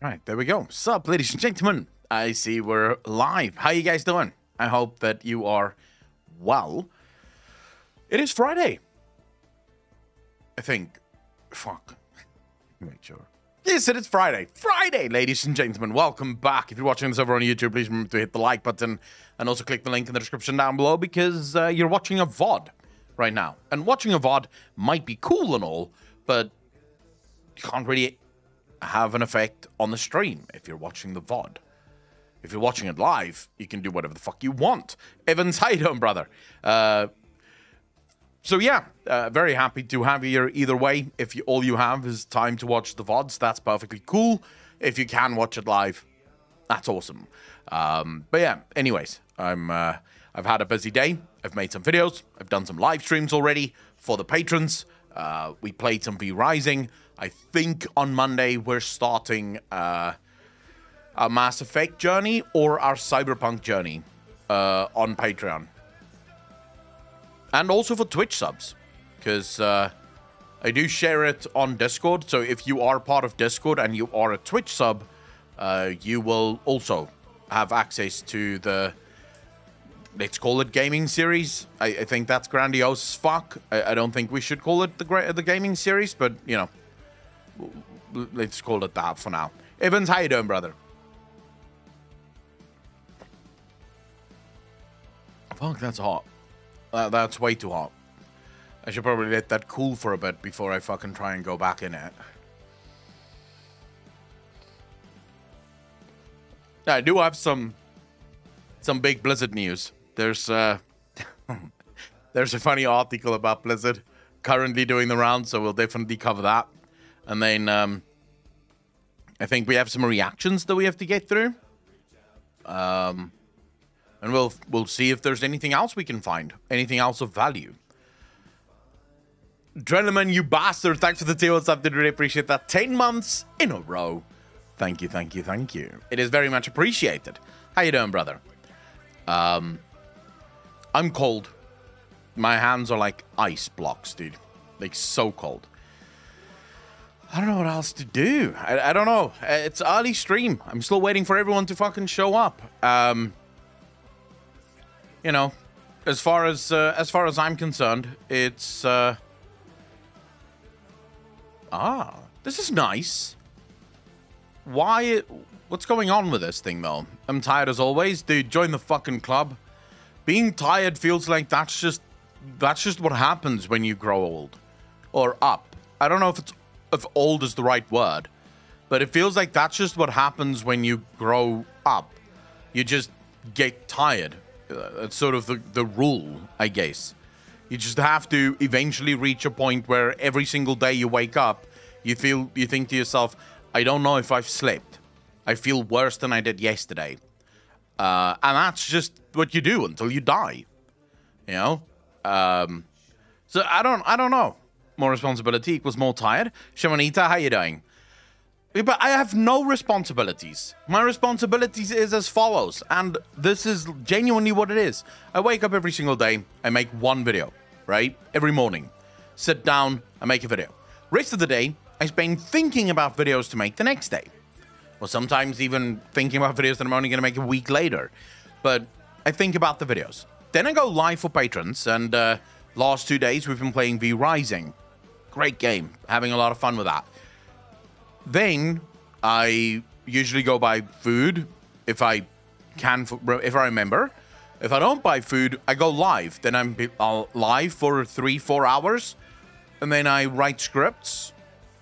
Right, there we go. Sup, ladies and gentlemen? I see we're live. How you guys doing? I hope that you are well. It is Friday. I think. Fuck. Make sure. Yes, it is Friday. Friday, ladies and gentlemen. Welcome back. If you're watching this over on YouTube, please remember to hit the like button and also click the link in the description down below because you're watching a VOD right now. And watching a VOD might be cool and all, but you can't really have an effect on the stream if you're watching the VOD. If you're watching it live, you can do whatever the fuck you want. Evans, how you doing, brother? So yeah, very happy to have you here either way. If all you have is time to watch the VODs, that's perfectly cool. If you can watch it live, that's awesome. But yeah, anyways, I've had a busy day. I've made some videos. I've done some live streams already for the patrons. We played some V Rising. I think on Monday we're starting our Mass Effect journey or our Cyberpunk journey on Patreon. And also for Twitch subs, because I do share it on Discord. So if you are part of Discord and you are a Twitch sub, you will also have access to the, let's call it gaming series. I think that's grandiose as fuck. I don't think we should call it the gaming series, but, you know, let's call it that for now. Evans, how you doing, brother? Fuck, that's hot. That's way too hot. I should probably let that cool for a bit before I fucking try and go back in it. I do have some big Blizzard news. There's there's a funny article about Blizzard currently doing the round, so we'll definitely cover that. And then I think we have some reactions that we have to get through. And we'll see if there's anything else we can find. Anything else of value. Drelleman, you bastard. Thanks for the tier. What's up? Did really appreciate that. 10 months in a row. Thank you, thank you, thank you. It is very much appreciated. How you doing, brother? I'm cold. My hands are like ice blocks, dude. Like, so cold. I don't know what else to do. I don't know. It's early stream. I'm still waiting for everyone to fucking show up. You know, as far as I'm concerned, it's this is nice. What's going on with this thing though? I'm tired as always. Dude, join the fucking club. Being tired feels like that's just what happens when you grow old or up. I don't know if old is the right word, but it feels like that's just what happens when you grow up. You just get tired. It's sort of the rule, I guess. You just have to eventually reach a point where every single day you wake up, you think to yourself, I don't know if I've slept. I feel worse than I did yesterday. And that's just what you do until you die. You know? So I don't know. More responsibility equals more tired. Shamanita, how you doing? But I have no responsibilities. My responsibilities is as follows, and this is genuinely what it is. I wake up every single day, I make one video, right? Every morning. Sit down, I make a video. Rest of the day, I spend thinking about videos to make the next day. Or sometimes even thinking about videos that I'm only going to make a week later. But I think about the videos. Then I go live for patrons, and last 2 days we've been playing V Rising. Great game. Having a lot of fun with that. Then I usually go buy food if I can, if I remember. If I don't buy food, I go live. Then I'm live for 3-4 hours, and then I write scripts,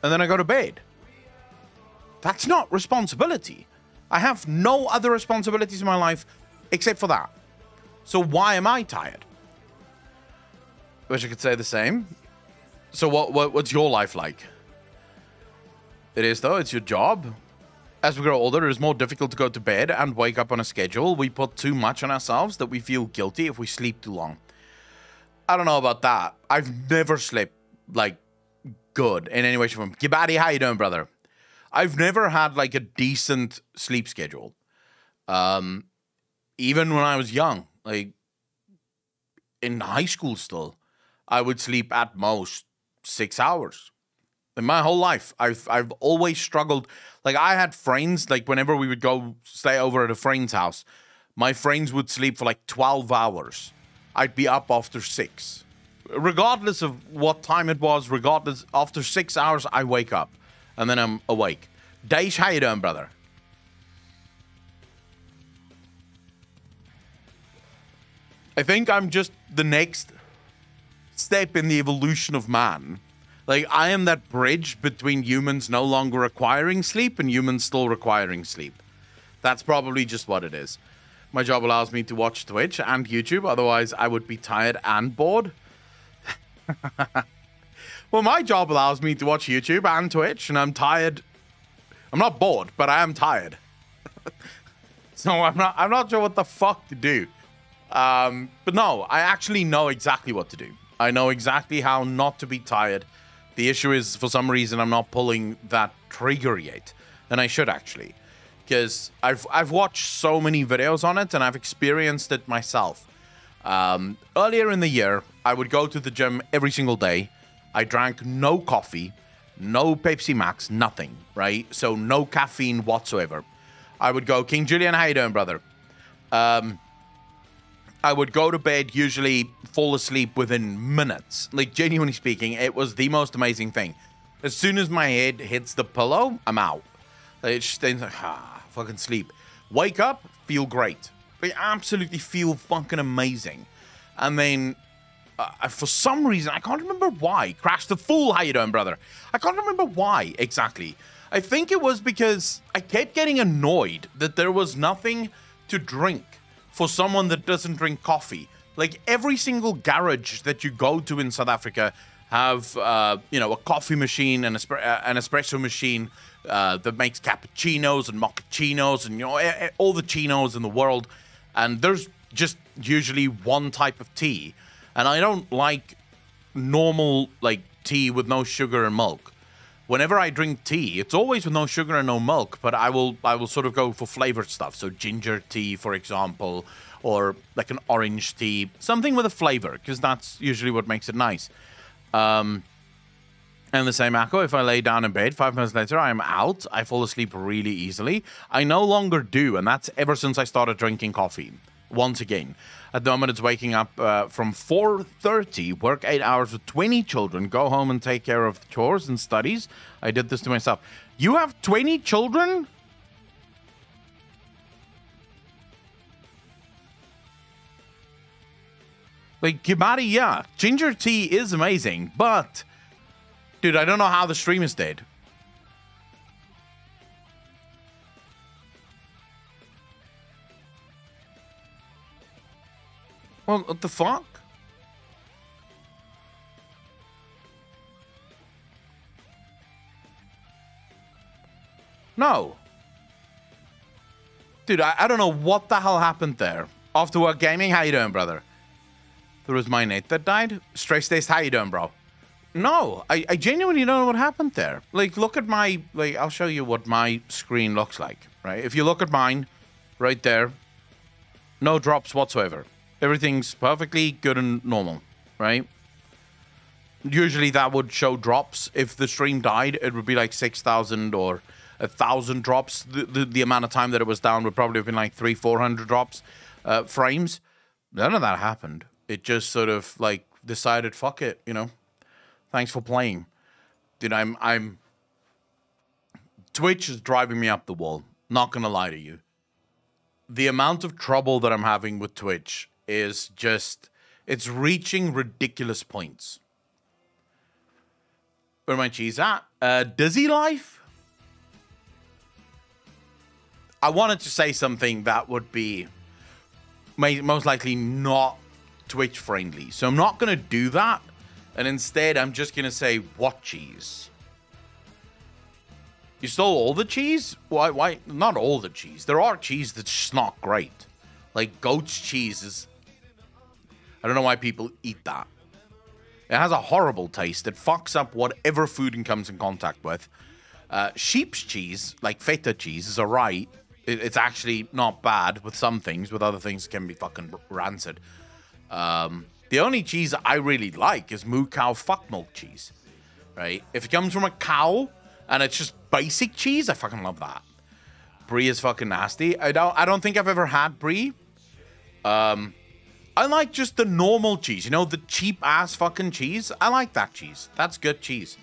and then I go to bed. That's not responsibility. I have no other responsibilities in my life except for that. So why am I tired? Wish I could say the same. So what's your life like? It is, though. It's your job. As we grow older, it is more difficult to go to bed and wake up on a schedule. We put too much on ourselves that we feel guilty if we sleep too long. I don't know about that. I've never slept, like, good in any way, shape, or form. Gibadi, how you doing, brother? I've never had, like, a decent sleep schedule. Even when I was young, like, in high school still, I would sleep at most 6 hours. In my whole life, I've always struggled. Like, I had friends, like, whenever we would go stay over at a friend's house, my friends would sleep for like 12 hours. I'd be up after 6. Regardless of what time it was, regardless, after 6 hours, I wake up. And then I'm awake. Daish, how you doing, brother? I think I'm just the next step in the evolution of man. Like, I am that bridge between humans no longer requiring sleep and humans still requiring sleep. That's probably just what it is. My job allows me to watch Twitch and YouTube, otherwise I would be tired and bored. Well, my job allows me to watch YouTube and Twitch, and I'm tired. I'm not bored, but I am tired. So I'm not sure what the fuck to do. But no, I actually know exactly what to do. I know exactly how not to be tired. The issue is, for some reason, I'm not pulling that trigger yet. And I should actually. Because I've watched so many videos on it, and I've experienced it myself. Earlier in the year, I would go to the gym every single day. I drank no coffee, no Pepsi Max, nothing, right? So no caffeine whatsoever. I would go, King Julian, how you doing, brother? I would go to bed, usually fall asleep within minutes. Like, genuinely speaking, it was the most amazing thing. As soon as my head hits the pillow, I'm out. It's just like, fucking sleep. Wake up, feel great. I absolutely feel fucking amazing. And then, for some reason, I can't remember why. Crash the Fool, how you doing, brother? I can't remember why exactly. I think it was because I kept getting annoyed that there was nothing to drink for someone that doesn't drink coffee. Like, every single garage that you go to in South Africa have, a coffee machine, an espresso machine that makes cappuccinos and mochachinos and, all the chinos in the world. And there's just usually one type of tea. And I don't like normal, like, tea with no sugar and milk. Whenever I drink tea, it's always with no sugar and no milk, but I will sort of go for flavored stuff. So ginger tea, for example, or like an orange tea, something with a flavor, because that's usually what makes it nice. And the same echo, if I lay down in bed, 5 minutes later, I am out. I fall asleep really easily. I no longer do, and that's ever since I started drinking coffee. Once again. At the moment, it's waking up from 4:30, work 8 hours with 20 children, go home and take care of chores and studies. I did this to myself. You have 20 children? Like, Kibari, yeah. Ginger tea is amazing, but... Dude, I don't know how the stream is dead. Well, what the fuck? No. Dude, I don't know what the hell happened there. After Work Gaming, how you doing, brother? There was my net that died. Stress Test, how you doing, bro? No, I genuinely don't know what happened there. Like, look at my... Like, I'll show you what my screen looks like, right? If you look at mine, right there, no drops whatsoever. Everything's perfectly good and normal, right? Usually that would show drops. If the stream died, it would be like 6,000 or 1,000 drops. The amount of time that it was down would probably have been like 300-400 drops, frames. None of that happened. It just sort of like decided, fuck it, Thanks for playing. Dude, I'm... Twitch is driving me up the wall. Not gonna lie to you. The amount of trouble that I'm having with Twitch is just... It's reaching ridiculous points. Where my cheese at? Dizzy Life? I wanted to say something that would be most likely not Twitch friendly. So I'm not gonna do that. And instead, I'm just going to say, what cheese? You stole all the cheese? Why? Not all the cheese. There are cheese that's just not great. Like, goat's cheese is... I don't know why people eat that. It has a horrible taste. It fucks up whatever food it comes in contact with. Sheep's cheese, like feta cheese, is alright. It's actually not bad with some things. With other things, it can be fucking rancid. The only cheese I really like is moo cow fuck milk cheese. right? If it comes from a cow and it's just basic cheese, I fucking love that. Brie is fucking nasty. I don't think I've ever had brie. I like just the normal cheese, you know, the cheap ass fucking cheese. I like that cheese. That's good cheese.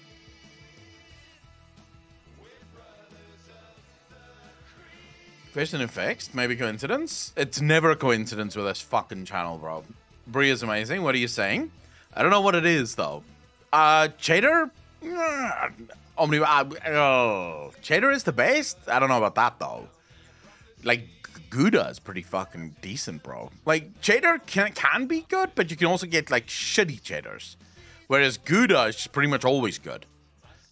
Question and fixed, maybe coincidence. It's never a coincidence with this fucking channel, bro. Brie is amazing. What are you saying? I don't know what it is though. Cheddar? Cheddar is the best? I don't know about that though. Like, Gouda is pretty fucking decent, bro. Like, cheddar can be good, but you can also get like shitty cheddars. Whereas Gouda is just pretty much always good.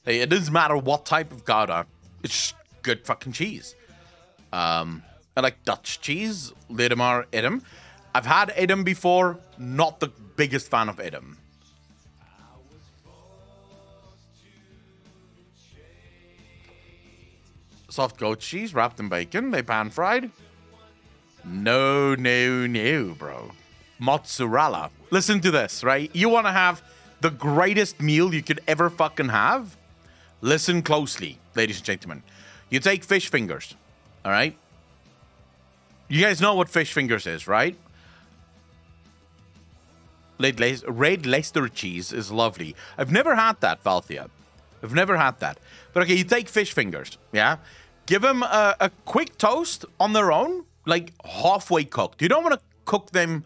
Like, it doesn't matter what type of Gouda. It's just good fucking cheese. I like Dutch cheese, Lidemar, Edam. I've had Edam before, not the biggest fan of Edam. Soft goat cheese wrapped in bacon, they pan fried. No, bro. Mozzarella. Listen to this, right? You want to have the greatest meal you could ever fucking have? Listen closely, ladies and gentlemen. You take fish fingers, all right? You guys know what fish fingers is, right? Red Leicester cheese is lovely. I've never had that, Valthia. I've never had that. But okay, you take fish fingers, yeah? Give them a quick toast on their own, like halfway cooked. You don't want to cook them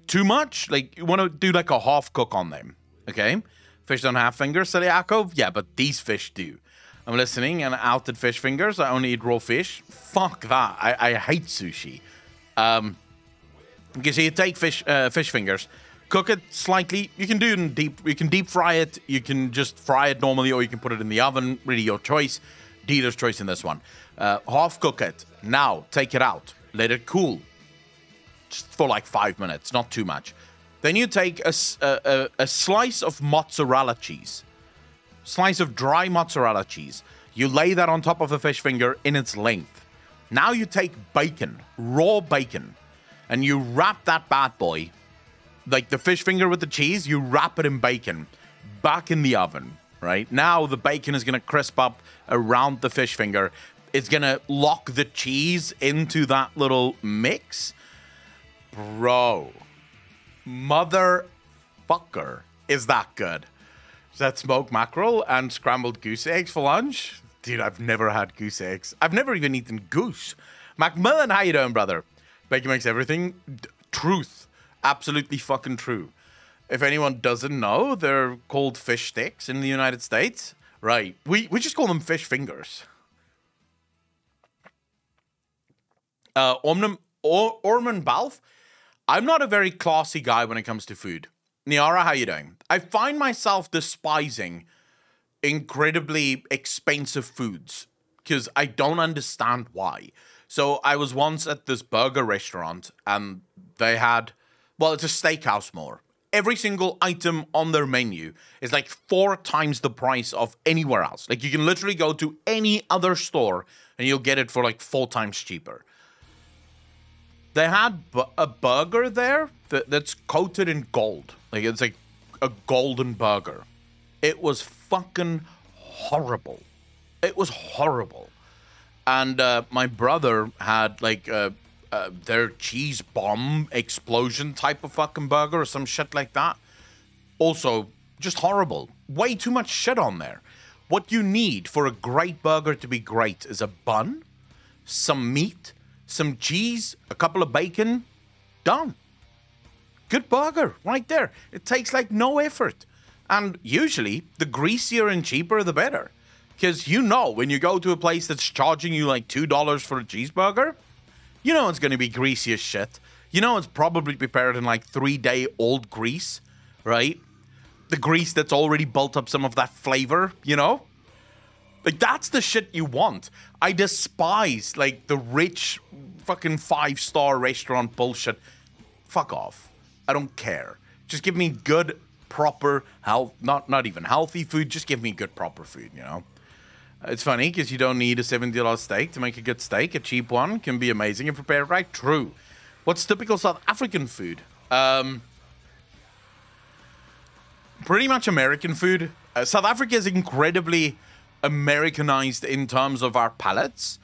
too much. Like, you want to do like a half cook on them, okay? Fish don't have fingers, Seliakov? Yeah, but these fish do. I'm listening, and out at fish fingers. I only eat raw fish. Fuck that. I hate sushi. Okay, so you take fish fingers, cook it slightly. You can do it in you can deep fry it. You can just fry it normally, or you can put it in the oven. Really your choice. Dealer's choice in this one. Half cook it. Now, take it out. Let it cool. Just for like 5 minutes, not too much. Then you take a slice of mozzarella cheese. Slice of dry mozzarella cheese. You lay that on top of the fish finger in its length. Now you take bacon, raw bacon, and you wrap that bad boy, like the fish finger with the cheese, you wrap it in bacon, back in the oven, right? Now the bacon is going to crisp up around the fish finger. It's going to lock the cheese into that little mix. Bro. Motherfucker. Is that good? Is that smoked mackerel and scrambled goose eggs for lunch? Dude, I've never had goose eggs. I've never even eaten goose. Macmillan, how you doing, brother? Bacon makes everything. Truth. Absolutely fucking true. If anyone doesn't know, they're called fish sticks in the United States. Right. We just call them fish fingers. Orman Balf. I'm not a very classy guy when it comes to food. Niara, how you doing? I find myself despising incredibly expensive foods because I don't understand why. So I was once at this burger restaurant and they had, well, it's a steakhouse more. Every single item on their menu is like 4 times the price of anywhere else. Like, you can literally go to any other store and you'll get it for like 4 times cheaper. They had a burger there that's coated in gold. Like, it's like a golden burger. It was fucking horrible. It was horrible. And my brother had like their cheese bomb explosion type of fucking burger or some shit like that. Also, just horrible. Way too much shit on there. What you need for a great burger to be great is a bun, some meat, some cheese, a couple of bacon, done. Good burger, right there. It takes like no effort. And usually, the greasier and cheaper, the better. Because you know, when you go to a place that's charging you like $2 for a cheeseburger, you know it's going to be greasy as shit. You know it's probably prepared in like 3-day-old grease, right? The grease that's already built up some of that flavor, you know? Like, that's the shit you want. I despise, like, the rich fucking 5-star restaurant bullshit. Fuck off. I don't care. Just give me good, proper, not even healthy food. Just give me good, proper food, you know? It's funny, because you don't need a $70 steak to make a good steak. A cheap one can be amazing if prepared right. True. What's typical South African food? Pretty much American food. South Africa is incredibly Americanized in terms of our palates,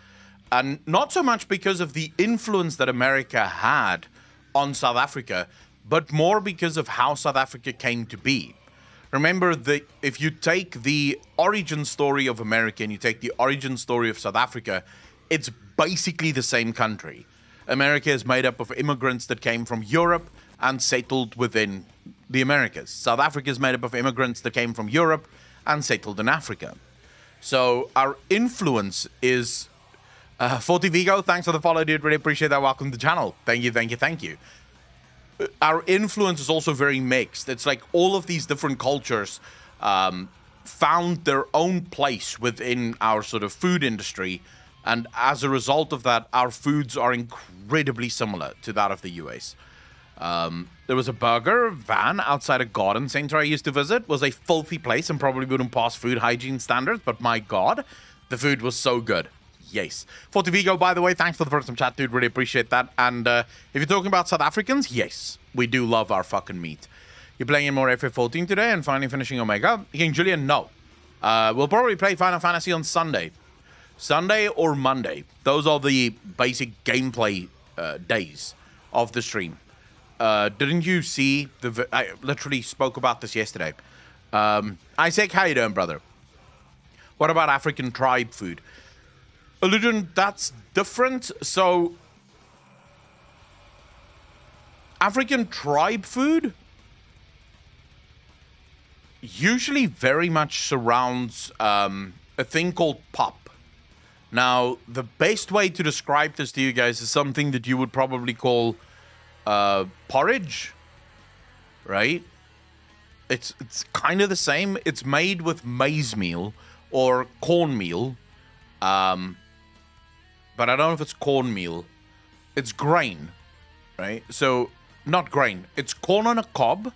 and not so much because of the influence that America had on South Africa, but more because of how South Africa came to be. Remember, if you take the origin story of America and you take the origin story of South Africa, it's basically the same country. America is made up of immigrants that came from Europe and settled within the Americas. South Africa is made up of immigrants that came from Europe and settled in Africa. So our influence is... Forty Vigo, thanks for the follow, dude. Really appreciate that. Welcome to the channel. Thank you, thank you, thank you. Our influence is also very mixed. It's like all of these different cultures found their own place within our sort of food industry. And as a result of that, our foods are incredibly similar to that of the US. There was a burger van outside a garden center I used to visit. It was a filthy place and probably wouldn't pass food hygiene standards, but my God, the food was so good. Yes. Forty Vigo, by the way, thanks for the first time chat, dude. Really appreciate that. And if you're talking about South Africans, yes, we do love our fucking meat. You're playing in more FF14 today and finally finishing Omega? King Julian, no. We'll probably play Final Fantasy on Sunday. Sunday or Monday. Those are the basic gameplay days of the stream. Didn't you see the... I literally spoke about this yesterday. Isaac, how you doing, brother? What about African tribe food? Illusion, that's different. So, African tribe food usually very much surrounds a thing called pop. Now, the best way to describe this to you guys is something that you would probably call porridge, right? It's kind of the same. It's made with maize meal or cornmeal. But I don't know if it's cornmeal. It's grain, right? So, not grain. It's corn on a cob.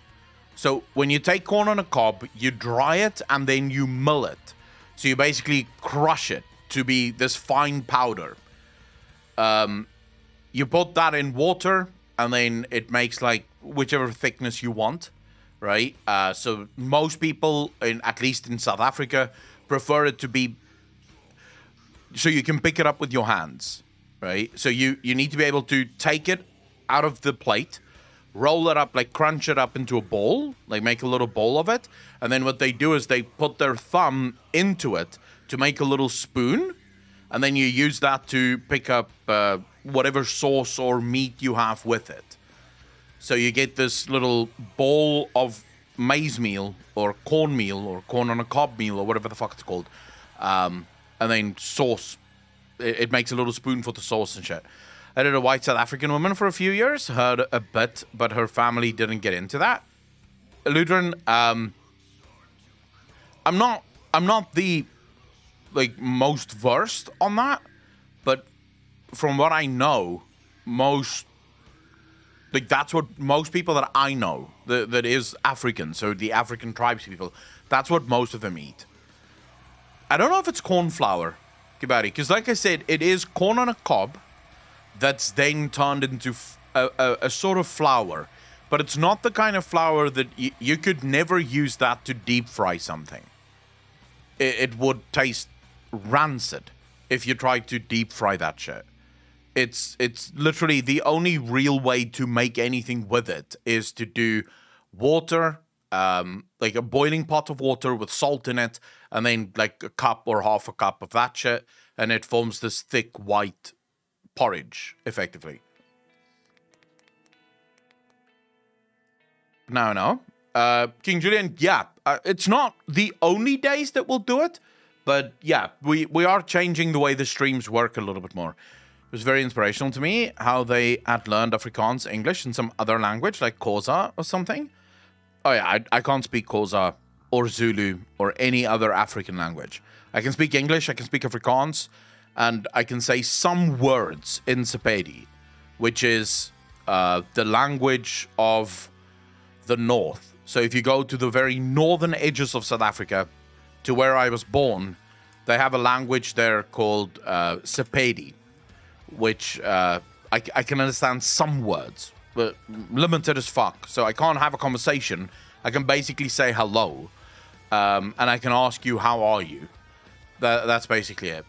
So, when you take corn on a cob, you dry it and then you mill it. So, you basically crush it to be this fine powder. You put that in water and then it makes like whichever thickness you want, right? So, most people, at least in South Africa, prefer it to be... So you can pick it up with your hands, right? So you need to be able to take it out of the plate, roll it up, like crunch it up into a ball, like make a little bowl of it. And then what they do is they put their thumb into it to make a little spoon. And then you use that to pick up whatever sauce or meat you have with it. So you get this little bowl of maize meal or cornmeal or corn on a cob meal or whatever the fuck it's called. And then sauce. It makes a little spoon for the sauce and shit. I did a white South African woman for a few years. Heard a bit, but her family didn't get into that. Ludren, I'm not the like most versed on that, but from what I know, that's what most people that I know that is African, so the African tribes people, that's what most of them eat. I don't know if it's corn flour, because like I said, it is corn on a cob that's then turned into a sort of flour. But it's not the kind of flour that you could never use that to deep fry something. It would taste rancid if you tried to deep fry that shit. It's literally the only real way to make anything with it is to do water, like a boiling pot of water with salt in it, and then like a cup or half a cup of that shit, and it forms this thick white porridge, effectively. No. King Julian, yeah, it's not the only days that we'll do it, but yeah, we are changing the way the streams work a little bit more. It was very inspirational to me how they had learned Afrikaans, English, and some other language, like Xhosa or something. Oh yeah, I can't speak Xhosa or Zulu or any other African language. I can speak English, I can speak Afrikaans, and I can say some words in Sepedi, which is the language of the north. So if you go to the very northern edges of South Africa, to where I was born, they have a language there called Sepedi, which I can understand some words, but limited as fuck. So I can't have a conversation. I can basically say hello. And I can ask you, how are you? That's basically it.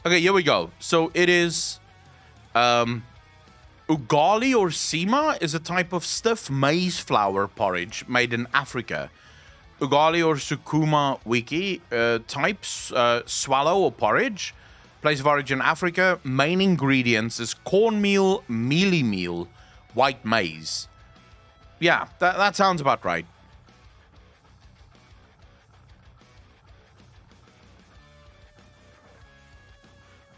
Okay, here we go. So it is ugali or sima is a type of stiff maize flour porridge made in Africa. Ugali or sukuma wiki types swallow or porridge. Place of origin Africa. Main ingredients is cornmeal, mealie meal, white maize. Yeah, that sounds about right.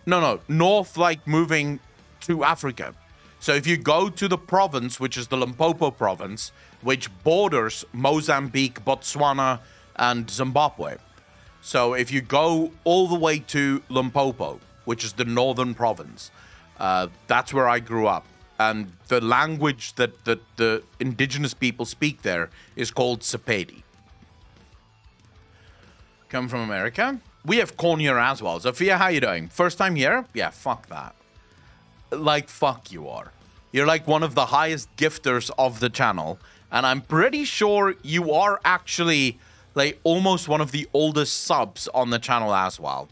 No, north, like moving to Africa. So if you go to the province, which is the Limpopo province, which borders Mozambique, Botswana, and Zimbabwe. So if you go all the way to Limpopo, which is the northern province, that's where I grew up. And the language that the indigenous people speak there is called Sepedi. Come from America? We have corn here as well. Sophia, how you doing? First time here? Yeah, fuck that. Like, fuck you are. You're like one of the highest gifters of the channel. And I'm pretty sure you are actually like almost one of the oldest subs on the channel as well.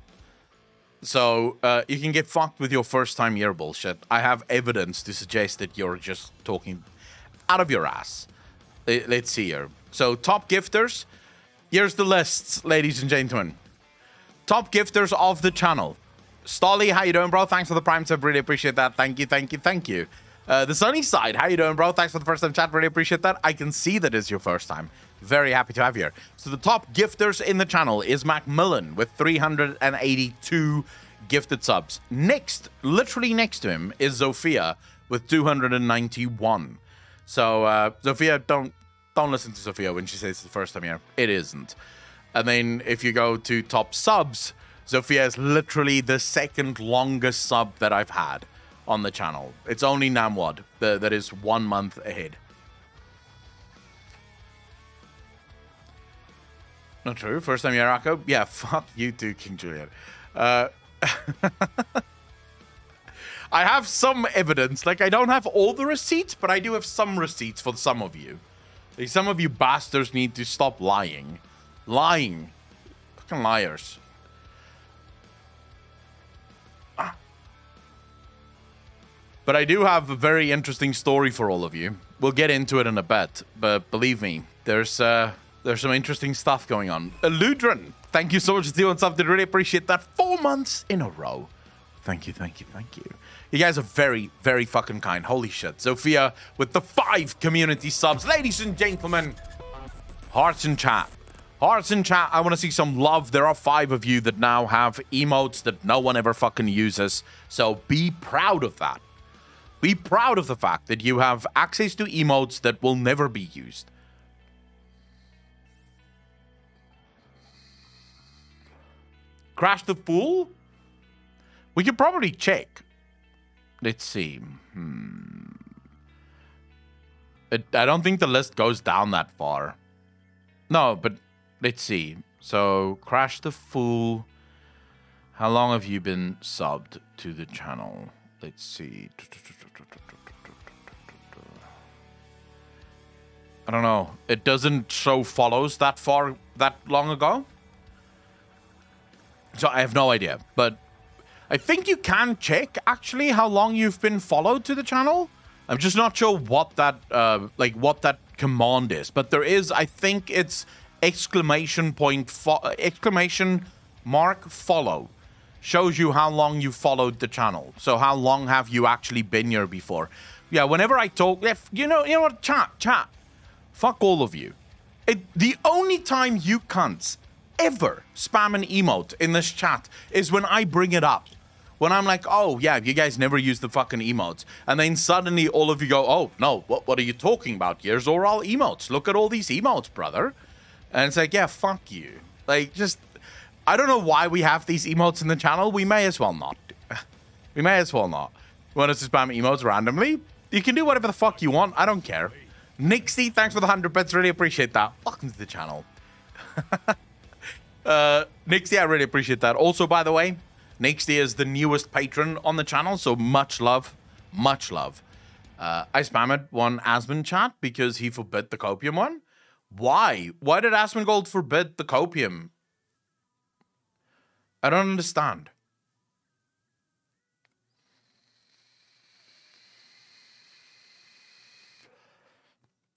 So you can get fucked with your first time here bullshit. I have evidence to suggest that you're just talking out of your ass. Let's see here. So top gifters. Here's the lists, ladies and gentlemen. Top gifters of the channel. Stolly, how you doing, bro? Thanks for the prime sub. Really appreciate that. Thank you, thank you, thank you. The Sunny Side, how you doing, bro? Thanks for the first time chat. Really appreciate that. I can see that is your first time. Very happy to have you here. So the top gifters in the channel is Macmillan with 382 gifted subs. Next, literally next to him, is Zofia with 291. So Zofia, don't listen to Zofia when she says it's the first time here. It isn't. And then if you go to top subs, Zofia is literally the second longest sub that I've had on the channel. It's only Namwad that is 1 month ahead. Not true. First time Yarako? Yeah, fuck you too, King Julian. I have some evidence. Like, I don't have all the receipts, but I do have some receipts for some of you. Like, some of you bastards need to stop lying. Lying. Fucking liars. But I do have a very interesting story for all of you. We'll get into it in a bit, but believe me, there's some interesting stuff going on. Ludren, thank you so much for doing something. Really appreciate that. 4 months in a row. Thank you, thank you, thank you. You guys are very, very fucking kind. Holy shit. Sophia with the 5 community subs. Ladies and gentlemen, hearts in chat. Hearts in chat. I want to see some love. There are 5 of you that now have emotes that no one ever fucking uses. So be proud of that. Be proud of the fact that you have access to emotes that will never be used. Crash the Fool? We could probably check. Let's see. I don't think the list goes down that far. No, but let's see. So, Crash the Fool. How long have you been subbed to the channel? Let's see. I don't know. It doesn't show follows that long ago. So I have no idea. But I think you can check actually how long you've been followed to the channel. I'm just not sure what that what that command is. But there is, I think it's exclamation mark follow. Shows you how long you followed the channel. So how long have you actually been here before? Yeah, whenever I talk, you know what, chat. Fuck all of you. The only time you cunts ever spam an emote in this chat is when I bring it up. When I'm like, oh yeah, you guys never use the fucking emotes. And then suddenly all of you go, oh no, what are you talking about? Here's all emotes. Look at all these emotes, brother. And it's like, yeah, fuck you. Like, just, I don't know why we have these emotes in the channel. We may as well not. We may as well not. You want us to spam emotes randomly? You can do whatever the fuck you want. I don't care. Nixie, thanks for the 100 bits. Really appreciate that. Welcome to the channel. Nixie, I really appreciate that. Also, by the way, Nixie is the newest patron on the channel, so much love. Much love. I spammed one Asmon chat because he forbid the copium one. Why? Why did Asmongold forbid the copium? I don't understand.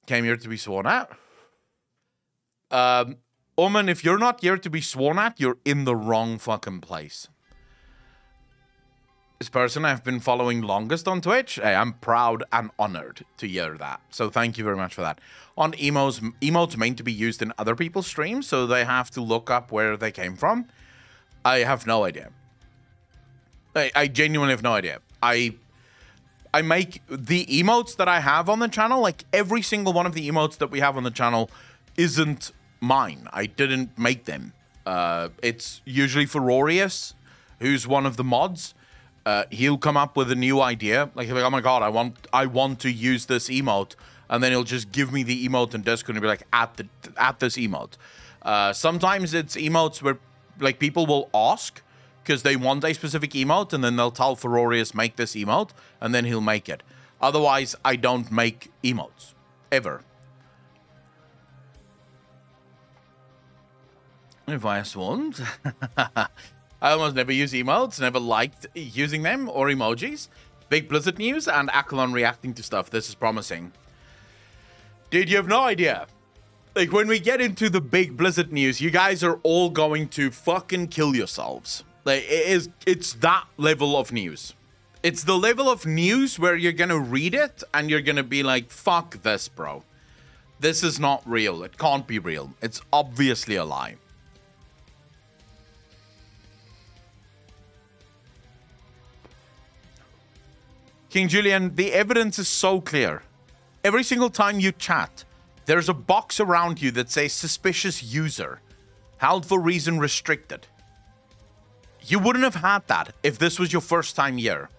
Came here to be sworn at. Omen, if you're not here to be sworn at, you're in the wrong fucking place. This person I've been following longest on Twitch, hey, I'm proud and honored to hear that. So thank you very much for that. On emotes meant to be used in other people's streams, so they have to look up where they came from. I have no idea. I genuinely have no idea. I make the emotes that I have on the channel, like every single one of the emotes that we have on the channel isn't mine. I didn't make them. It's usually Furorius, who's one of the mods. He'll come up with a new idea. Like, he'll be like, oh my god, I want to use this emote. And then he'll just give me the emote in Discord and be like, at this emote. Sometimes it's emotes where like people will ask because they want a specific emote, and then they'll tell Furorius, make this emote, and then he'll make it. Otherwise, I don't make emotes. Ever. If I sworn, I almost never use emotes, never liked using them or emojis. Big Blizzard news and Accolon reacting to stuff. This is promising. Dude, you have no idea. Like, when we get into the big Blizzard news, you guys are all going to fucking kill yourselves. Like, it's that level of news. It's the level of news where you're gonna read it and you're gonna be like, fuck this, bro. This is not real. It can't be real. It's obviously a lie. King Julian, the evidence is so clear. Every single time you chat, there's a box around you that says suspicious user, held for reason restricted. You wouldn't have had that if this was your first time here.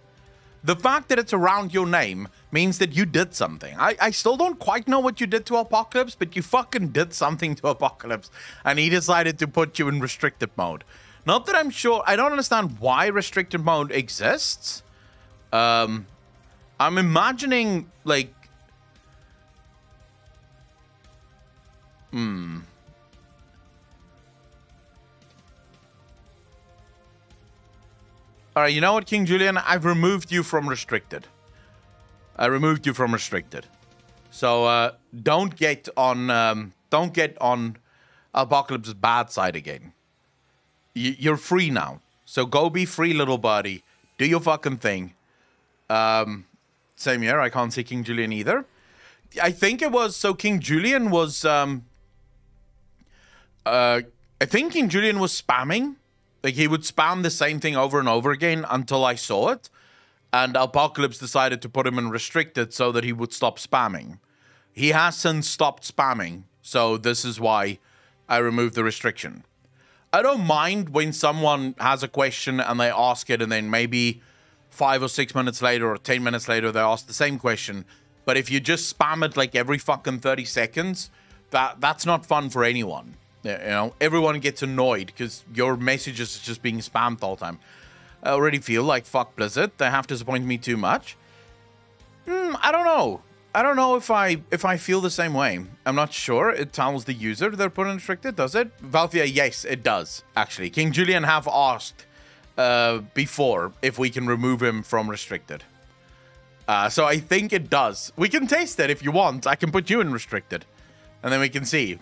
The fact that it's around your name means that you did something. I still don't quite know what you did to Apocalypse, but you fucking did something to Apocalypse, and he decided to put you in restricted mode. Not that I'm sure, I don't understand why restricted mode exists. I'm imagining, like... Alright, you know what, King Julian? I've removed you from restricted. I removed you from restricted. So, don't get on Apocalypse's bad side again. You're free now. So go be free, little buddy. Do your fucking thing. Same here, I can't see King Julian either. I think it was, so King Julian was, I think King Julian was spamming. Like, he would spam the same thing over and over again until I saw it. And Apocalypse decided to put him in restricted so that he would stop spamming. He has since stopped spamming, so this is why I removed the restriction. I don't mind when someone has a question and they ask it, and then maybe 5 or 6 minutes later or 10 minutes later they ask the same question. But if you just spam it like every fucking 30 seconds, that's not fun for anyone. You know, everyone gets annoyed because your messages is just being spammed all the time. I already feel like fuck Blizzard. They have disappointed me too much. I don't know. I don't know if I feel the same way. I'm not sure. It tells the user they're put in restricted, does it? Valthia, yes, it does, actually. King Julian have asked before if we can remove him from restricted. So I think it does. We can taste it if you want. I can put you in restricted. And then we can see.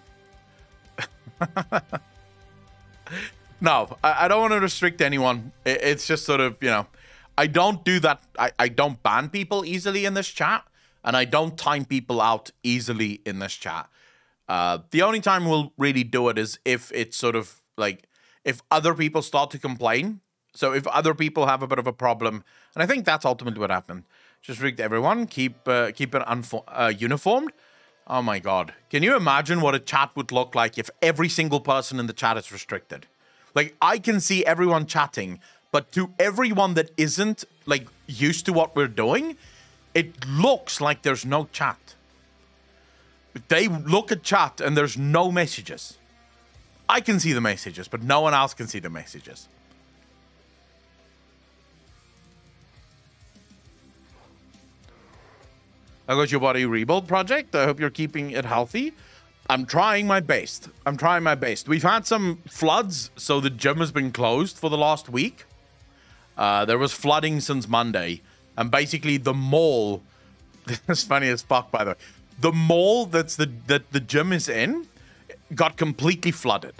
No, I don't want to restrict anyone. It's just sort of, you know, I don't do that. I don't ban people easily in this chat, and I don't time people out easily in this chat. The only time we'll really do it is if it's sort of like, if other people start to complain. So if other people have a bit of a problem, and I think that's ultimately what happened. Just rigged everyone, keep it uniformed. Oh my god. Can you imagine what a chat would look like if every single person in the chat is restricted? Like, I can see everyone chatting, but to everyone that isn't, like, used to what we're doing, it looks like there's no chat. They look at chat and there's no messages. I can see the messages, but no one else can see the messages. I got your body rebuild project. I hope you're keeping it healthy. I'm trying my best. We've had some floods, so the gym has been closed for the last week. There was flooding since Monday. And basically the mall... This is funny as fuck, by the way. The mall that the gym is in got completely flooded.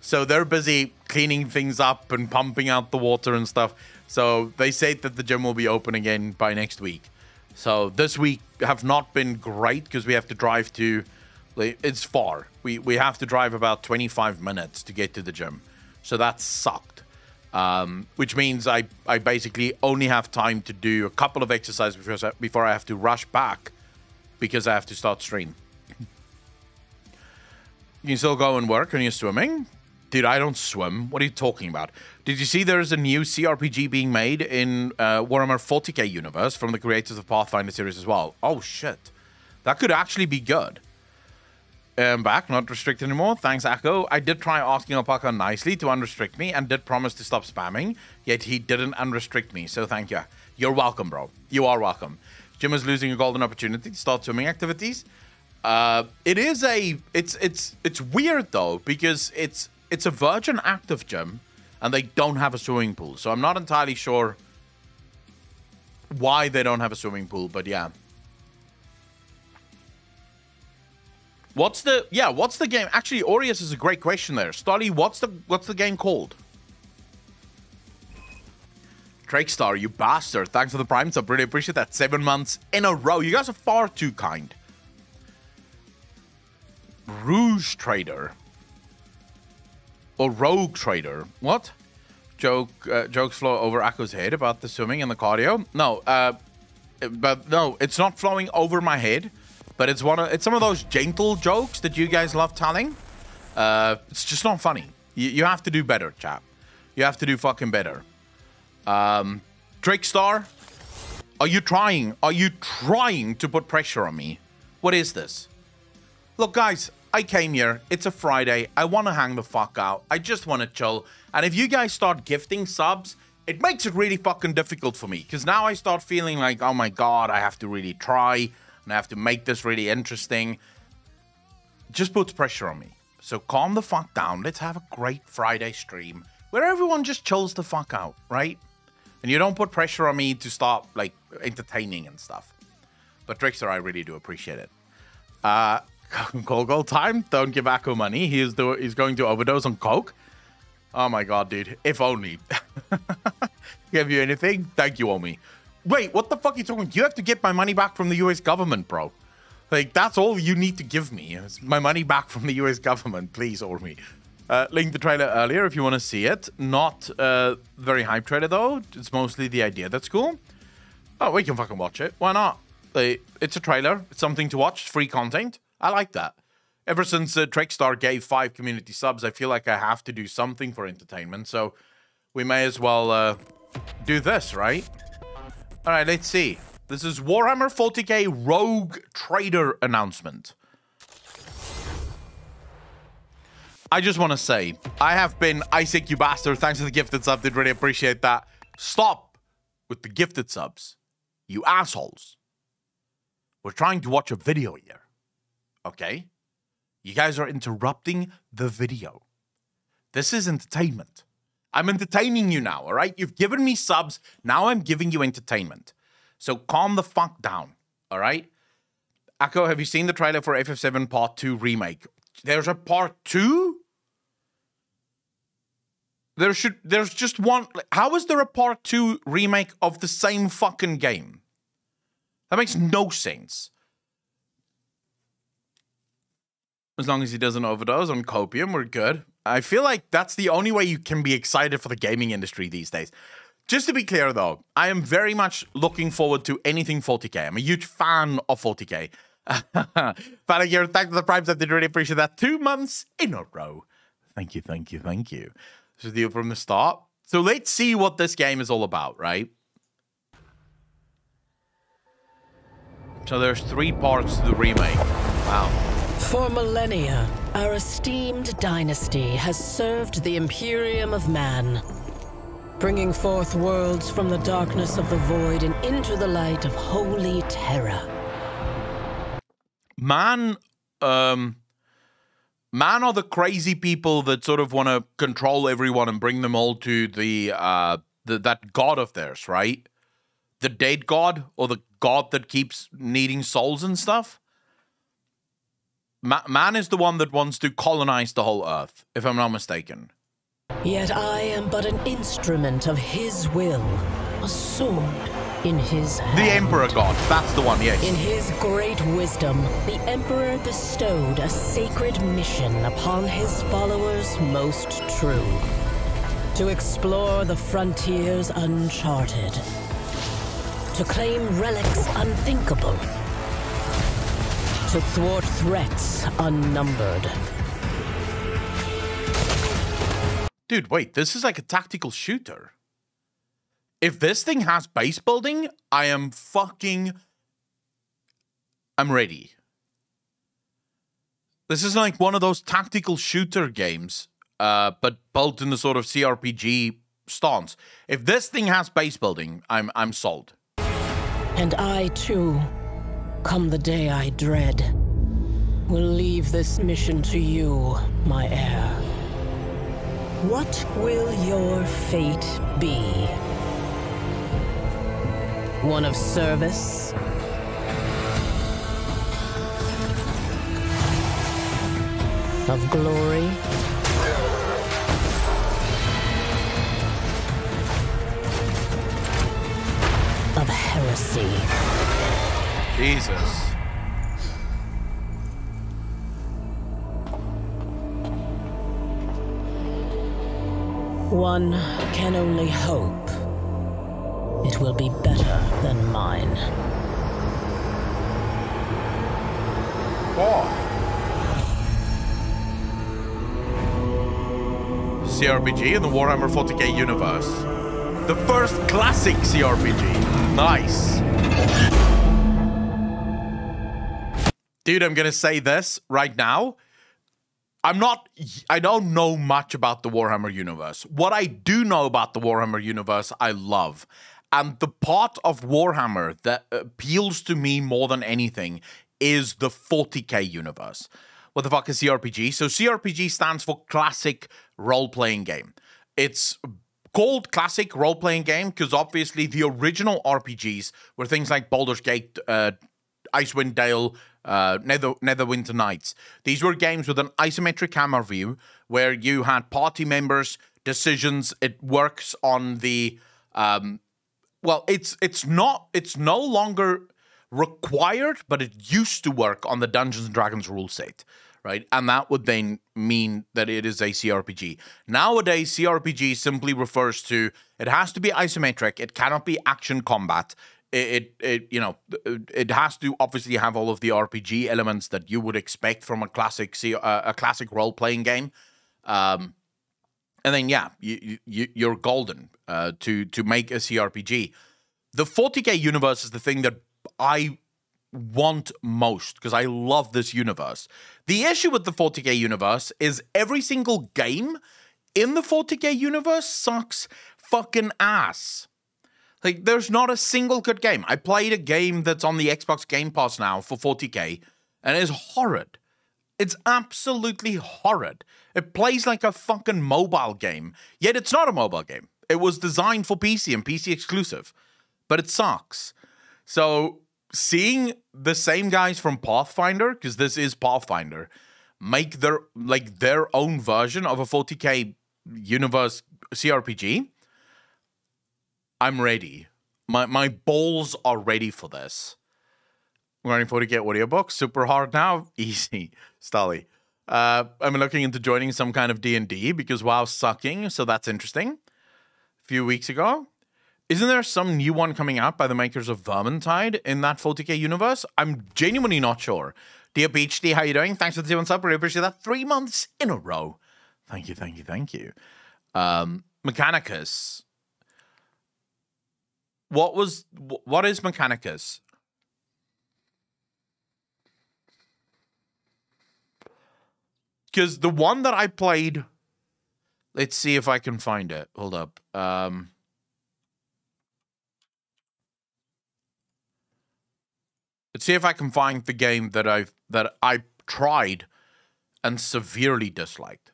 So they're busy cleaning things up and pumping out the water and stuff. So they say that the gym will be open again by next week. So this week have not been great because we have to drive to... It's far. We have to drive about 25 minutes to get to the gym. So that sucked. Which means I basically only have time to do a couple of exercises before I have to rush back because I have to start stream. You can still go and work when you're swimming? Dude, I don't swim. What are you talking about? Did you see there's a new CRPG being made in Warhammer 40k universe from the creators of Pathfinder series as well? Oh, shit. That could actually be good. Back, not restricted anymore. Thanks, Akko. I did try asking Alpaca nicely to unrestrict me and did promise to stop spamming, yet he didn't unrestrict me, so thank you. You're welcome, bro. You are welcome. Jim is losing a golden opportunity to start swimming activities. It's weird, though, because it's a virgin active gym, and they don't have a swimming pool, so I'm not entirely sure why they don't have a swimming pool, but yeah. What's the game? Actually, Aureus is a great question there. Stolly, what's the game called? Drakestar, you bastard. Thanks for the prime sub. Really appreciate that. 7 months in a row. You guys are far too kind. Rouge Trader. Or Rogue Trader. What? Jokes flow over Akko's head about the swimming and the cardio. No, but no, it's not flowing over my head. But it's some of those gentle jokes that you guys love telling. It's just not funny. You have to do better, chap. You have to do fucking better. Trickstar, are you trying? Are you trying to put pressure on me? What is this? Look, guys, I came here. It's a Friday. I want to hang the fuck out. I just want to chill. And if you guys start gifting subs, it makes it really fucking difficult for me. Because now I start feeling like, oh my god, I have to really try. And I have to make this really interesting. Just puts pressure on me. So calm the fuck down. Let's have a great Friday stream where everyone just chills the fuck out, right? And you don't put pressure on me to start, like, entertaining and stuff. But Trickster, I really do appreciate it. Coke time. Don't give Akko money. He's going to overdose on Coke. Oh my god, dude. If only. Give you anything? Thank you, Omi. Wait, what the fuck are you talking about? You have to get my money back from the US government, bro. Like, that's all you need to give me. It's my money back from the US government. Please, Ormi. Link the trailer earlier if you want to see it. Not very hype trailer, though. It's mostly the idea that's cool. Oh, we can fucking watch it. Why not? It's a trailer. It's something to watch. It's free content. I like that. Ever since Trickstar gave 5 community subs, I feel like I have to do something for entertainment. So we may as well do this, right? All right, let's see. This is Warhammer 40k Rogue Trader announcement. I just want to say, I have been Isaac, you bastard. Thanks for the gifted sub. Did really appreciate that. Stop with the gifted subs, you assholes. We're trying to watch a video here, okay? You guys are interrupting the video. This is entertainment. I'm entertaining you now, all right? You've given me subs. Now I'm giving you entertainment. So calm the fuck down, all right? Akko, have you seen the trailer for FF7 Part 2 Remake? There's a Part 2? There's just one. How is there a Part 2 remake of the same fucking game? That makes no sense. As long as he doesn't overdose on copium, we're good. I feel like that's the only way you can be excited for the gaming industry these days. Just to be clear, though, I am very much looking forward to anything 40k. I'm a huge fan of 40k. Fanagear, thank you for the primes. I did really appreciate that. 2 months in a row. Thank you, thank you, thank you. This is the deal from the start. So let's see what this game is all about, right? So there's 3 parts to the remake. Wow. For millennia, our esteemed dynasty has served the Imperium of Man, bringing forth worlds from the darkness of the void and into the light of holy terror. Man, man are the crazy people that sort of want to control everyone and bring them all to that god of theirs, right? The dead god, or the god that keeps needing souls and stuff. Man is the one that wants to colonize the whole earth, if I'm not mistaken. Yet I am but an instrument of his will, a sword in his hand. The Emperor God, that's the one, yes. In his great wisdom, the Emperor bestowed a sacred mission upon his followers most true. To explore the frontiers uncharted. To claim relics unthinkable. To thwart threats unnumbered. Dude, wait, this is like a tactical shooter. If this thing has base building, I'm ready. This is like one of those tactical shooter games, but built in the sort of CRPG stance. If this thing has base building, I'm sold. And I too, come the day I dread, will leave this mission to you, my heir. What will your fate be? One of service? Of glory? Of heresy? Jesus. One can only hope it will be better than mine. Oh. CRPG in the Warhammer 40k universe. The first classic CRPG. Nice. Dude, I'm gonna say this right now. I don't know much about the Warhammer universe. What I do know about the Warhammer universe, I love. And the part of Warhammer that appeals to me more than anything is the 40k universe. What the fuck is CRPG? So CRPG stands for Classic Role-Playing Game. It's called Classic Role-Playing Game because obviously the original RPGs were things like Baldur's Gate, Icewind Dale, Neverwinter Nights. These were games with an isometric camera view where you had party members, decisions. It works on the well, it's no longer required, but it used to work on the Dungeons and Dragons rule set, right? And that would then mean that it is a CRPG. Nowadays, CRPG simply refers to it has to be isometric. It cannot be action combat. It has to obviously have all of the RPG elements that you would expect from a classic role playing game, and then yeah, you're golden to make a CRPG. The 40k universe is the thing that I want most because I love this universe. The issue with the 40k universe is every single game in the 40k universe sucks fucking ass. Like, there's not a single good game. I played a game that's on the Xbox Game Pass now for 40k, and it is horrid. It's absolutely horrid. It plays like a fucking mobile game, yet it's not a mobile game. It was designed for PC and PC exclusive, but it sucks. So, seeing the same guys from Pathfinder, because this is Pathfinder, make their own version of a 40k universe CRPG, I'm ready. My balls are ready for this. I'm waiting for to get audiobooks. Super hard now. Easy. Stolly. I'm looking into joining some kind of D&D because WoW's sucking, so that's interesting. A few weeks ago. Isn't there some new one coming out by the makers of Vermintide in that 40k universe? I'm genuinely not sure. Dear PhD, how you doing? Thanks for the 2 months up. Really appreciate that. 3 months in a row. Thank you, thank you, thank you. Mechanicus. What is Mechanicus? Because the one that I played, let's see if I can find it. Hold up. Let's see if I can find the game that I tried and severely disliked.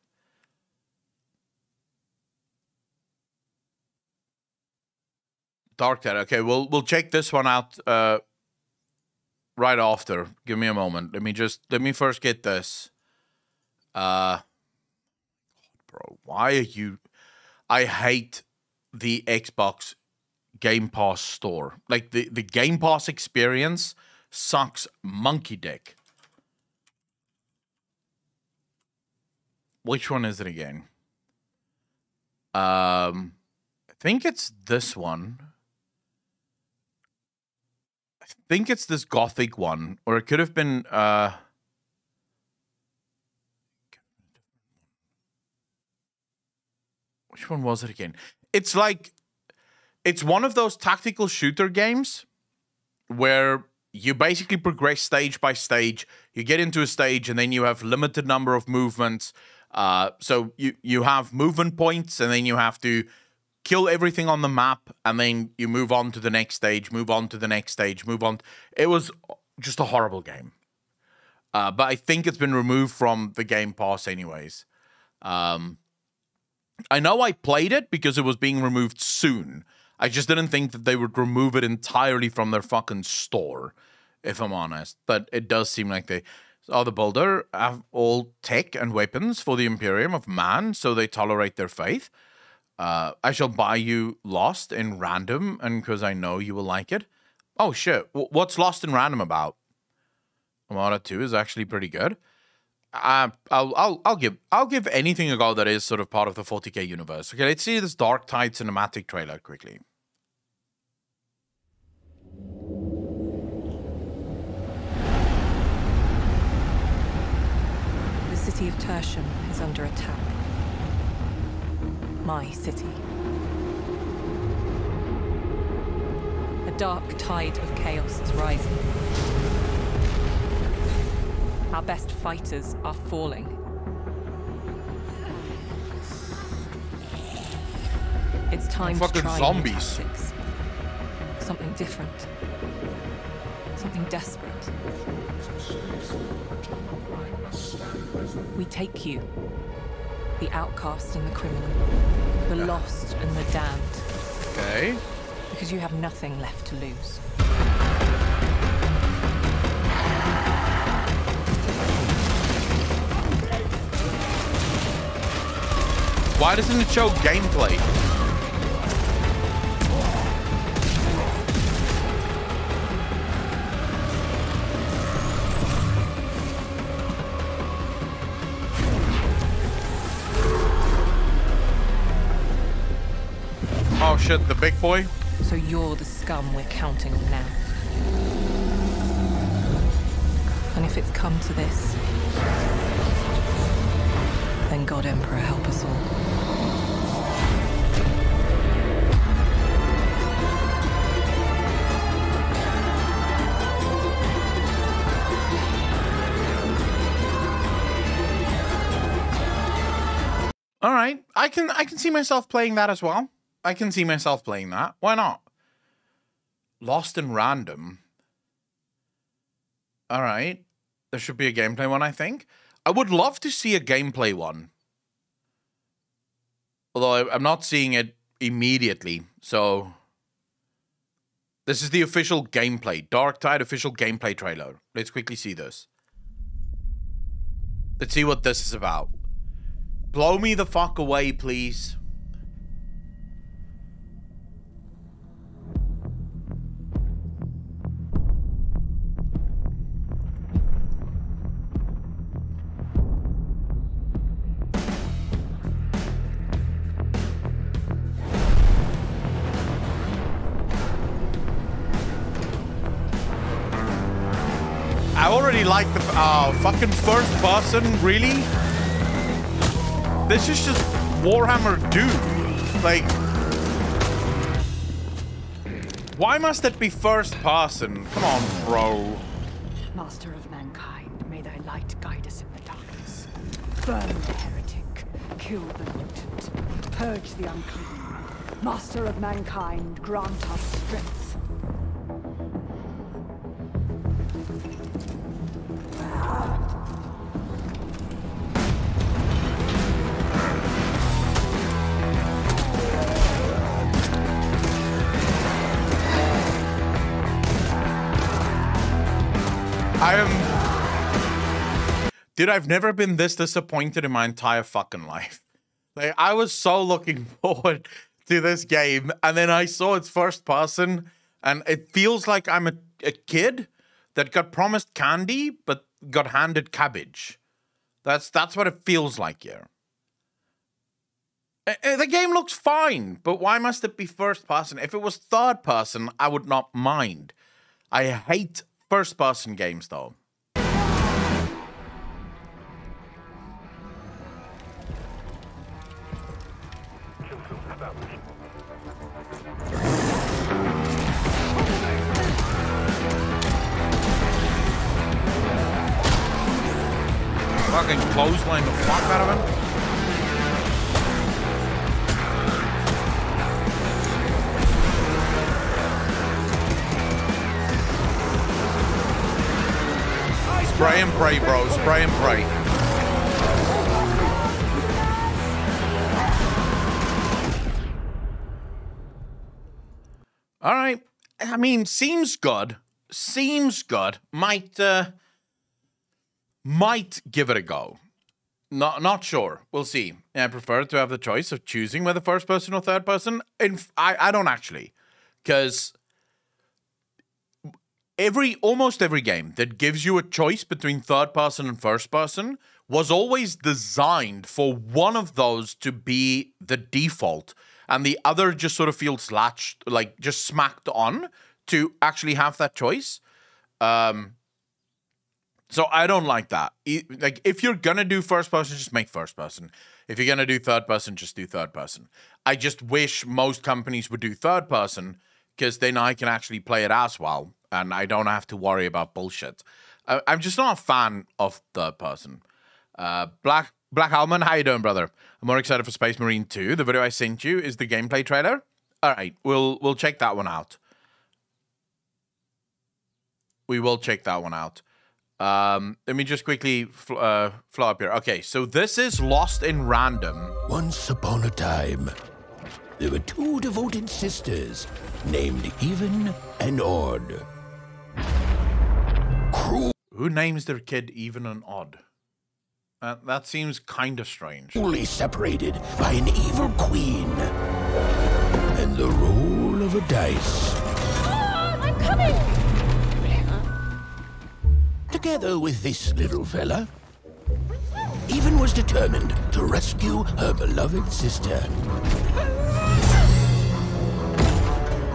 Darktide. Okay, we'll check this one out right after. Give me a moment. Let me first get this. Bro, why are you? I hate the Xbox Game Pass store. Like the Game Pass experience sucks monkey dick. Which one is it again? I think it's this one. I think it's this gothic one, or it could have been which one was it again? It's like it's one of those tactical shooter games where you basically progress stage by stage. You get into a stage and then you have limited number of movements. So you have movement points, and then you have to kill everything on the map, and then you move on to the next stage, move on to the next stage, move on. It was just a horrible game. But I think it's been removed from the Game Pass anyways. I know I played it because it was being removed soon. I just didn't think that they would remove it entirely from their fucking store, if I'm honest. But it does seem like they... the Boulder have all tech and weapons for the Imperium of Man, so they tolerate their faith. I shall buy you Lost in Random, and because I know you will like it. Oh shit! What's Lost in Random about? Emote 2 is actually pretty good. I'll give anything a go that is sort of part of the 40k universe. Okay, let's see this Darktide cinematic trailer quickly. The city of Tertium is under attack. My city. A dark tide of chaos is rising. Our best fighters are falling. It's time to try zombies. new tactics. Something different. Something desperate. We take you, the outcast and the criminal, the lost and the damned. Okay. Because you have nothing left to lose. Why doesn't it show gameplay? Oh shit, the big boy? So you're the scum we're counting on now. And if it's come to this, then God Emperor help us all. All right, I can see myself playing that as well. I can see myself playing that. Why not? Lost in Random. All right, there should be a gameplay one, I think. I would love to see a gameplay one. Although I'm not seeing it immediately, so... This is the official gameplay. Darktide official gameplay trailer. Let's quickly see this. Let's see what this is about. Blow me the fuck away, please. I already like the fucking first person, really? This is just Warhammer dude. Like, why must it be first person? Come on, bro. Master of mankind, may thy light guide us in the darkness. Burn the heretic, kill the mutant, purge the unclean. Master of mankind, grant us strength. I am... Dude, I've never been this disappointed in my entire fucking life. Like, I was so looking forward to this game, and then I saw it's first person, and it feels like I'm a kid that got promised candy, but got handed cabbage. That's what it feels like here. The game looks fine, but why must it be first person? If it was third person, I would not mind. I hate first person games, though. Fucking clothesline the fuck out of him. Spray and pray, bro. Spray and pray. All right. I mean, seems good. Seems good. Might give it a go. Not sure. We'll see. I prefer to have the choice of choosing whether first person or third person. I don't actually, because almost every game that gives you a choice between third person and first person was always designed for one of those to be the default, and the other just sort of feels latched, like just smacked on to actually have that choice. So I don't like that. Like, if you're gonna do first person, just make first person. If you're gonna do third person, just do third person. I just wish most companies would do third person, because then I can actually play it as well, and I don't have to worry about bullshit. I'm just not a fan of third person. Black Almond, how you doing, brother? I'm more excited for Space Marine 2. The video I sent you is the gameplay trailer. All right, we'll check that one out. We will check that one out. Let me just quickly flow up here. Okay, so this is Lost in Random. Once upon a time, there were two devoted sisters named Even and Odd. Who names their kid Even and Odd? That seems kind of strange. Cruelly separated by an evil queen and the roll of a dice. Oh, I'm coming! Together with this little fella, Even was determined to rescue her beloved sister.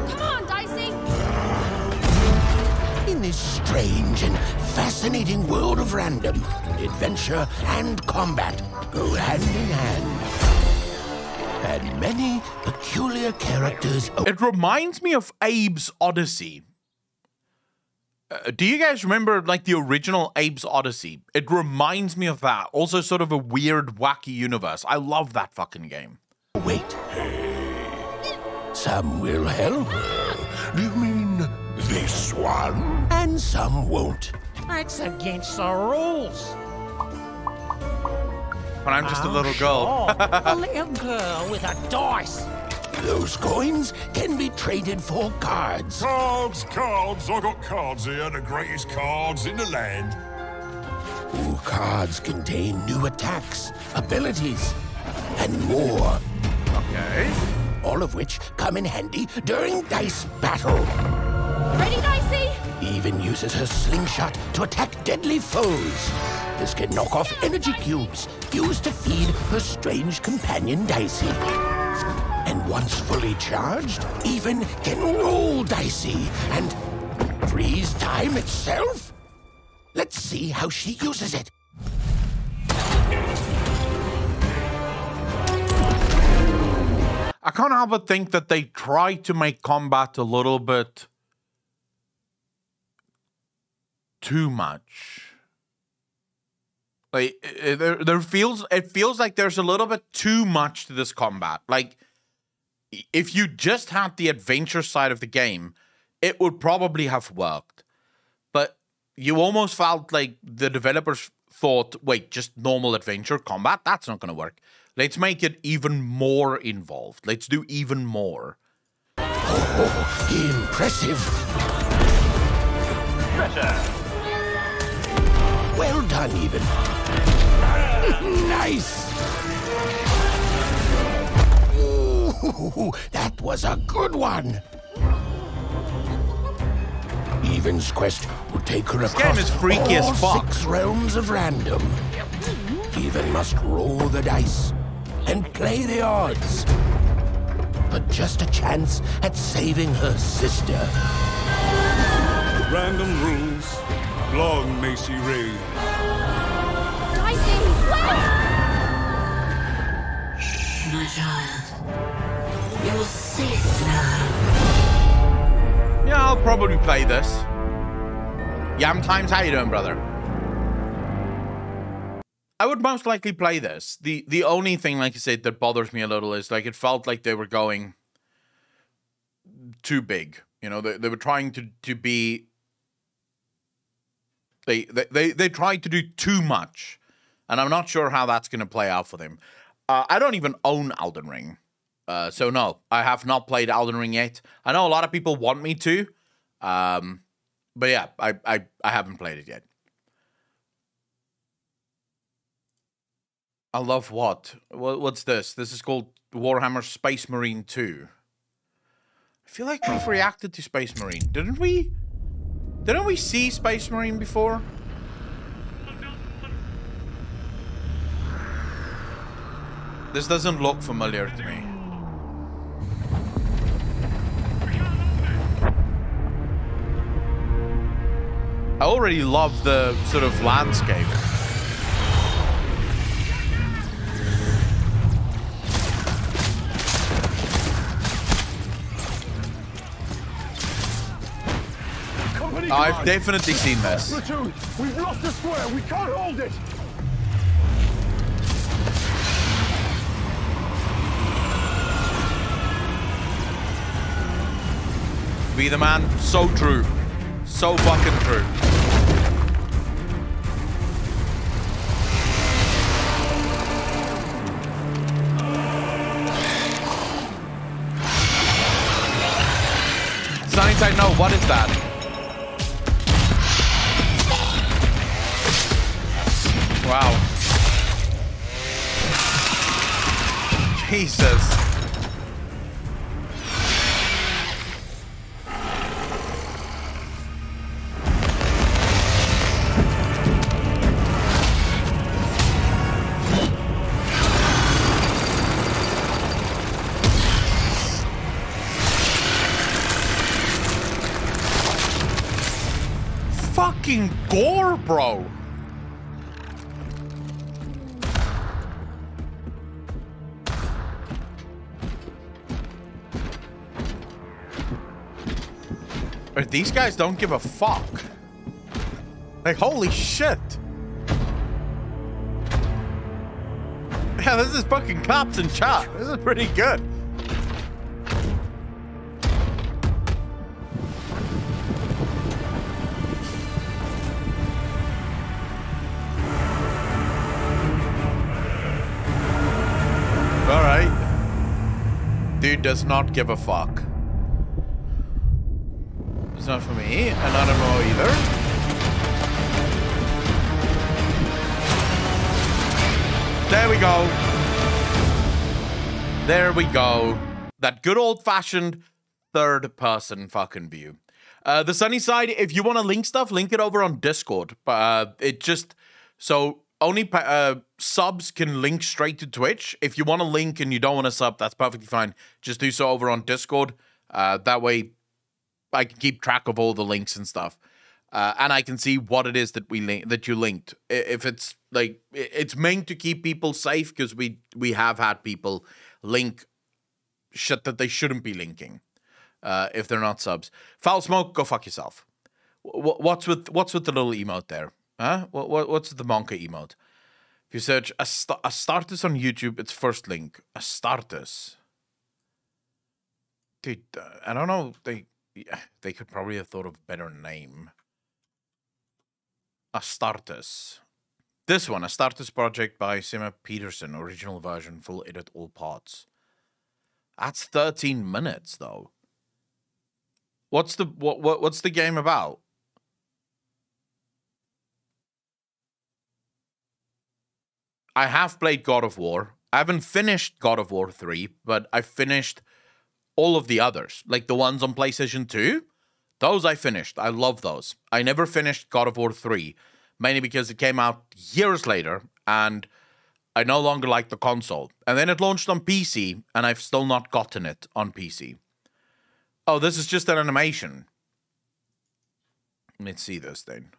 Come on, Dicey! In this strange and fascinating world of random, adventure and combat go hand in hand. And many peculiar characters... It reminds me of Abe's Odyssey. Do you guys remember, like, the original Abe's Odyssey? It reminds me of that. Also sort of a weird, wacky universe. I love that fucking game. Wait. Some will help her. Do you mean this one? And some won't. That's against the rules. But I'm just a little girl. A little girl with a dice. Those coins can be traded for cards. Cards! I got cards here, the greatest cards in the land. Ooh, cards contain new attacks, abilities, and more. Okay. All of which come in handy during dice battle. Ready, Dicey? Even uses her slingshot to attack deadly foes. This can knock off energy cubes used to feed her strange companion Dicey. And once fully charged, Even can roll Dicey and freeze time itself. Let's see how she uses it. I can't help but think that they try to make combat a little bit too much. Like, it feels like there's a little bit too much to this combat. Like, if you just had the adventure side of the game, it would probably have worked. But you almost felt like the developers thought, wait, just normal adventure combat? That's not going to work. Let's make it even more involved. Let's do even more. Oh, impressive. uneven. Nice! Ooh, that was a good one! Even's quest will take her This across game is freaky all as fuck. 6 realms of random. Even must roll the dice and play the odds. But just a chance at saving her sister. Random rules. Long may she reign. Dicey, wait! My child, you're safe now. Yeah, I'll probably play this. Yam Times, how you doing, brother? I would most likely play this. The only thing, like I said, that bothers me a little is like it felt like they were going too big. You know, they were trying to be. They tried to do too much, and I'm not sure how that's going to play out for them. I don't even own Alden Ring. So no, I have not played Alden Ring yet. I know a lot of people want me to, but yeah, I haven't played it yet. I love what? What's this? This is called Warhammer Space Marine 2. I feel like we've reacted to Space Marine. Didn't we see Space Marine before? This doesn't look familiar to me. I already love the sort of landscape. I've definitely seen this. Platoon, we've lost the square. We can't hold it. Be the man. So true. So fucking true. Sunnyside, no, what is that? Wow. Jesus. Fucking gore, bro. But these guys don't give a fuck. Like, holy shit. Yeah, this is fucking cops in chat. This is pretty good. Alright. Dude does not give a fuck. It's not for me, and not MMO either. There we go. There we go. That good old-fashioned third-person fucking view. The sunny side, if you want to link stuff, link it over on Discord. It just... So, only subs can link straight to Twitch. If you want to link and you don't want to sub, that's perfectly fine. Just do so over on Discord. That way... I can keep track of all the links and stuff, and I can see what it is that you linked. If it's like it's meant to keep people safe, because we have had people link shit that they shouldn't be linking if they're not subs. Foul Smoke, go fuck yourself. What's with the little emote there? Huh? What's the Monka emote? If you search Astartes on YouTube, it's first link. Astartes. Dude, I don't know. They could probably have thought of a better name. Astartes. This one, Astartes project by Sima Peterson, original version, full edit, all parts. That's 13 minutes though. What's the game about? I have played God of War. I haven't finished God of War 3, but I finished all of the others. Like the ones on PlayStation 2. Those I finished. I love those. I never finished God of War 3. Mainly because it came out years later. And I no longer like the console. And then it launched on PC. And I've still not gotten it on PC. Oh, this is just an animation. Let's see this thing.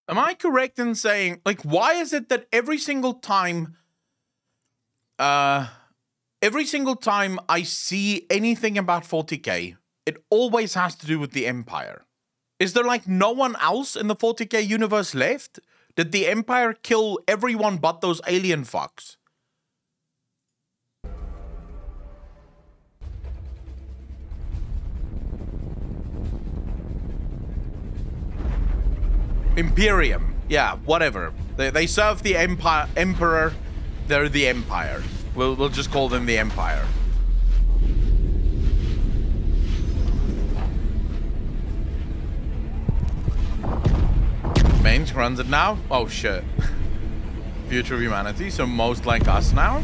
Am I correct in saying, like, why is it that every single time I see anything about 40k, it always has to do with the Empire? Is there, like, no one else in the 40k universe left? Did the Empire kill everyone but those alien fucks? Imperium. Yeah, whatever. They serve the Emperor. They're the Empire. We'll just call them the Empire. Mains runs it now? Oh shit. Future of humanity, so most like us now?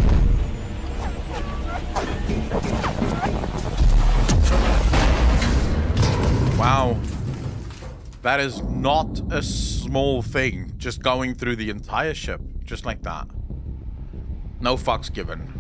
Wow. That is not a small thing, just going through the entire ship, just like that. No fucks given.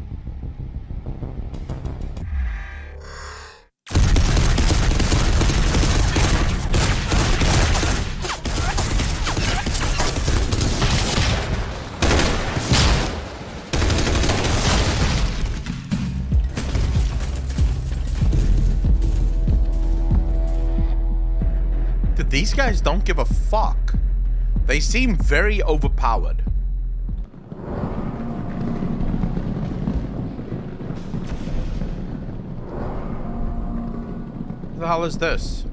These guys don't give a fuck. They seem very overpowered. What the hell is this?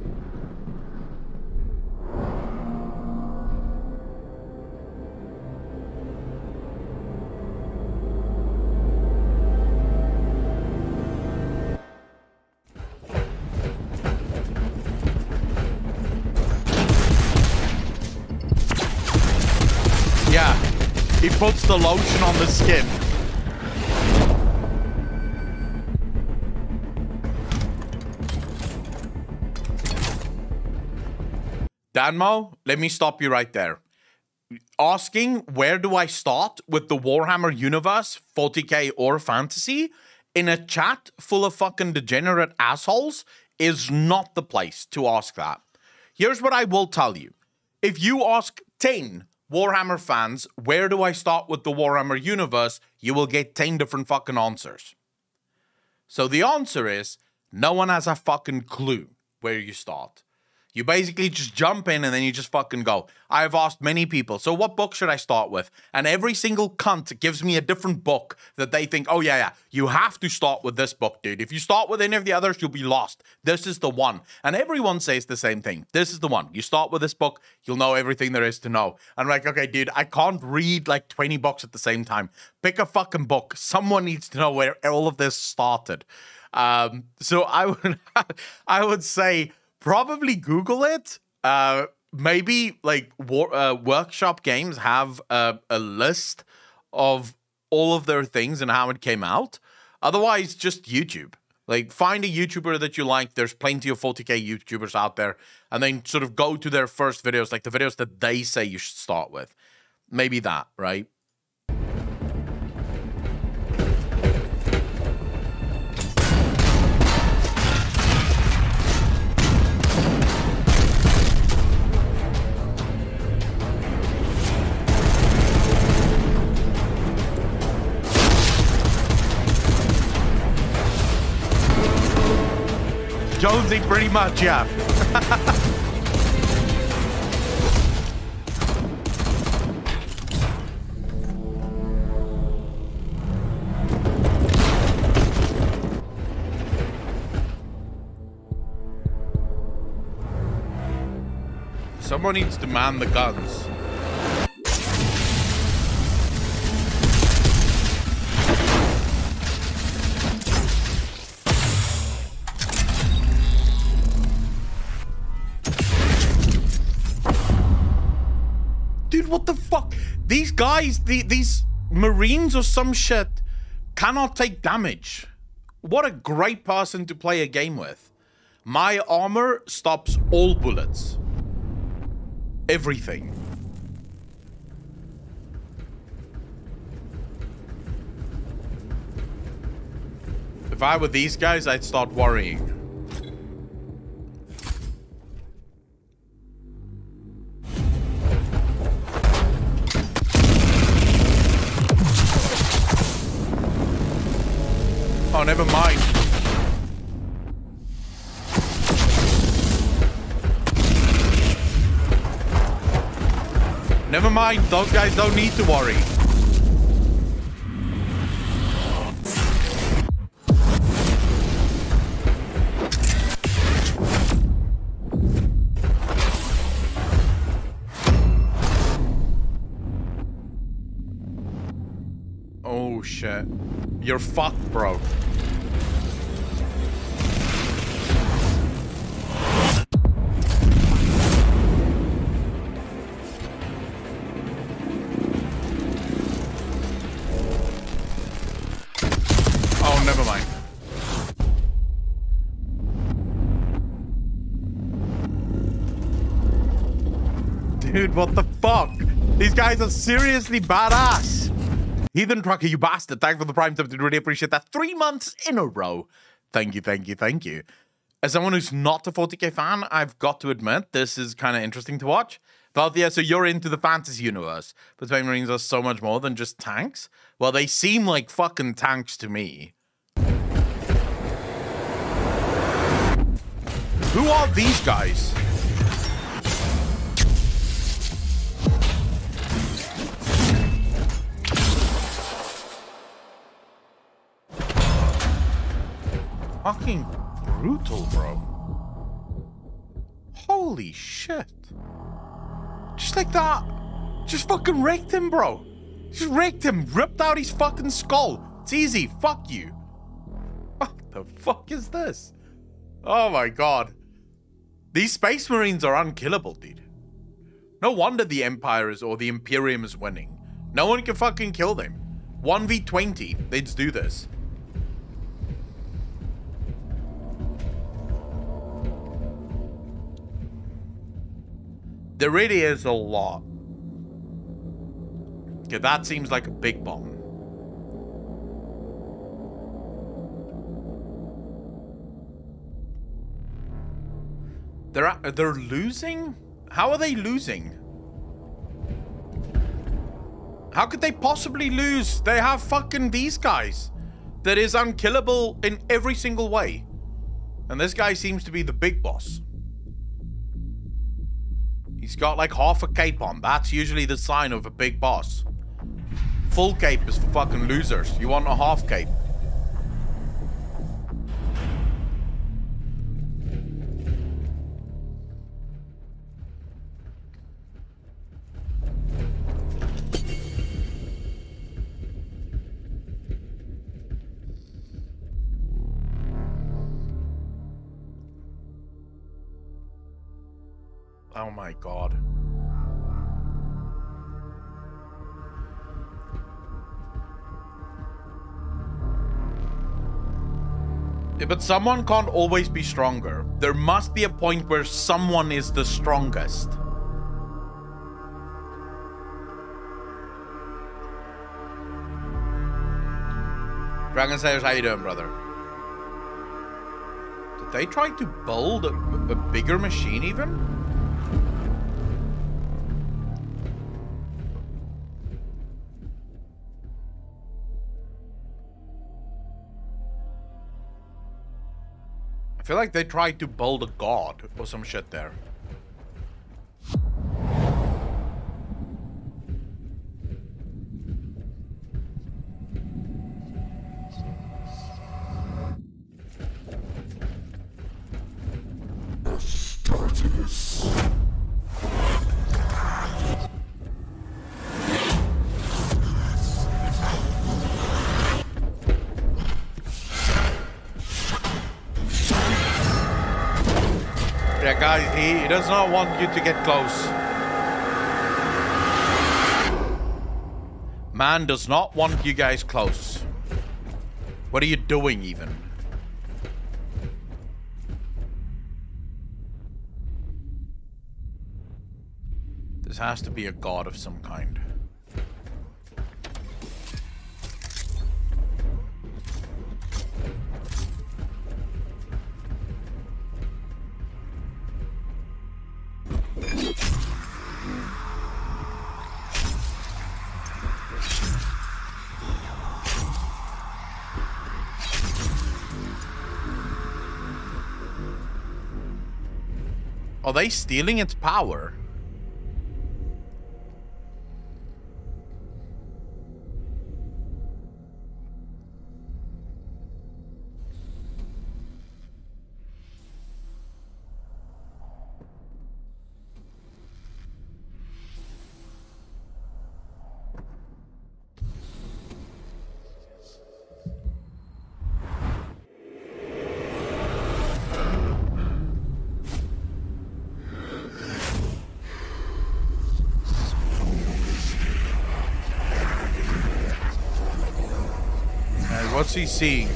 He puts the lotion on the skin. Danmo, let me stop you right there. Asking where do I start with the Warhammer universe, 40k or fantasy, in a chat full of fucking degenerate assholes is not the place to ask that. Here's what I will tell you. If you ask 10 Warhammer fans, where do I start with the Warhammer universe? You will get 10 different fucking answers. So the answer is, no one has a fucking clue where you start. You basically just jump in and then you just fucking go. I've asked many people, so what book should I start with? And every single cunt gives me a different book that they think, oh yeah, you have to start with this book, dude. If you start with any of the others, you'll be lost. This is the one. And everyone says the same thing. This is the one. You start with this book, you'll know everything there is to know. I'm like, okay, dude, I can't read like 20 books at the same time. Pick a fucking book. Someone needs to know where all of this started. So I would say, probably Google it. Maybe like Workshop Games have a list of all of their things and how it came out. Otherwise, just YouTube. Like, find a YouTuber that you like. There's plenty of 40k YouTubers out there. And then sort of go to their first videos, like the videos that they say you should start with. Maybe that, right? Jonesy, pretty much, yeah. Someone needs to man the guns. Dude, what the fuck? These guys, these Marines or some shit cannot take damage. What a great person to play a game with. My armor stops all bullets. Everything. If I were these guys, I'd start worrying. Oh, never mind. Never mind, those guys don't need to worry. Oh shit. You're fucked, bro. Never mind. Dude, what the fuck? These guys are seriously badass. Heathen Trucker, you bastard. Thanks for the prime sub. Really appreciate that. 3 months in a row. Thank you, thank you, thank you. As someone who's not a 40k fan, I've got to admit, this is kind of interesting to watch. Valthea, so you're into the fantasy universe, but Space Marines are so much more than just tanks? Well, they seem like fucking tanks to me. Who are these guys? Fucking brutal, bro. Holy shit. Just like that. Just fucking raked him, bro. Just raked him. Ripped out his fucking skull. It's easy. Fuck you. What the fuck is this? Oh my god. These Space Marines are unkillable, dude. No wonder the Empire is, or the Imperium is winning. No one can fucking kill them. 1v20. Let's do this. There really is a lot. Okay, that seems like a big bomb. They're losing? How are they losing? How could they possibly lose? They have fucking these guys that is unkillable in every single way. And this guy seems to be the big boss. He's got like half a cape on. That's usually the sign of a big boss. Full cape is for fucking losers. You want a half cape. Oh my god. Yeah, but someone can't always be stronger. There must be a point where someone is the strongest. Dragon Slayers, how you doing, brother? Did they try to build a bigger machine even? I feel like they tried to build a god or some shit there. Yeah, guys, he does not want you to get close. Man does not want you guys close. What are you doing, even? This has to be a god of some kind. Are they stealing its power? What's he seeing?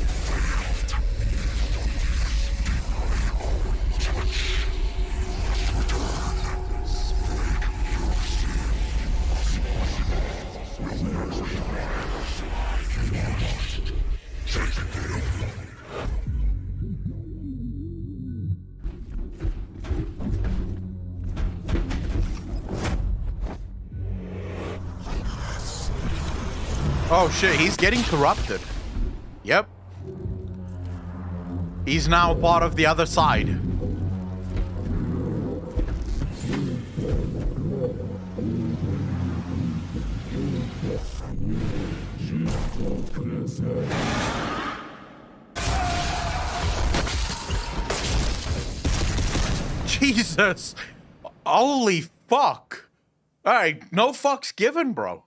Oh shit, he's getting corrupted. Yep. He's now part of the other side. Jesus. Holy fuck. Alright, no fucks given, bro.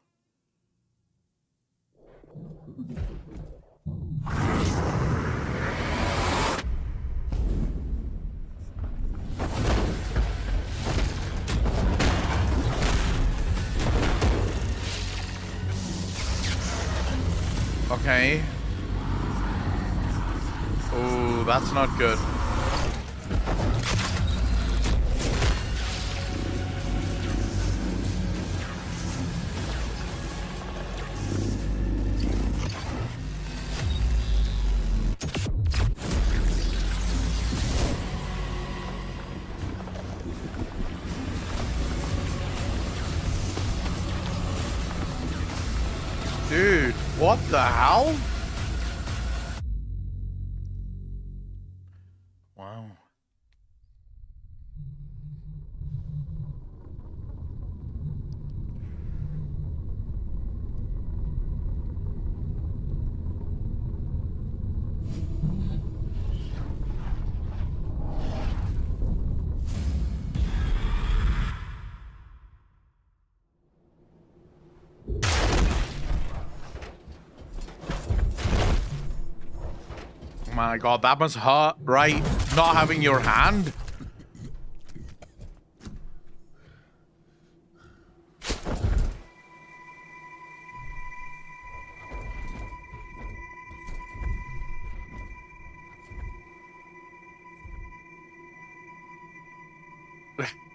Okay. Oh, that's not good. Dude, what the hell? Wow. My god, that must hurt, right? Not having your hand.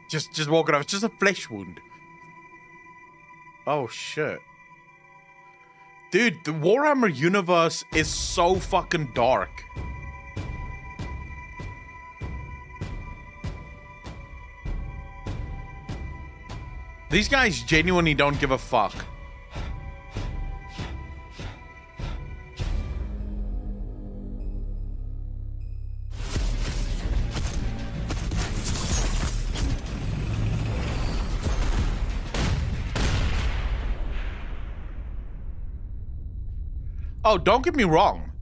Just walk it off. It's just a flesh wound. Oh shit. Dude, the Warhammer universe is so fucking dark. These guys genuinely don't give a fuck. Oh, don't get me wrong.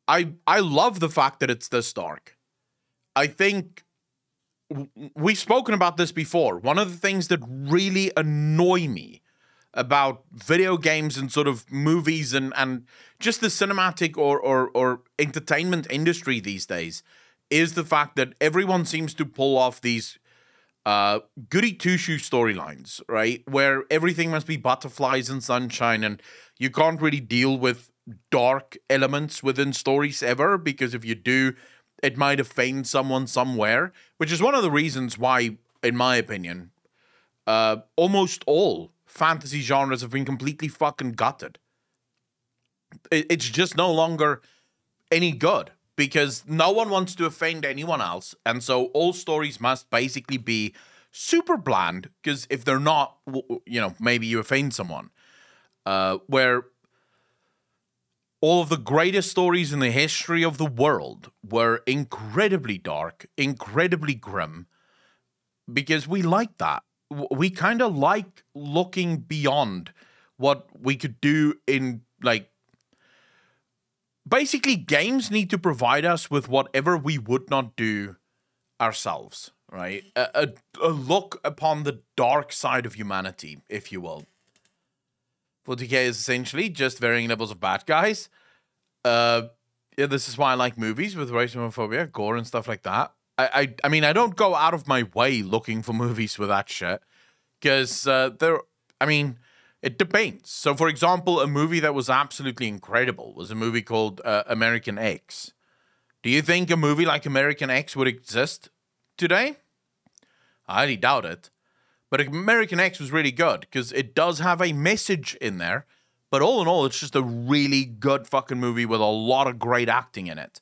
I love the fact that it's this dark. I think we've spoken about this before. One of the things that really annoy me about video games and sort of movies and just the cinematic or entertainment industry these days is the fact that everyone seems to pull off these goody two-shoe storylines, right? Where everything must be butterflies and sunshine, and you can't really deal with dark elements within stories ever, because if you do, it might offend someone somewhere, which is one of the reasons why, in my opinion, almost all fantasy genres have been completely fucking gutted. It's just no longer any good, because no one wants to offend anyone else, and so all stories must basically be super bland, because if they're not, you know, maybe you offend someone. Where all of the greatest stories in the history of the world were incredibly dark, incredibly grim, because we like that. We kind of like looking beyond what we could do in, like, basically games need to provide us with whatever we would not do ourselves, right? A look upon the dark side of humanity, if you will. 40k is essentially just varying levels of bad guys. Yeah, this is why I like movies with racial homophobia, gore, and stuff like that. I mean, I don't go out of my way looking for movies with that shit, because I mean, it depends. So, for example, a movie that was absolutely incredible was a movie called American X. Do you think a movie like American X would exist today? I highly doubt it. But American X was really good because it does have a message in there. But all in all, it's just a really good fucking movie with a lot of great acting in it.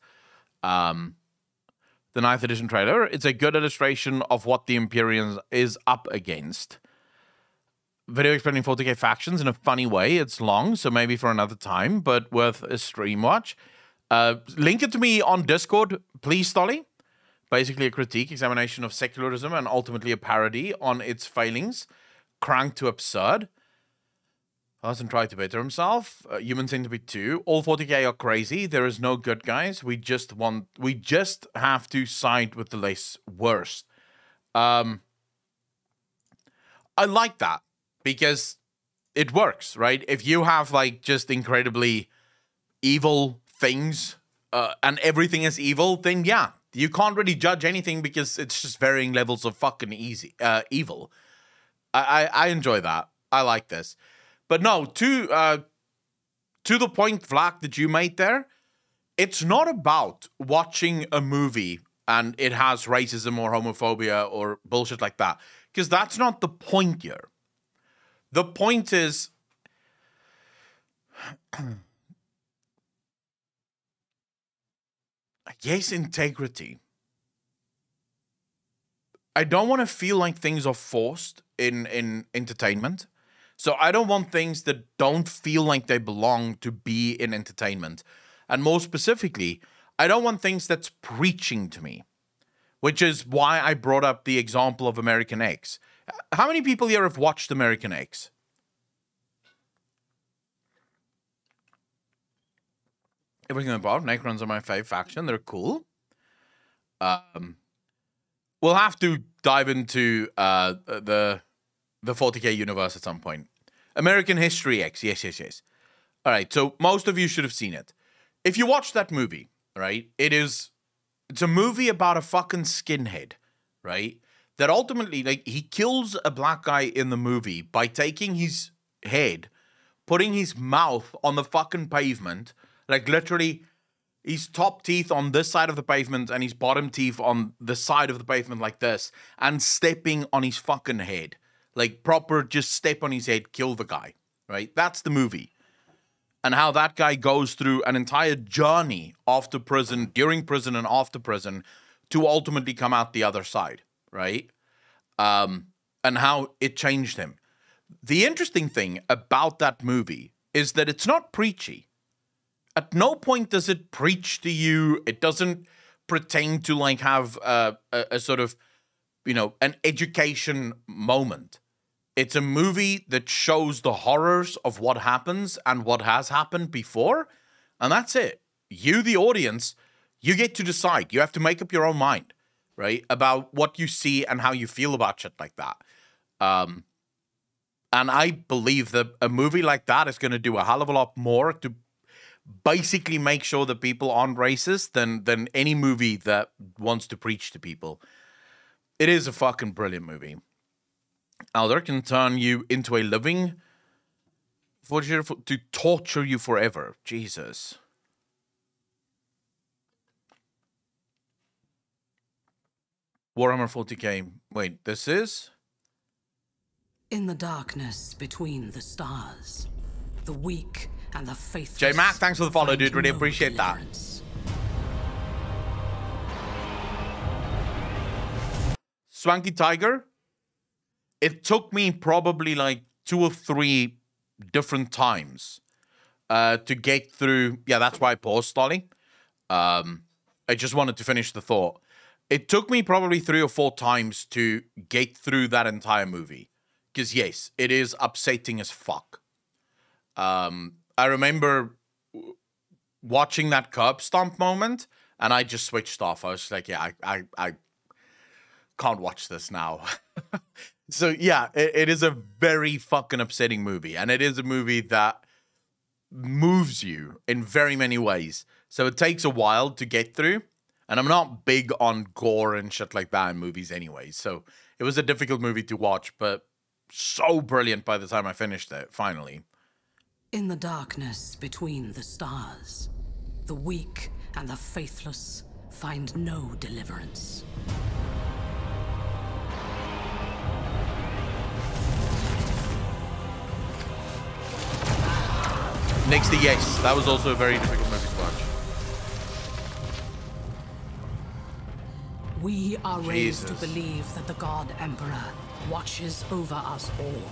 The 9th edition trailer, it's a good illustration of what the Imperium is up against. Video explaining 40k factions in a funny way. It's long, so maybe for another time, but worth a stream watch. Link it to me on Discord, please, Stolly. Basically a critique, examination of secularism, and ultimately a parody on its failings, cranked to absurd. Hasn't tried to better himself. Human Centipede 2. All 40k are crazy. There is no good guys. We just have to side with the less worst. I like that because it works, right? If you have like just incredibly evil things and everything is evil, then yeah. You can't really judge anything because it's just varying levels of fucking evil. I enjoy that. I like this. But no, to the point, Vlak, that you made there, it's not about watching a movie and it has racism or homophobia or bullshit like that. Because that's not the point here. The point is... yes, integrity. I don't want to feel like things are forced in entertainment. So I don't want things that don't feel like they belong to be in entertainment. And more specifically, I don't want things that's preaching to me. Which is why I brought up the example of American X. How many people here have watched American X? Everything about Necrons are my fave faction. They're cool. We'll have to dive into the 40k universe at some point. American History X. Yes. All right. So most of you should have seen it. If you watch that movie, right, it's a movie about a fucking skinhead, right? That ultimately, like, he kills a black guy in the movie by taking his head, putting his mouth on the fucking pavement. Like, literally, his top teeth on this side of the pavement and his bottom teeth on the side of the pavement like this, and stepping on his fucking head. Like, proper, just step on his head, kill the guy, right? That's the movie. And how that guy goes through an entire journey after prison, during prison, and after prison to ultimately come out the other side, right? And how it changed him. The interesting thing about that movie is that it's not preachy. At no point does it preach to you. It doesn't pretend to like have a sort of, you know, an education moment. It's a movie that shows the horrors of what happens and what has happened before, And that's it. You, the audience, you get to decide. You have to make up your own mind, right? About what you see and how you feel about shit like that. And I believe that a movie like that is going to do a hell of a lot more to basically make sure that people aren't racist than any movie that wants to preach to people. It is a fucking brilliant movie. Alder can turn you into a living to torture you forever. Jesus. Warhammer 40k. Wait, this is? In the darkness between the stars, the weak and the faithless. J-Mac, thanks for the follow, dude. Really appreciate that. Swanky Tiger. It took me probably like 2 or 3 different times to get through. Yeah, that's why I paused, Stolly. I just wanted to finish the thought. It took me probably 3 or 4 times to get through that entire movie. Because, yes, it is upsetting as fuck. I remember watching that curb stomp moment, and I just switched off. I was like, yeah, I can't watch this now. So, yeah, it is a very fucking upsetting movie. And it is a movie that moves you in very many ways. So it takes a while to get through. And I'm not big on gore and shit like that in movies anyway. So it was a difficult movie to watch, but so brilliant by the time I finished it, finally. In the darkness between the stars, the weak and the faithless find no deliverance. Next to yes, that was also a very difficult movie to watch. We are raised to believe that the God Emperor watches over us all.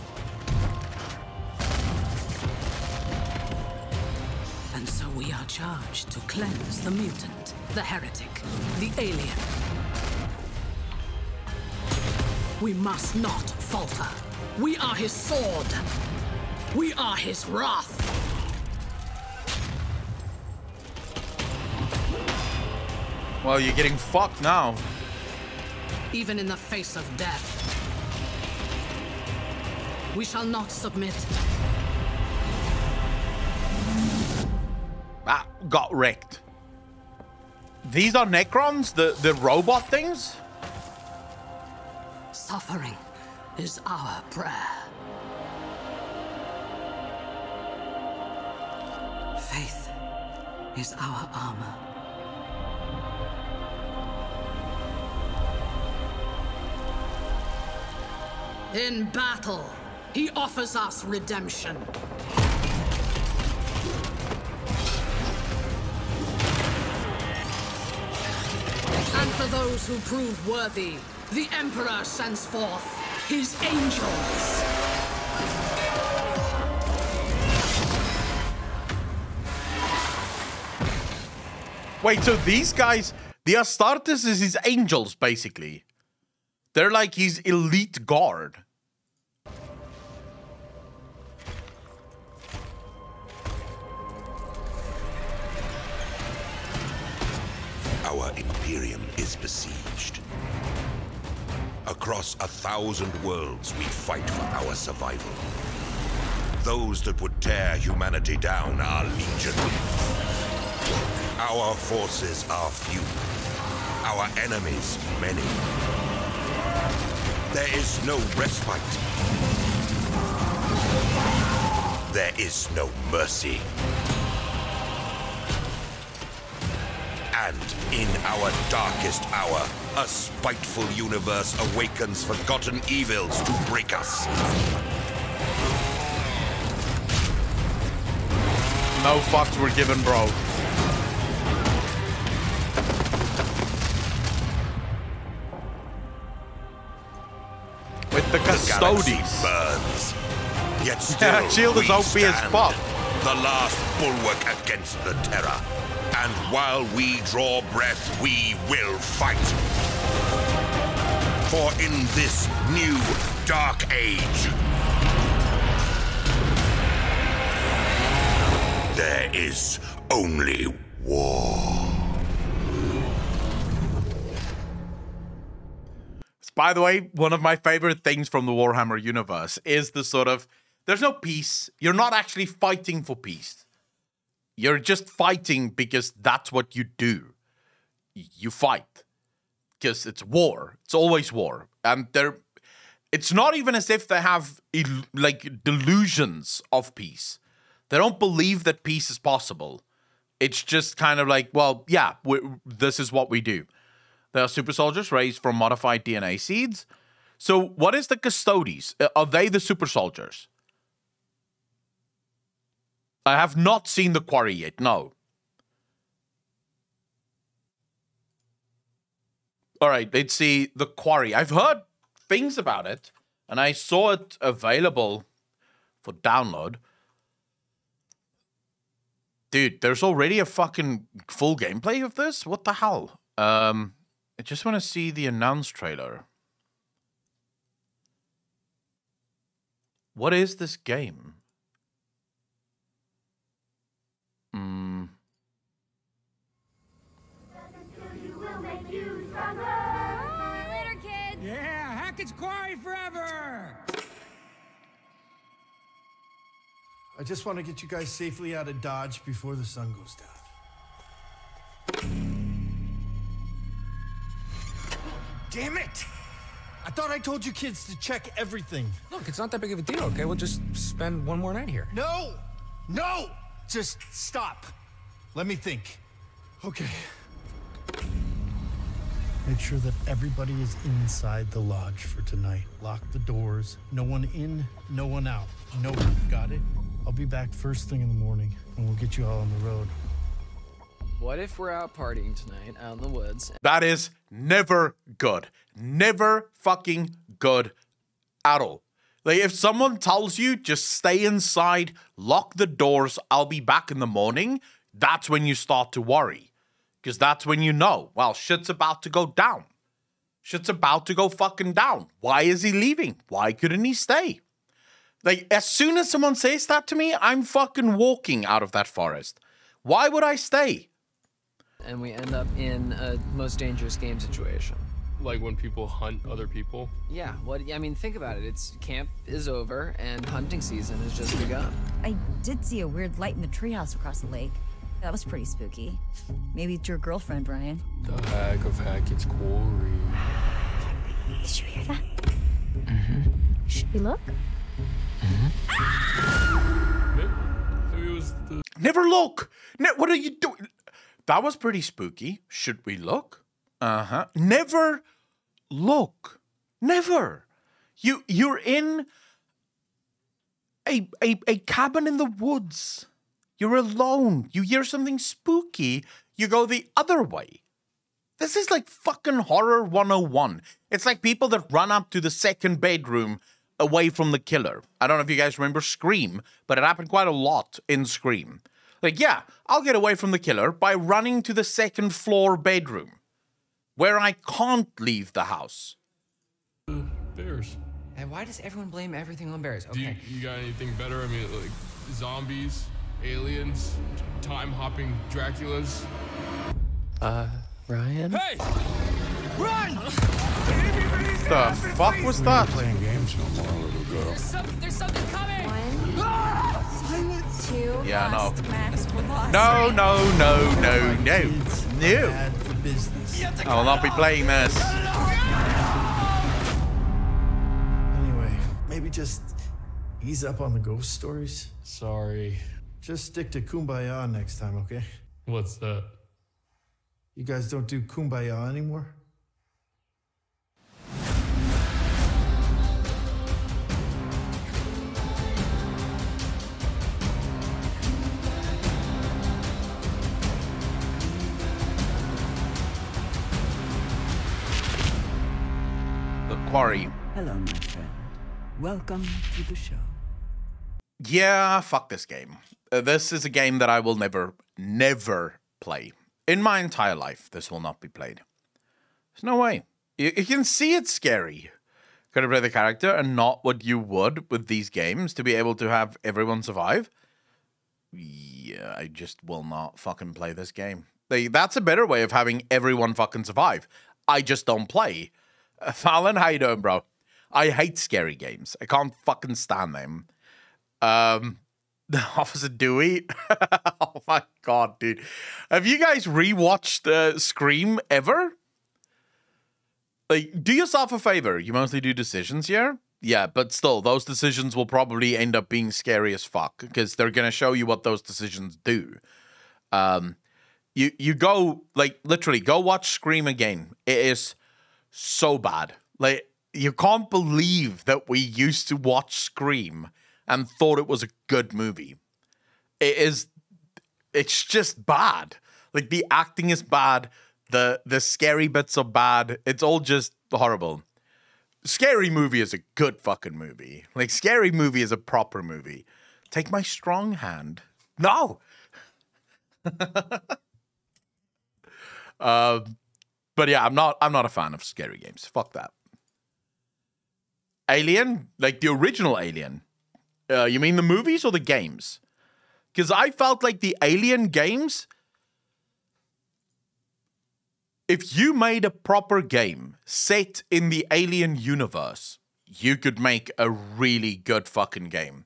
And so we are charged to cleanse the mutant, the heretic, the alien. We must not falter. We are his sword. We are his wrath. Well, you're getting fucked now. Even in the face of death, we shall not submit. Ah, got wrecked. These are Necrons? The robot things? Suffering is our prayer. Faith is our armor. In battle, he offers us redemption. And for those who prove worthy, the Emperor sends forth his angels. Wait, so these guys, the Astartes is his angels, basically. They're like his elite guard. Our Imperium is besieged. Across 1,000 worlds, we fight for our survival. Those that would tear humanity down are legion. Our forces are few. Our enemies, many. There is no respite. There is no mercy. And in our darkest hour, a spiteful universe awakens forgotten evils to break us. No fucks were given, bro. With the Custodes. Burns. Yet still, Shield is OP as fuck. The last bulwark against the terror. And while we draw breath, we will fight. For in this new dark age, there is only war. By the way, one of my favorite things from the Warhammer universe is the sort of, there's no peace. You're not actually fighting for peace. You're just fighting because that's what you do. You fight. Because it's war. It's always war. And it's not even as if they have like delusions of peace. They don't believe that peace is possible. It's just kind of like, well, yeah, this is what we do. They are super soldiers raised from modified DNA seeds. So what is the Custodes? Are they the super soldiers? I have not seen the quarry yet, no. All right, let's see the quarry. I've heard things about it, and I saw it available for download. Dude, there's already a fucking full gameplay of this? What the hell? I just want to see the announced trailer. What is this game? Later, kids. Yeah, Hackett's Quarry forever! I just want to get you guys safely out of Dodge before the sun goes down. Damn it! I thought I told you kids to check everything. Look, it's not that big of a deal, okay? We'll just spend one more night here. No! No! Just stop. Let me think. Okay. Make sure that everybody is inside the lodge for tonight. Lock the doors. No one in, no one out. No one. Got it? I'll be back first thing in the morning, and we'll get you all on the road. What if we're out partying tonight, out in the woods? That is never good. Never fucking good at all. Like, if someone tells you, just stay inside, lock the doors, I'll be back in the morning, that's when you start to worry. Because that's when you know, well, shit's about to go down. Shit's about to go fucking down. Why is he leaving? Why couldn't he stay? Like, as soon as someone says that to me, I'm fucking walking out of that forest. Why would I stay? And we end up in a most dangerous game situation. Like when people hunt other people? Yeah, I mean, think about it. Camp is over and hunting season has just begun. I did see a weird light in the treehouse across the lake. That was pretty spooky. Maybe it's your girlfriend, Brian. The heck of Hackett's Quarry. Did you hear that? Mm-hmm. Should we look? Maybe it was the... Never look! What are you doing? That was pretty spooky. Should we look? Uh-huh. Never look. Never. You're in a cabin in the woods. You're alone. You hear something spooky, you go the other way. This is like fucking horror 101. It's like people that run up to the second bedroom away from the killer. I don't know if you guys remember Scream, but it happened quite a lot in Scream. Like, yeah, I'll get away from the killer by running to the second floor bedroom where I can't leave the house. Bears. And why does everyone blame everything on bears? Okay. Do you got anything better? I mean, like zombies, aliens, time-hopping Draculas? Ryan? Hey! Run! The fuck was that? Playing games no more, little girl. There's something coming! 1, 2, Yeah, no. Max velocity. No. Bad for business. I will not be playing this. Anyway, maybe just ease up on the ghost stories. Sorry. Just stick to Kumbaya next time, okay? What's that? You guys don't do Kumbaya anymore? The Quarry. Hello, my friend. Welcome to the show. Yeah, fuck this game. This is a game that I will never play. In my entire life, this will not be played. There's no way. You can see it's scary. Gotta play the character and not what you would with these games to be able to have everyone survive. Yeah, I just will not fucking play this game. That's a better way of having everyone fucking survive. I just don't play. Fallon, how you doing, bro? I hate scary games. I can't fucking stand them. The Officer Dewey. Oh my god, dude. Have you guys rewatched Scream ever? Like, do yourself a favor. You mostly do decisions here. Yeah, but still, those decisions will probably end up being scary as fuck because they're gonna show you what those decisions do. You go, like, literally go watch Scream again. It is so bad. Like, you can't believe that we used to watch Scream and thought it was a good movie. It's just bad. Like, the acting is bad. The scary bits are bad. It's all just horrible. Scary Movie is a good fucking movie. Like, Scary Movie is a proper movie. Take my strong hand. No! But yeah, I'm not a fan of scary games. Fuck that. Alien? Like the original Alien? You mean the movies or the games? Because I felt like the Alien games, if you made a proper game set in the Alien universe, you could make a really good fucking game.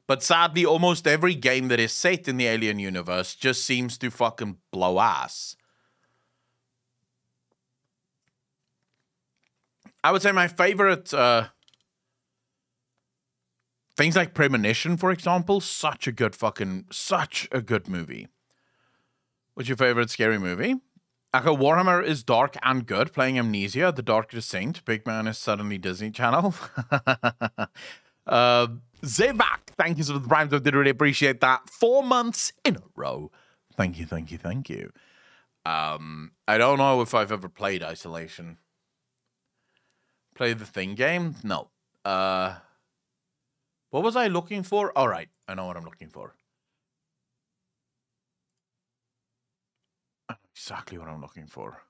But sadly, almost every game that is set in the Alien universe just seems to fucking blow ass. I would say my favorite things like Premonition, for example, such a good movie. What's your favorite scary movie? Echo Warhammer is dark and good. Playing Amnesia, The Dark Descent. Big Man is suddenly Disney Channel. Zevak, thank you for the Prime. I did really appreciate that. 4 months in a row. Thank you, thank you, thank you. I don't know if I've ever played Isolation. Play the Thing game? No. What was I looking for? All right, I know what I'm looking for. I know exactly what I'm looking for.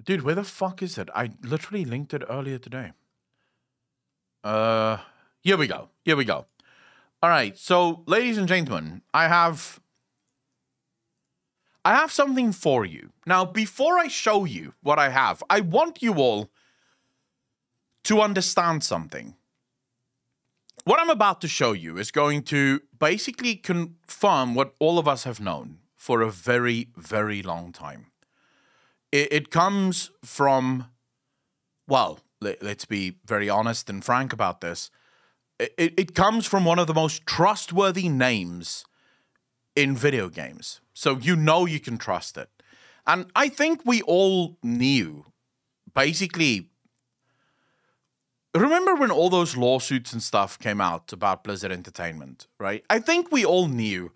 Dude, where the fuck is it? I literally linked it earlier today. Here we go. Here we go. All right. So, ladies and gentlemen, I have something for you. Now, before I show you what I have, I want you all to understand something. What I'm about to show you is going to basically confirm what all of us have known for a very, very long time. It comes from, well, let's be very honest and frank about this. It comes from one of the most trustworthy names in video games. So you know you can trust it. And I think we all knew, basically, remember when all those lawsuits and stuff came out about Blizzard Entertainment, right? I think we all knew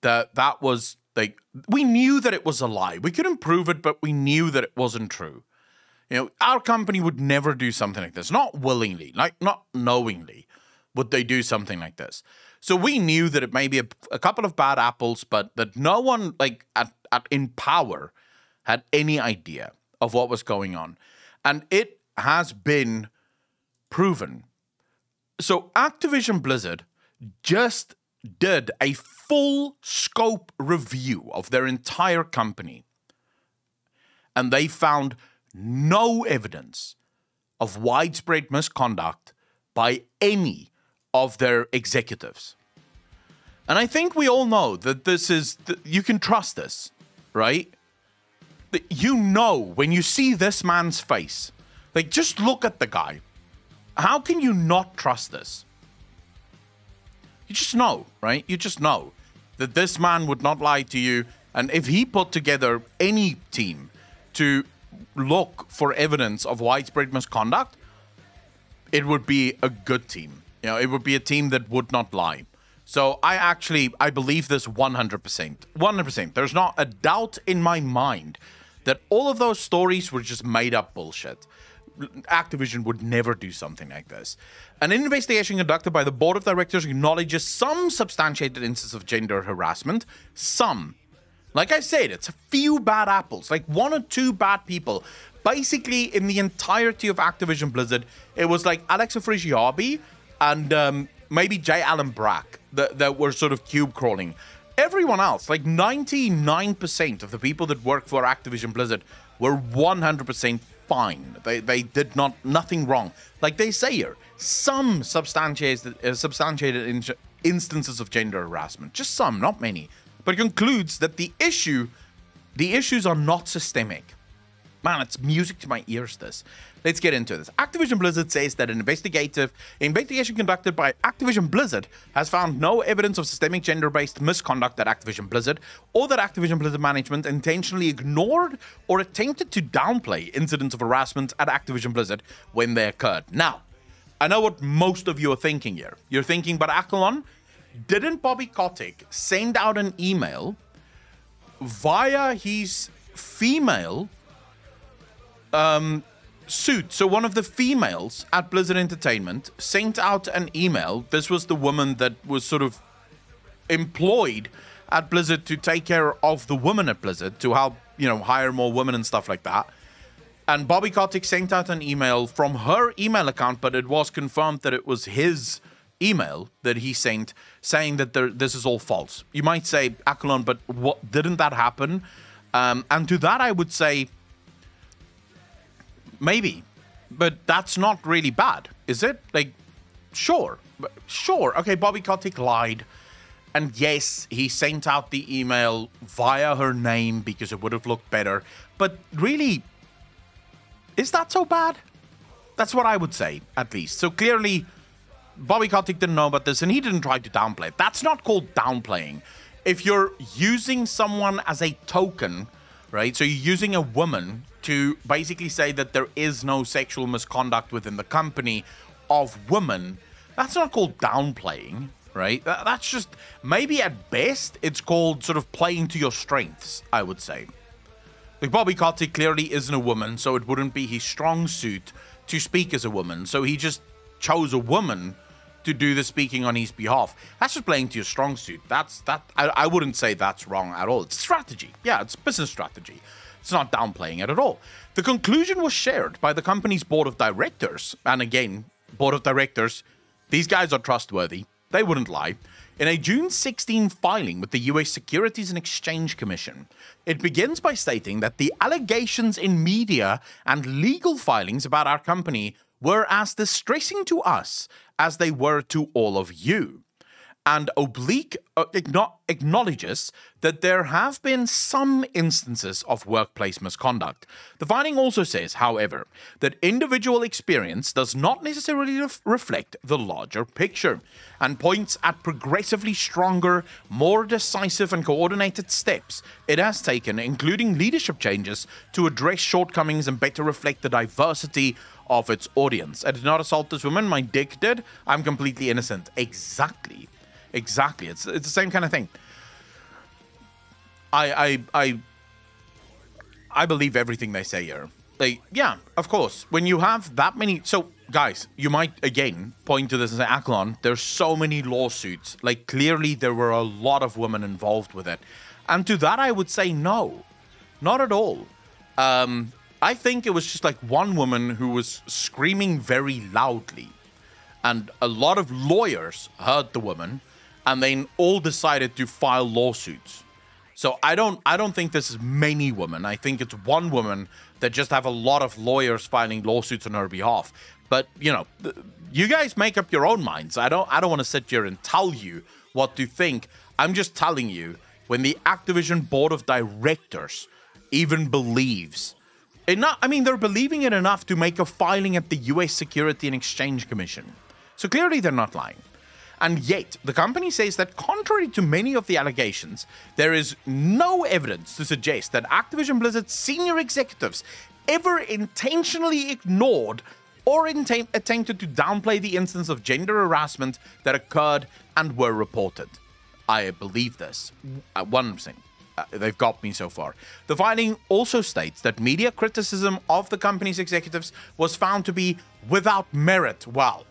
that that was, like, we knew that it was a lie. We couldn't prove it, but we knew that it wasn't true. You know, our company would never do something like this. Not willingly, like, not knowingly would they do something like this. So we knew that it may be a couple of bad apples, but that no one, like, in power had any idea of what was going on. And it has been proven. So Activision Blizzard just did a full scope review of their entire company. And they found no evidence of widespread misconduct by any of their executives. And I think we all know that this is, you can trust this, right? You know, when you see this man's face, like, just look at the guy. How can you not trust this? You just know, right? You just know that this man would not lie to you. And if he put together any team to look for evidence of widespread misconduct, it would be a good team. You know, it would be a team that would not lie. So I believe this 100%. 100%. There's not a doubt in my mind that all of those stories were just made up bullshit. Activision would never do something like this. An investigation conducted by the board of directors acknowledges some substantiated instances of gender harassment. Some. Like I said, it's a few bad apples, like 1 or 2 bad people. Basically, in the entirety of Activision Blizzard, it was like Alex Afrasiabi and maybe J. Allen Brack that were sort of cube crawling. Everyone else, like 99% of the people that work for Activision Blizzard were 100% fine. They did nothing wrong. Like they say here, some substantiated instances of gender harassment. Just some, not many. But it concludes that the issues are not systemic. Man, it's music to my ears, this. Let's get into this. Activision Blizzard says that an investigation conducted by Activision Blizzard has found no evidence of systemic gender-based misconduct at Activision Blizzard, or that Activision Blizzard management intentionally ignored or attempted to downplay incidents of harassment at Activision Blizzard when they occurred. Now, I know what most of you are thinking here. You're thinking, but Akelon, didn't Bobby Kotick send out an email via his female suit? So one of the females at Blizzard Entertainment sent out an email. This was the woman that was sort of employed at Blizzard to take care of the women at Blizzard, to help, hire more women and stuff like that. And Bobby Kotick sent out an email from her email account, but it was confirmed that it was his email that he sent, saying that this is all false. You might say, Akelon, but what, didn't that happen? And to that I would say, maybe, but that's not really bad, is it? Like, sure. Okay, Bobby Kotick lied. And yes, he sent out the email via her name because it would have looked better. But really, is that so bad? That's what I would say, at least. So clearly, Bobby Kotick didn't know about this, and he didn't try to downplay it. That's not called downplaying. If you're using someone as a token, right? So you're using a woman to basically say that there is no sexual misconduct within the company of women, that's not called downplaying, right? That's just, maybe at best, it's called sort of playing to your strengths, I would say. Like, Bobby Kotick clearly isn't a woman, so it wouldn't be his strong suit to speak as a woman. So he just chose a woman to do the speaking on his behalf. That's just playing to your strong suit. I wouldn't say that's wrong at all. It's strategy. Yeah, it's business strategy. It's not downplaying it at all. The conclusion was shared by the company's board of directors. And again, board of directors, these guys are trustworthy. They wouldn't lie. In a June 16 filing with the US Securities and Exchange Commission, it begins by stating that the allegations in media and legal filings about our company were as distressing to us as they were to all of you, and acknowledges that there have been some instances of workplace misconduct. The finding also says, however, that individual experience does not necessarily reflect the larger picture, and points at progressively stronger, more decisive and coordinated steps it has taken, including leadership changes, to address shortcomings and better reflect the diversity of its audience. I did not assault this woman, my dick did. I'm completely innocent. Exactly. It's the same kind of thing. I believe everything they say here. Like, yeah, of course. When you have that many, so guys, you might again point to this and say, Akelon, there's so many lawsuits. Like, clearly there were a lot of women involved with it. And to that I would say no. Not at all. I think it was just like one woman who was screaming very loudly, and a lot of lawyers heard the woman, and then all decided to file lawsuits. So I don't think this is many women. I think it's one woman that just have a lot of lawyers filing lawsuits on her behalf. But you guys make up your own minds. I don't want to sit here and tell you what to think. I'm just telling you, when the Activision board of directors even believes enough, I mean, they're believing it enough to make a filing at the US Security and Exchange Commission. So clearly they're not lying. And yet, the company says that contrary to many of the allegations, there is no evidence to suggest that Activision Blizzard's senior executives ever intentionally ignored or attempted to downplay the instance of gender harassment that occurred and were reported. I believe this. 100%. They've got me so far. The filing also states that media criticism of the company's executives was found to be without merit. Well,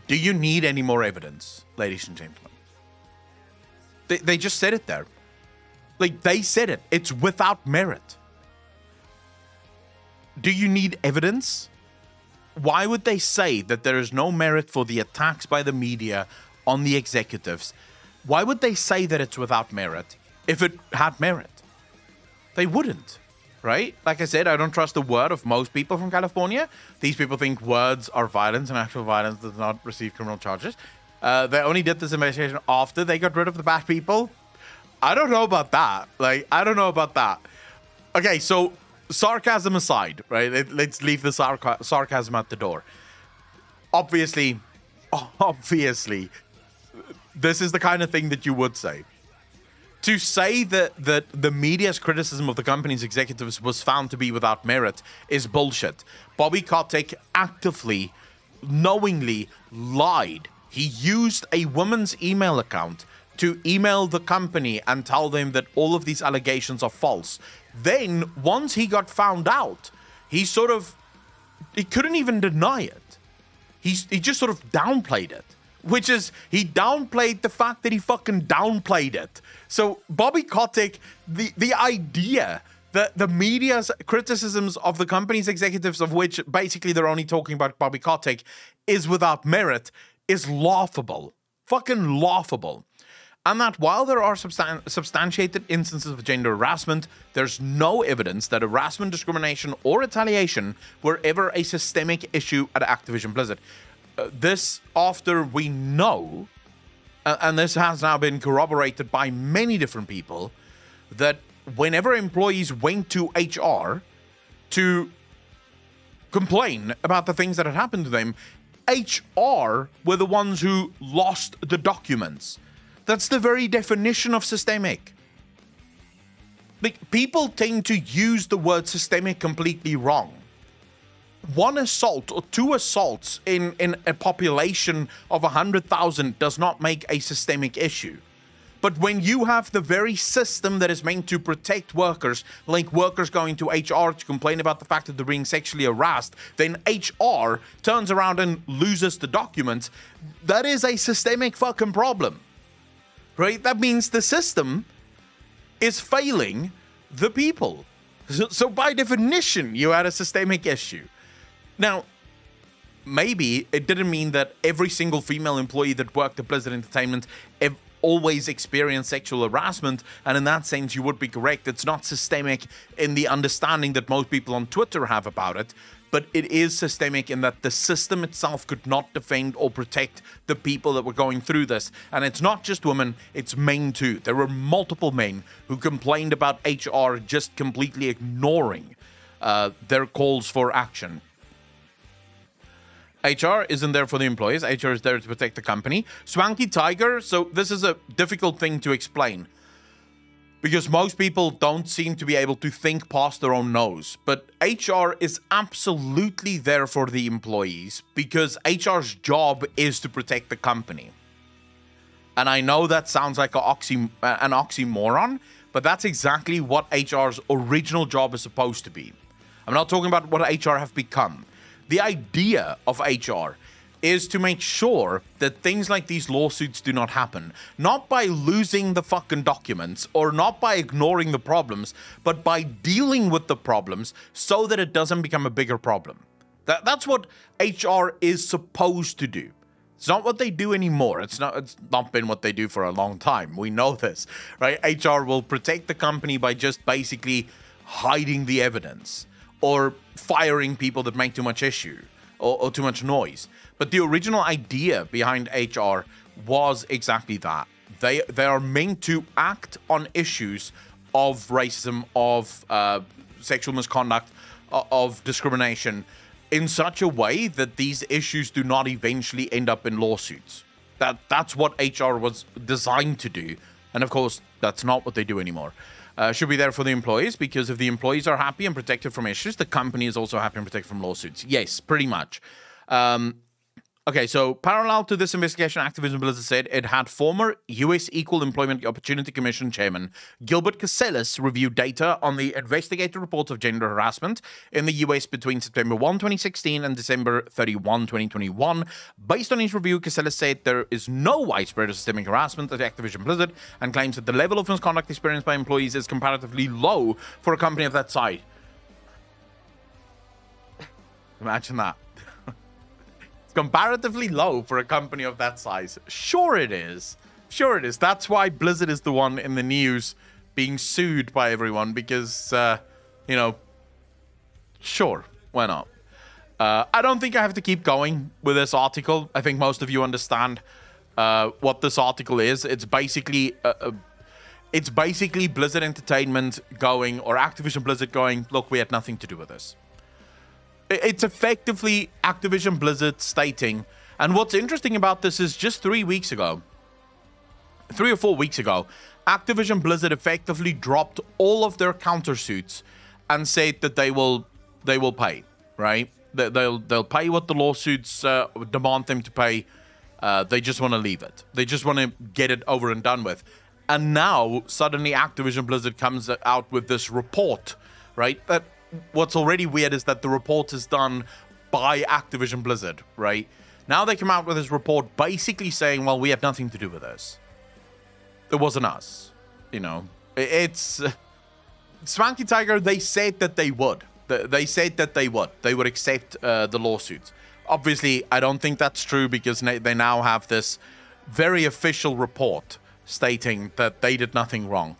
do you need any more evidence, ladies and gentlemen? They just said it there. Like, they said it. It's without merit. Do you need evidence? Why would they say that there is no merit for the attacks by the media on the executives? Why would they say that it's without merit if it had merit? They wouldn't, right? Like I said, I don't trust the word of most people from California. These people think words are violence and actual violence does not receive criminal charges. They only did this investigation after they got rid of the bad people. I don't know about that. Like, I don't know about that. Okay, so sarcasm aside, right? Let's leave the sarcasm at the door. Obviously, this is the kind of thing that you would say. To say that the media's criticism of the company's executives was found to be without merit is bullshit. Bobby Kotick actively, knowingly lied. He used a woman's email account to email the company and tell them that all of these allegations are false. Then, once he got found out, he couldn't even deny it. He just sort of downplayed it. Which is, he downplayed the fact that he fucking downplayed it. So, Bobby Kotick, the idea that the media's criticisms of the company's executives, of which basically they're only talking about Bobby Kotick, is without merit, is laughable. Fucking laughable. And that while there are substantiated instances of gender harassment, there's no evidence that harassment, discrimination, or retaliation were ever a systemic issue at Activision Blizzard. This after we know, and this has now been corroborated by many different people, that whenever employees went to HR to complain about the things that had happened to them, HR were the ones who lost the documents. That's the very definition of systemic. Like, people tend to use the word systemic completely wrong. One assault or two assaults in a population of 100,000 does not make a systemic issue. But when you have the very system that is meant to protect workers, like workers going to HR to complain about the fact that they're being sexually harassed, then HR turns around and loses the documents, that is a systemic fucking problem. Right? That means the system is failing the people. So by definition, you had a systemic issue. Now, maybe it didn't mean that every single female employee that worked at Blizzard Entertainment always experienced sexual harassment, and in that sense, you would be correct. It's not systemic in the understanding that most people on Twitter have about it, but it is systemic in that the system itself could not defend or protect the people that were going through this. And it's not just women, it's men too. There were multiple men who complained about HR just completely ignoring their calls for action. HR isn't there for the employees. HR is there to protect the company. Swanky Tiger, so this is a difficult thing to explain, because most people don't seem to be able to think past their own nose. But HR is absolutely there for the employees because HR's job is to protect the company. And I know that sounds like an oxymoron, but that's exactly what HR's original job is supposed to be. I'm not talking about what HR have become. The idea of HR is to make sure that things like these lawsuits do not happen. Not by losing the fucking documents or not by ignoring the problems, but by dealing with the problems so that it doesn't become a bigger problem. That's what HR is supposed to do. It's not what they do anymore. It's not been what they do for a long time. We know this, right? HR will protect the company by just basically hiding the evidence or firing people that make too much issue or too much noise. But the original idea behind HR was exactly that. They are meant to act on issues of racism, of sexual misconduct, of discrimination in such a way that these issues do not eventually end up in lawsuits. That's what HR was designed to do. And of course, that's not what they do anymore. Should be there for the employees, because if the employees are happy and protected from issues, the company is also happy and protected from lawsuits. Yes, pretty much. Okay, so parallel to this investigation, Activision Blizzard said it had former U.S. Equal Employment Opportunity Commission Chairman Gilbert Casellas review data on the investigative reports of gender harassment in the U.S. between September 1, 2016 and December 31, 2021. Based on his review, Casellas said there is no widespread or systemic harassment at Activision Blizzard and claims that the level of misconduct experienced by employees is comparatively low for a company of that size. Imagine that. Comparatively low for a company of that size. Sure it is. Sure it is. That's why Blizzard is the one in the news being sued by everyone because, you know, sure, why not? I don't think I have to keep going with this article. I think most of you understand what this article is. It's basically Blizzard Entertainment going, or Activision Blizzard going, look, we had nothing to do with this. It's effectively Activision Blizzard stating, and what's interesting about this is just 3 weeks ago, 3 or 4 weeks ago, Activision Blizzard effectively dropped all of their countersuits and said that they will pay, right? They'll pay what the lawsuits demand them to pay. They just want to leave it. They just want to get it over and done with. And now suddenly Activision Blizzard comes out with this report, right? That what's already weird is that the report is done by Activision Blizzard, right? Now they come out with this report basically saying, well, we had nothing to do with this. It wasn't us. You know, it's Swanky Tiger, they said that they would. They said that they would accept the lawsuits. Obviously, I don't think that's true because they now have this very official report stating that they did nothing wrong.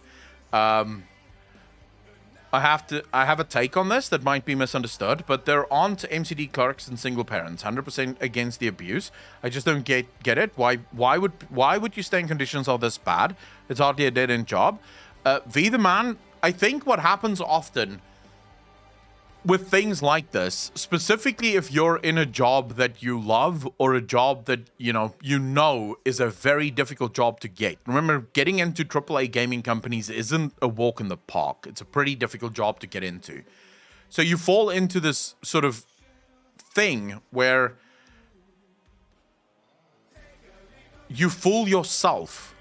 I have a take on this that might be misunderstood, but there aren't MCD clerks and single parents. 100% against the abuse. I just don't get it. Why would you stay in conditions all this bad? It's hardly a dead-end job. V the man, I think what happens often with things like this, specifically if you're in a job that you love or a job that, you know is a very difficult job to get. Remember, getting into AAA gaming companies isn't a walk in the park. It's a pretty difficult job to get into. So you fall into this sort of thing where you fool yourself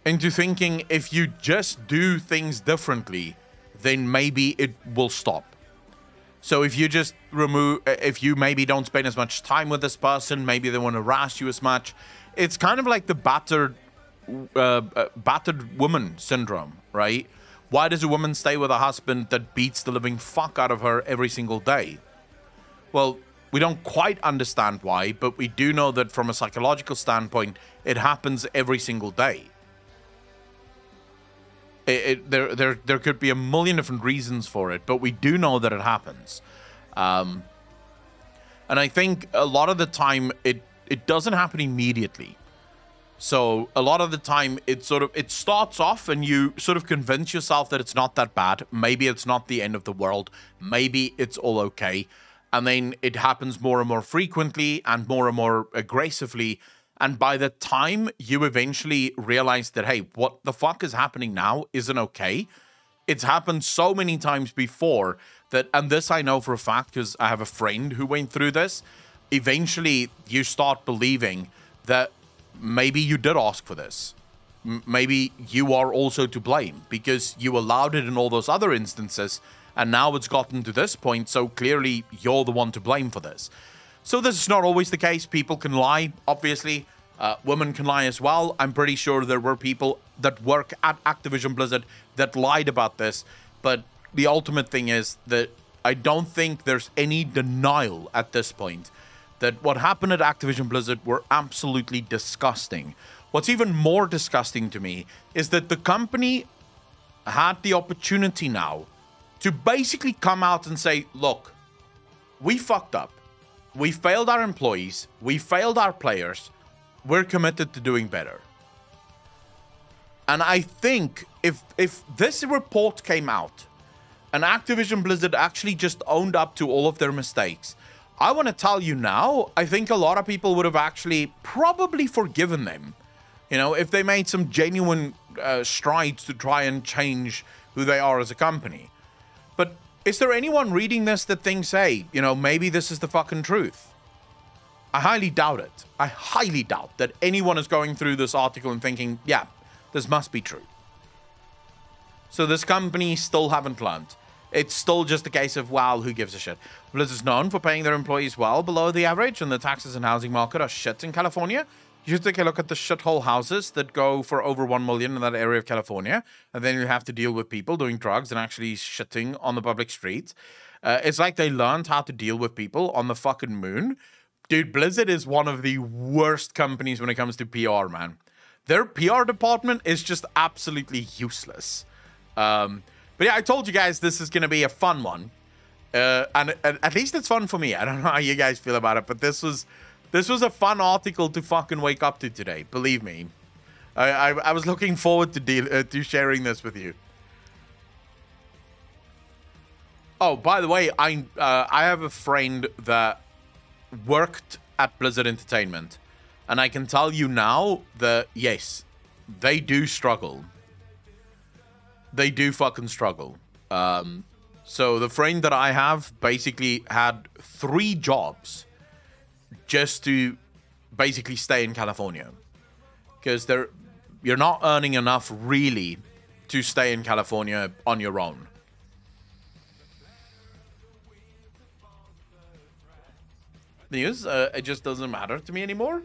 into thinking if you just do things differently, then maybe it will stop. So if you just if you maybe don't spend as much time with this person, maybe they won't harass you as much. It's kind of like the battered woman syndrome, right? Why does a woman stay with a husband that beats the living fuck out of her every single day? Well, we don't quite understand why, but we do know that from a psychological standpoint, it happens every single day. There could be a million different reasons for it, but we do know that it happens. And I think a lot of the time it doesn't happen immediately. So a lot of the time it starts off and you sort of convince yourself that it's not that bad. Maybe it's not the end of the world. Maybe it's all okay. And then it happens more and more frequently and more aggressively. And by the time you eventually realize that, hey, what the fuck is happening now isn't okay, it's happened so many times before that, and this I know for a fact because I have a friend who went through this, eventually you start believing that maybe you did ask for this. Maybe you are also to blame because you allowed it in all those other instances, and now it's gotten to this point, so clearly you're the one to blame for this. So this is not always the case. People can lie, obviously. Women can lie as well. I'm pretty sure there were people that work at Activision Blizzard that lied about this. But the ultimate thing is that I don't think there's any denial at this point that what happened at Activision Blizzard were absolutely disgusting. What's even more disgusting to me is that the company had the opportunity now to basically come out and say, look, we fucked up. We failed our employees. We failed our players. We're committed to doing better. And I think if this report came out and Activision Blizzard actually just owned up to all of their mistakes, I want to tell you now, I think a lot of people would have actually probably forgiven them. You know, if they made some genuine strides to try and change who they are as a company. But is there anyone reading this that thinks, hey, you know, maybe this is the fucking truth? I highly doubt it. I highly doubt that anyone is going through this article and thinking, yeah, this must be true. So this company still haven't learned. It's still just a case of, wow, who gives a shit? Blizzard's known for paying their employees well below the average, and the taxes and housing market are shit in California. You should take a look at the shithole houses that go for over 1 million in that area of California, and then you have to deal with people doing drugs and actually shitting on the public streets. It's like they learned how to deal with people on the fucking moon. Dude, Blizzard is one of the worst companies when it comes to PR, man. Their PR department is just absolutely useless. But yeah, I told you guys this is going to be a fun one. And at least it's fun for me. I don't know how you guys feel about it, but this was a fun article to fucking wake up to today. Believe me. I was looking forward to sharing this with you. Oh, by the way, I have a friend that worked at Blizzard Entertainment, and I can tell you now that yes, they do struggle. They do fucking struggle. So the friend that I have basically had 3 jobs just to basically stay in California, because you're not earning enough really to stay in California on your own. News, it just doesn't matter to me anymore.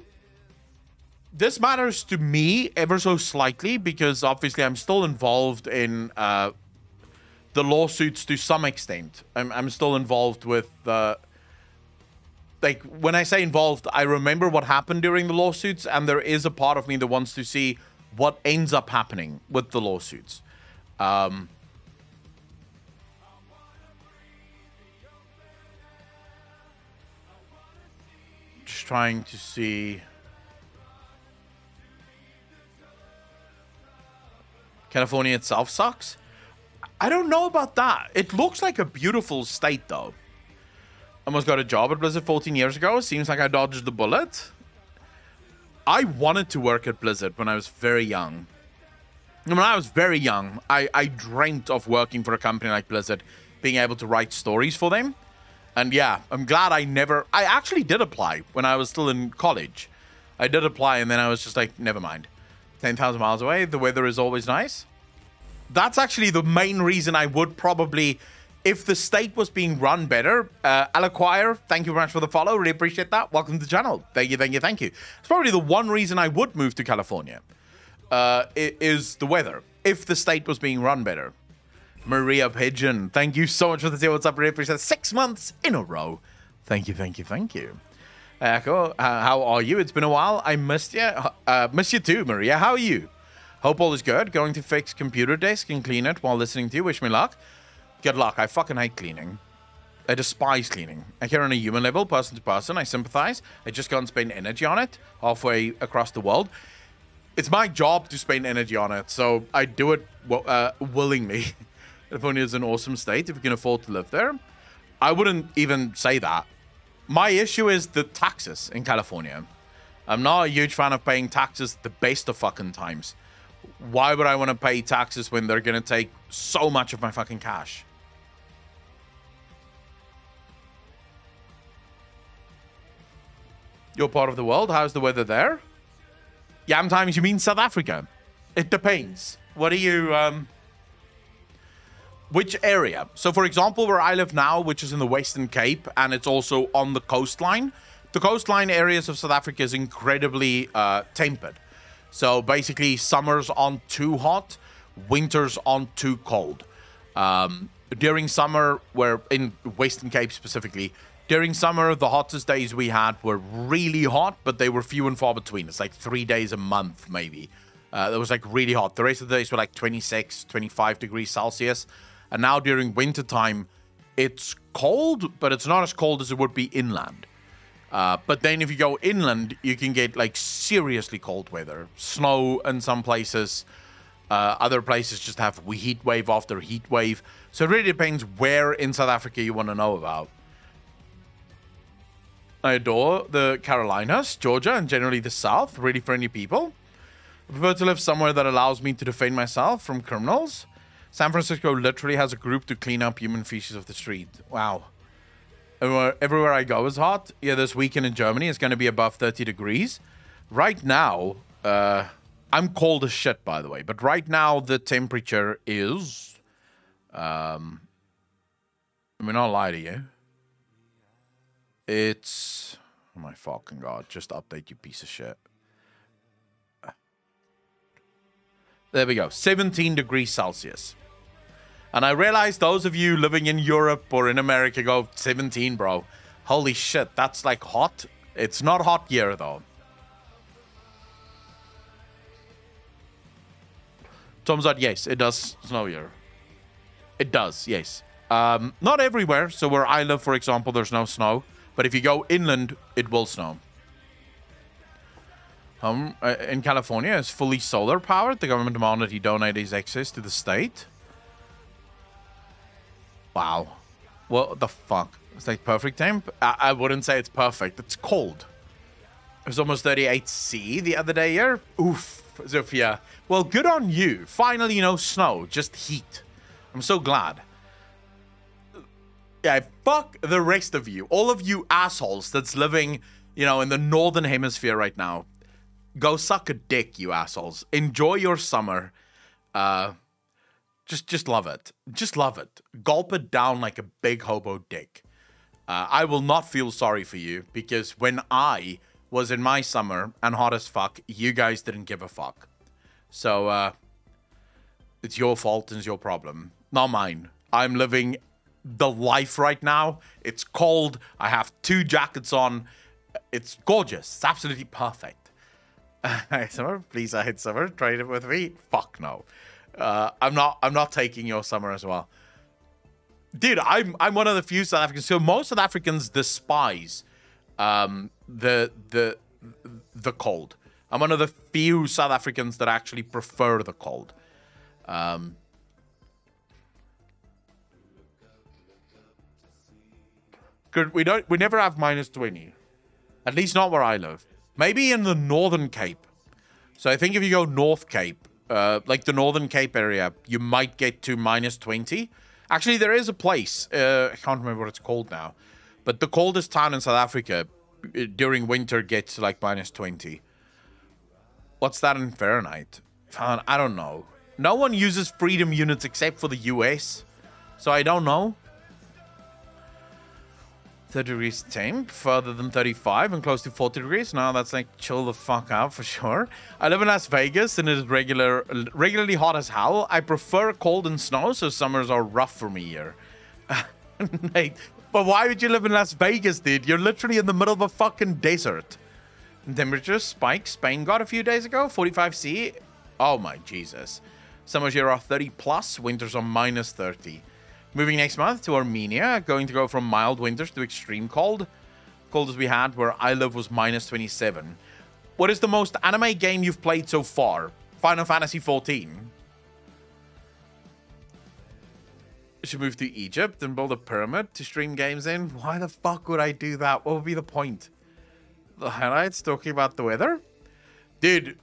This matters to me ever so slightly because obviously I'm still involved in the lawsuits to some extent. I'm still involved with like when I say involved, I remember what happened during the lawsuits, and there is a part of me that wants to see what ends up happening with the lawsuits. Just trying to see. California itself sucks. I don't know about that. It looks like a beautiful state, though. Almost got a job at Blizzard 14 years ago. Seems like I dodged the bullet. I wanted to work at Blizzard when I was very young. When I was very young, I dreamt of working for a company like Blizzard, being able to write stories for them. And yeah, I'm glad I actually did apply when I was still in college. I did apply, and then I was just like, never mind. 10,000 miles away, the weather is always nice. That's actually the main reason I would probably, if the state was being run better. Alaquire, thank you very much for the follow. Really appreciate that. Welcome to the channel. Thank you, thank you, thank you. It's probably the one reason I would move to California. Is the weather, if the state was being run better. Maria Pigeon, thank you so much for the deal. What's up, really appreciate it. 6 months in a row. Thank you, thank you, thank you. Echo, how are you? It's been a while. I missed you. Miss you too, Maria. How are you? Hope all is good. Going to fix computer desk and clean it while listening to you. Wish me luck. Good luck. I fucking hate cleaning. I despise cleaning. I care on a human level, person to person. I sympathize. I just can't spend energy on it halfway across the world. It's my job to spend energy on it, so I do it willingly. California is an awesome state if you can afford to live there. I wouldn't even say that. My issue is the taxes in California. I'm not a huge fan of paying taxes the best of fucking times. Why would I want to pay taxes when they're going to take so much of my fucking cash? You're part of the world. How's the weather there? Yam times, you mean South Africa? It depends. What are you... Which area? So, for example, where I live now, which is in the Western Cape, and it's also on the coastline. The coastline areas of South Africa is incredibly tempered. So, basically, summers aren't too hot, winters aren't too cold. During summer, we're in Western Cape specifically, during summer, the hottest days we had were really hot, but they were few and far between. It's like 3 days a month, maybe. That was like really hot. The rest of the days were like 26, 25 degrees Celsius. And now during winter time, it's cold, but it's not as cold as it would be inland. But then if you go inland, you can get like seriously cold weather. Snow in some places. Other places just have heat wave after heat wave. So it really depends where in South Africa you want to know about. I adore the Carolinas, Georgia, and generally the South. Really friendly people. I prefer to live somewhere that allows me to defend myself from criminals. San Francisco literally has a group to clean up human feces off the street. Wow. Everywhere I go is hot. Yeah, this weekend in Germany is going to be above 30 degrees. Right now, I'm cold as shit, by the way. But right now, the temperature is... let me not lie to you. It's... Oh my fucking god. Just update, you piece of shit. There we go. 17 degrees Celsius. And I realize those of you living in Europe or in America go, 17, bro. Holy shit, that's like hot. It's not hot here, though. Tom's out, yes, it does snow here. It does, yes. Not everywhere. So where I live, for example, there's no snow. But if you go inland, it will snow. In California, it's fully solar powered. The government demanded he donate his excess to the state. Wow. What the fuck? It's like perfect temp? I wouldn't say it's perfect. It's cold. It was almost 38°C the other day here. Oof. Zofia. Well, good on you. Finally, no snow. Just heat. I'm so glad. Yeah, fuck the rest of you. All of you assholes that's living, you know, in the northern hemisphere right now. Go suck a dick, you assholes. Enjoy your summer. Just love it. Just love it. Gulp it down like a big hobo dick. I will not feel sorry for you because when I was in my summer and hot as fuck, you guys didn't give a fuck. So, it's your fault and it's your problem. Not mine. I'm living the life right now. It's cold. I have 2 jackets on. It's gorgeous. It's absolutely perfect. Hey, Summer, please hit Summer. Trade it with me. Fuck no. I'm not taking your summer as well. Dude, I'm one of the few South Africans. So most South Africans despise the cold. I'm one of the few South Africans that actually prefer the cold. Good. We never have -20. At least not where I live. Maybe in the Northern Cape. So I think if you go North Cape, like the Northern Cape area, you might get to -20. Actually, there is a place. I can't remember what it's called now. But the coldest town in South Africa during winter gets to like -20. What's that in Fahrenheit? I don't know. No one uses freedom units except for the US. So I don't know. 30 degrees temp, further than 35 and close to 40 degrees. No, that's like chill the fuck out for sure. I live in Las Vegas and it is regularly hot as hell. I prefer cold and snow, so summers are rough for me here. Mate, but why would you live in Las Vegas, dude? You're literally in the middle of a fucking desert. Temperature spike. Spain got a few days ago, 45°C. Oh my Jesus. Summers here are 30 plus, winters are -30. Moving next month to Armenia, going to go from mild winters to extreme cold. Coldest we had where I live was -27. What is the most anime game you've played so far? Final Fantasy XIV. Should move to Egypt and build a pyramid to stream games in. Why the fuck would I do that? What would be the point? The highlights talking about the weather? Dude,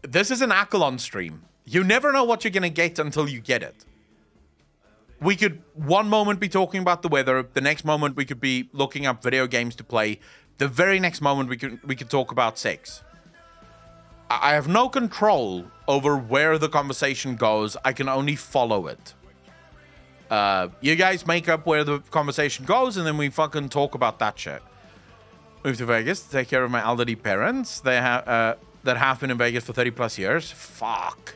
this is an Akalon stream. You never know what you're going to get until you get it. We could one moment be talking about the weather, the next moment we could be looking up video games to play, the very next moment we could talk about sex. I have no control over where the conversation goes. I can only follow it. You guys make up where the conversation goes, and then we fucking talk about that shit. Move to Vegas to take care of my elderly parents. They have that have been in Vegas for 30 plus years. Fuck.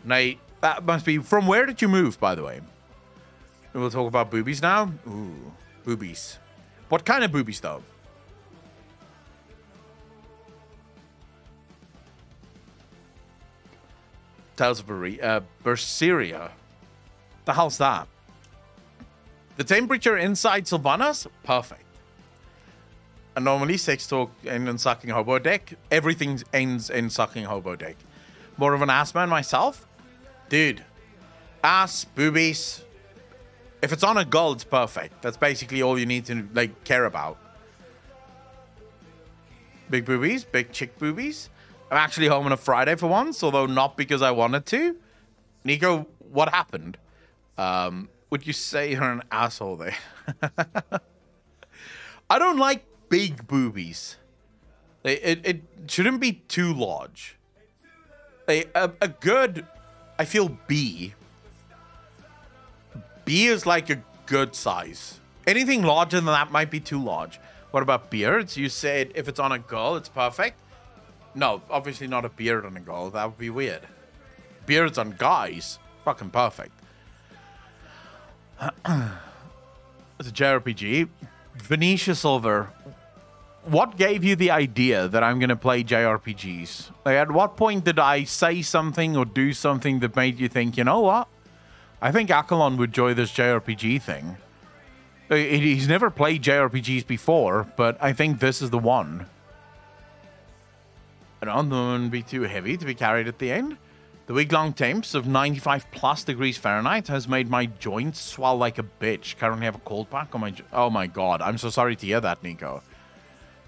Nate, that must be... From where did you move, by the way? We'll talk about boobies now. Ooh, boobies. What kind of boobies, though? Tales of Berseria. The hell's that? The temperature inside Sylvanas? Perfect. And normally sex talk ends in sucking hobo deck. Everything ends in sucking hobo deck. More of an ass man myself? Dude. Ass, boobies... If it's on a girl, it's perfect. That's basically all you need to like care about. Big boobies, big chick boobies. I'm actually home on a Friday for once, although not because I wanted to. Nico, what happened? Would you say you're an asshole there? I don't like big boobies. It shouldn't be too large. A good, I feel B. B is like a good size. Anything larger than that might be too large. What about beards? You said if it's on a girl, it's perfect. No, obviously not a beard on a girl. That would be weird. Beards on guys, fucking perfect. It's a JRPG. Venetia Silver. What gave you the idea that I'm going to play JRPGs? Like, at what point did I say something or do something that made you think, you know what? I think Akalon would enjoy this JRPG thing. He's never played JRPGs before, but I think this is the one. I don't want to be too heavy to be carried at the end. The week-long temps of 95+ degrees Fahrenheit has made my joints swell like a bitch. Currently have a cold pack on my... Oh my god, I'm so sorry to hear that, Nico.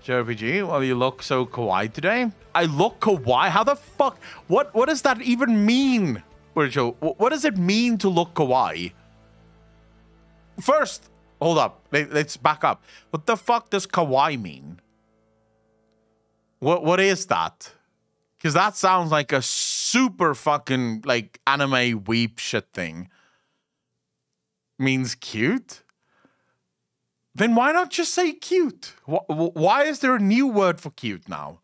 JRPG, well, you look so kawaii today. I look kawaii? How the fuck? What does that even mean? What does it mean to look kawaii? First, hold up. Let's back up. What the fuck does kawaii mean? What is that? Because that sounds like a super fucking, like, anime weep shit thing. Means cute? Then why not just say cute? Why is there a new word for cute now?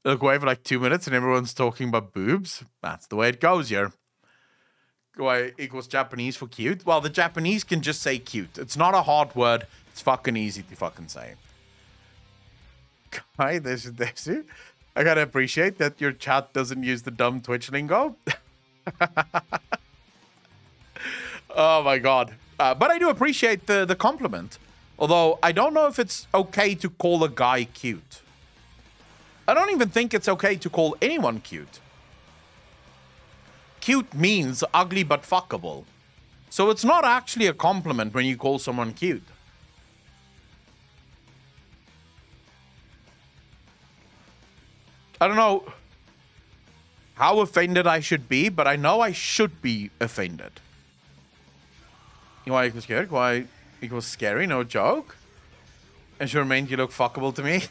Look away for like 2 minutes and everyone's talking about boobs. That's the way it goes here. Kawaii equals Japanese for cute. Well, the Japanese can just say cute. It's not a hard word. It's fucking easy to fucking say. Hi, this is Desi. I gotta appreciate that your chat doesn't use the dumb Twitch lingo. Oh my god. But I do appreciate the compliment. Although, I don't know if it's okay to call a guy cute. I don't even think it's okay to call anyone cute. Cute means ugly but fuckable. So it's not actually a compliment when you call someone cute. I don't know how offended I should be, but I know I should be offended. Why equals scared? Why equals scary? No joke. And sure meant you look fuckable to me.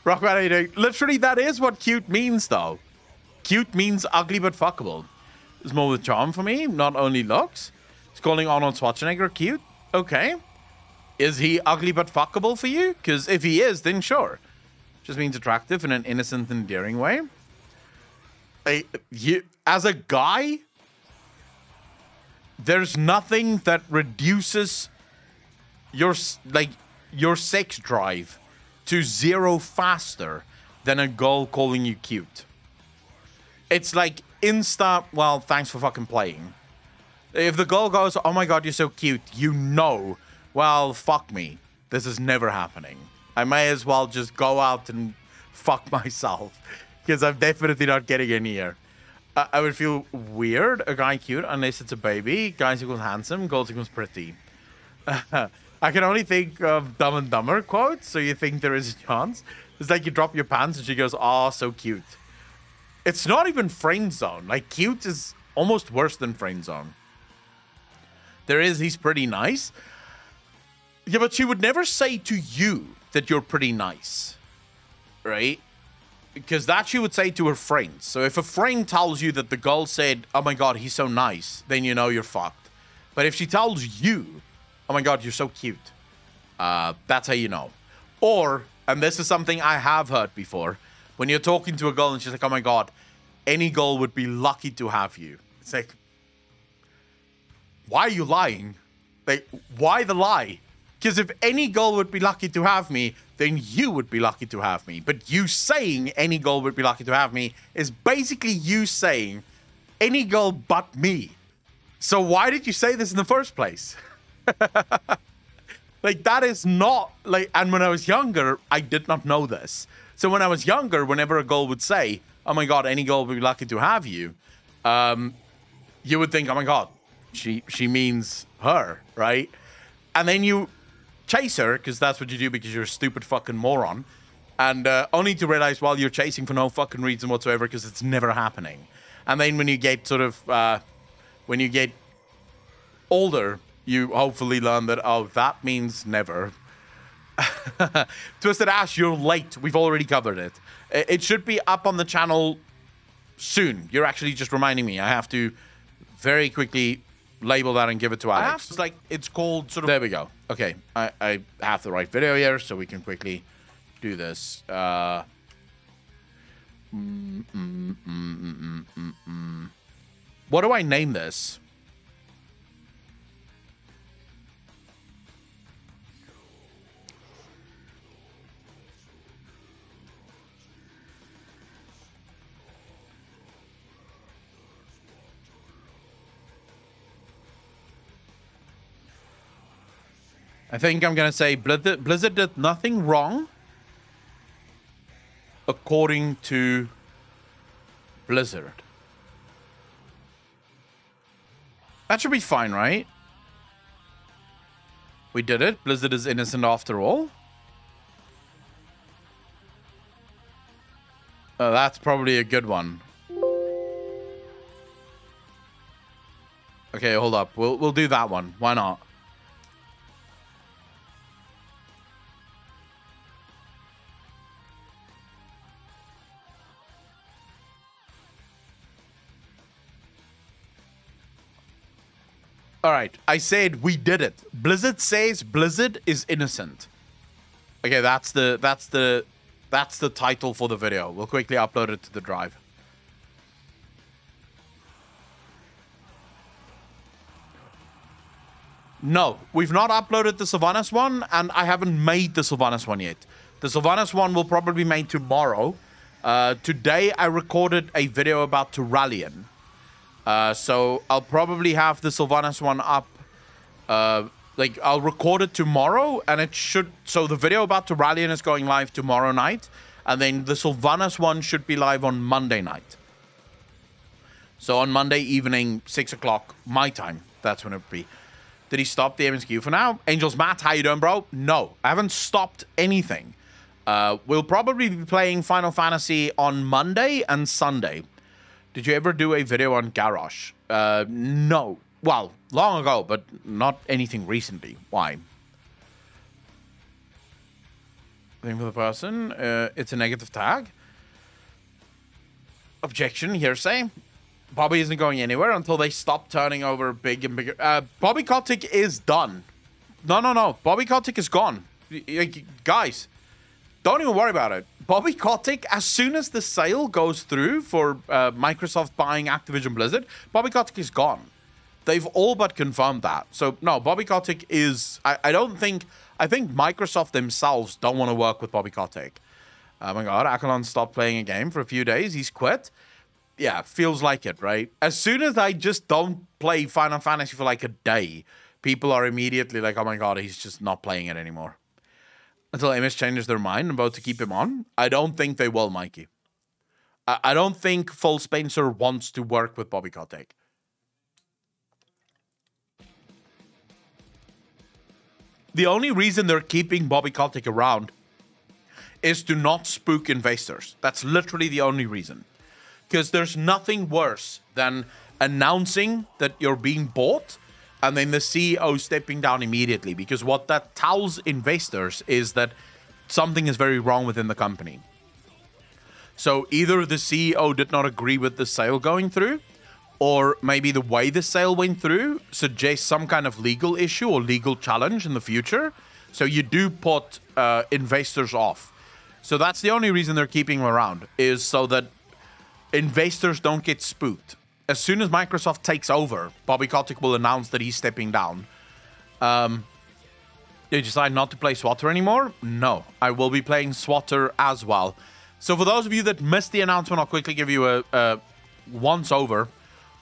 Rock, what are you doing? Literally, that is what cute means, though. Cute means ugly but fuckable. There's more with charm for me, not only looks. He's calling Arnold Schwarzenegger cute. Okay. Is he ugly but fuckable for you? Because if he is, then sure. Just means attractive in an innocent, endearing way. As a guy, there's nothing that reduces your sex drive to 0 faster than a girl calling you cute. It's like insta, well, thanks for fucking playing. If the girl goes, oh my god, you're so cute, you know, well, fuck me. This is never happening. I may as well just go out and fuck myself. Because I'm definitely not getting any here. I would feel weird, a guy cute, unless it's a baby. Guys equals handsome, girls equals pretty. I can only think of Dumb and Dumber quotes, so you think there is a chance. It's like you drop your pants and she goes, oh, so cute. It's not even friend zone. Like, cute is almost worse than friend zone. He's pretty nice. Yeah, but she would never say to you that you're pretty nice. Right? Because that she would say to her friends. So if a friend tells you that the girl said, oh my god, he's so nice, then you know you're fucked. But if she tells you, oh my god, you're so cute, that's how you know. Or, and this is something I have heard before, when you're talking to a girl and she's like, oh my god, any girl would be lucky to have you. It's like, why are you lying? Like, why the lie? Because if any girl would be lucky to have me, then you would be lucky to have me. But you saying any girl would be lucky to have me is basically you saying any girl but me. So why did you say this in the first place? Like, that is not, like, and when I was younger, I did not know this. So when I was younger, whenever a girl would say, oh my god, any girl would be lucky to have you, you would think, oh my god, she means her, right? And then you chase her, because that's what you do because you're a stupid fucking moron, and only to realize, well, you're chasing for no fucking reason whatsoever because it's never happening. And then when you get sort of, when you get older, you hopefully learn that, oh, that means never. Twisted Ash, you're late. We've already covered it. It should be up on the channel soon. You're actually just reminding me. I have to very quickly label that and give it to Alex. It's like, it's called sort of... There we go. Okay, I have the right video here, so we can quickly do this. What do I name this? I think I'm going to say Blizzard did nothing wrong, according to Blizzard. That should be fine, right? We did it. Blizzard is innocent after all. That's probably a good one. Okay, hold up. We'll do that one. Why not? All right, I said we did it. Blizzard says Blizzard is innocent. Okay, that's the title for the video. We'll quickly upload it to the drive. No, we've not uploaded the Sylvanas one, and I haven't made the Sylvanas one yet. The Sylvanas one will probably be made tomorrow. Today, I recorded a video about Turalian. So I'll probably have the Sylvanas one up. Like, I'll record it tomorrow, and it should... So the video about Turalian is going live tomorrow night, and then the Sylvanas one should be live on Monday night. So on Monday evening, 6 o'clock, my time, that's when it'll be. Did he stop the MSQ for now? Angels Matt, how you doing, bro? No, I haven't stopped anything. We'll probably be playing Final Fantasy on Monday and Sunday. Did you ever do a video on Garrosh? No. Well, long ago, but not anything recently. Why? Thing for the person. It's a negative tag. Objection, hearsay. Bobby isn't going anywhere until they stop turning over big and bigger. Bobby Kotick is done. No. Bobby Kotick is gone. Guys, don't even worry about it. Bobby Kotick, as soon as the sale goes through for Microsoft buying Activision Blizzard, Bobby Kotick is gone. They've all but confirmed that. So, no, Bobby Kotick is... I think Microsoft themselves don't want to work with Bobby Kotick. Oh my god, Akalon stopped playing a game for a few days. He's quit. Yeah, feels like it, right? As soon as I just don't play Final Fantasy for like a day, people are immediately like, oh my god, he's just not playing it anymore. Until MS changes their mind and vote to keep him on. I don't think they will, Mikey. I don't think Phil Spencer wants to work with Bobby Kotick. The only reason they're keeping Bobby Kotick around is to not spook investors. That's literally the only reason. Because there's nothing worse than announcing that you're being bought and then the CEO stepping down immediately. Because what that tells investors is that something is very wrong within the company. So either the CEO did not agree with the sale going through, or maybe the way the sale went through suggests some kind of legal issue or legal challenge in the future. So you do put investors off. So that's the only reason they're keeping him around, is so that investors don't get spooked. As soon as Microsoft takes over, Bobby Kotick will announce that he's stepping down. They decide not to play SWATer anymore? No, I will be playing SWATer as well. So for those of you that missed the announcement, I'll quickly give you a once-over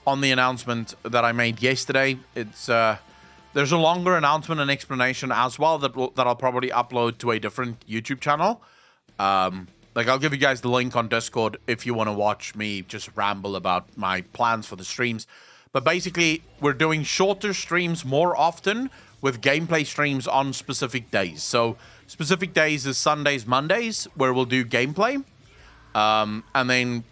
on the announcement that I made yesterday. It's there's a longer announcement and explanation as well that I'll probably upload to a different YouTube channel. Like, I'll give you guys the link on Discord if you want to watch me just ramble about my plans for the streams. But basically, we're doing shorter streams more often with gameplay streams on specific days. So, specific days is Sundays, Mondays, where we'll do gameplay. And then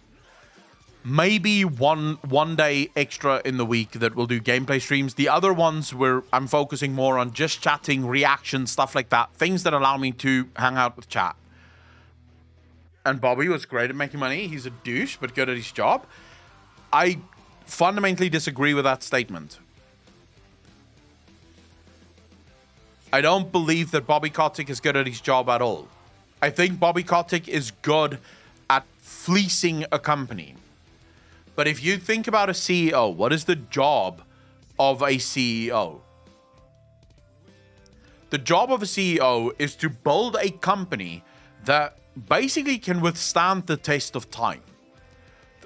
maybe one day extra in the week that we'll do gameplay streams. The other ones where I'm focusing more on just chatting, reactions, stuff like that. Things that allow me to hang out with chat. And Bobby was great at making money. He's a douche, but good at his job. I fundamentally disagree with that statement. I don't believe that Bobby Kotick is good at his job at all. I think Bobby Kotick is good at fleecing a company. But if you think about a CEO, what is the job of a CEO? The job of a CEO is to build a company that basically can withstand the test of time.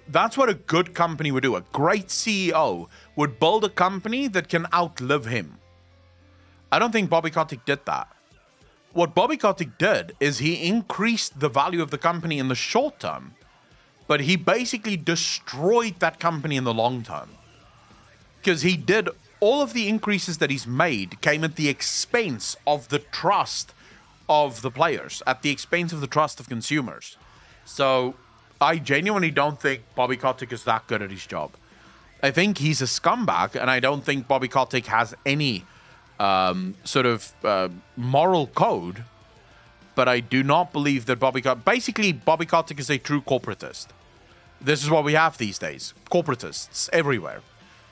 That's what a good company would do. A great CEO would build a company that can outlive him. I don't think Bobby Kotick did that. What Bobby Kotick did is he increased the value of the company in the short term, but he basically destroyed that company in the long term. Because he did all of the increases that he's made came at the expense of the trust of the players, at the expense of the trust of consumers. So I genuinely don't think Bobby Kotick is that good at his job. I think he's a scumbag, and I don't think Bobby Kotick has any moral code, but I do not believe that Bobby Kotick is a true corporatist. This is what we have these days. Corporatists everywhere.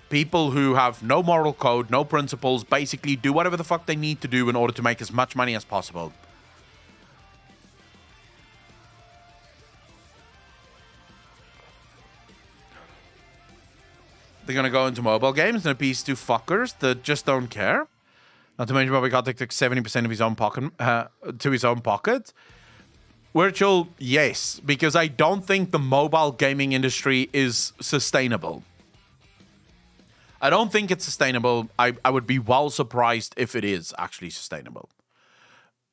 People who have no moral code, no principles, basically do whatever the fuck they need to do in order to make as much money as possible. They're going to go into mobile games and appease to fuckers that just don't care. Not to mention Bobby Kotick took 70% of his own pocket to his own pocket. Virtual, yes, because I don't think the mobile gaming industry is sustainable. I don't think it's sustainable. I would be well surprised if it is actually sustainable.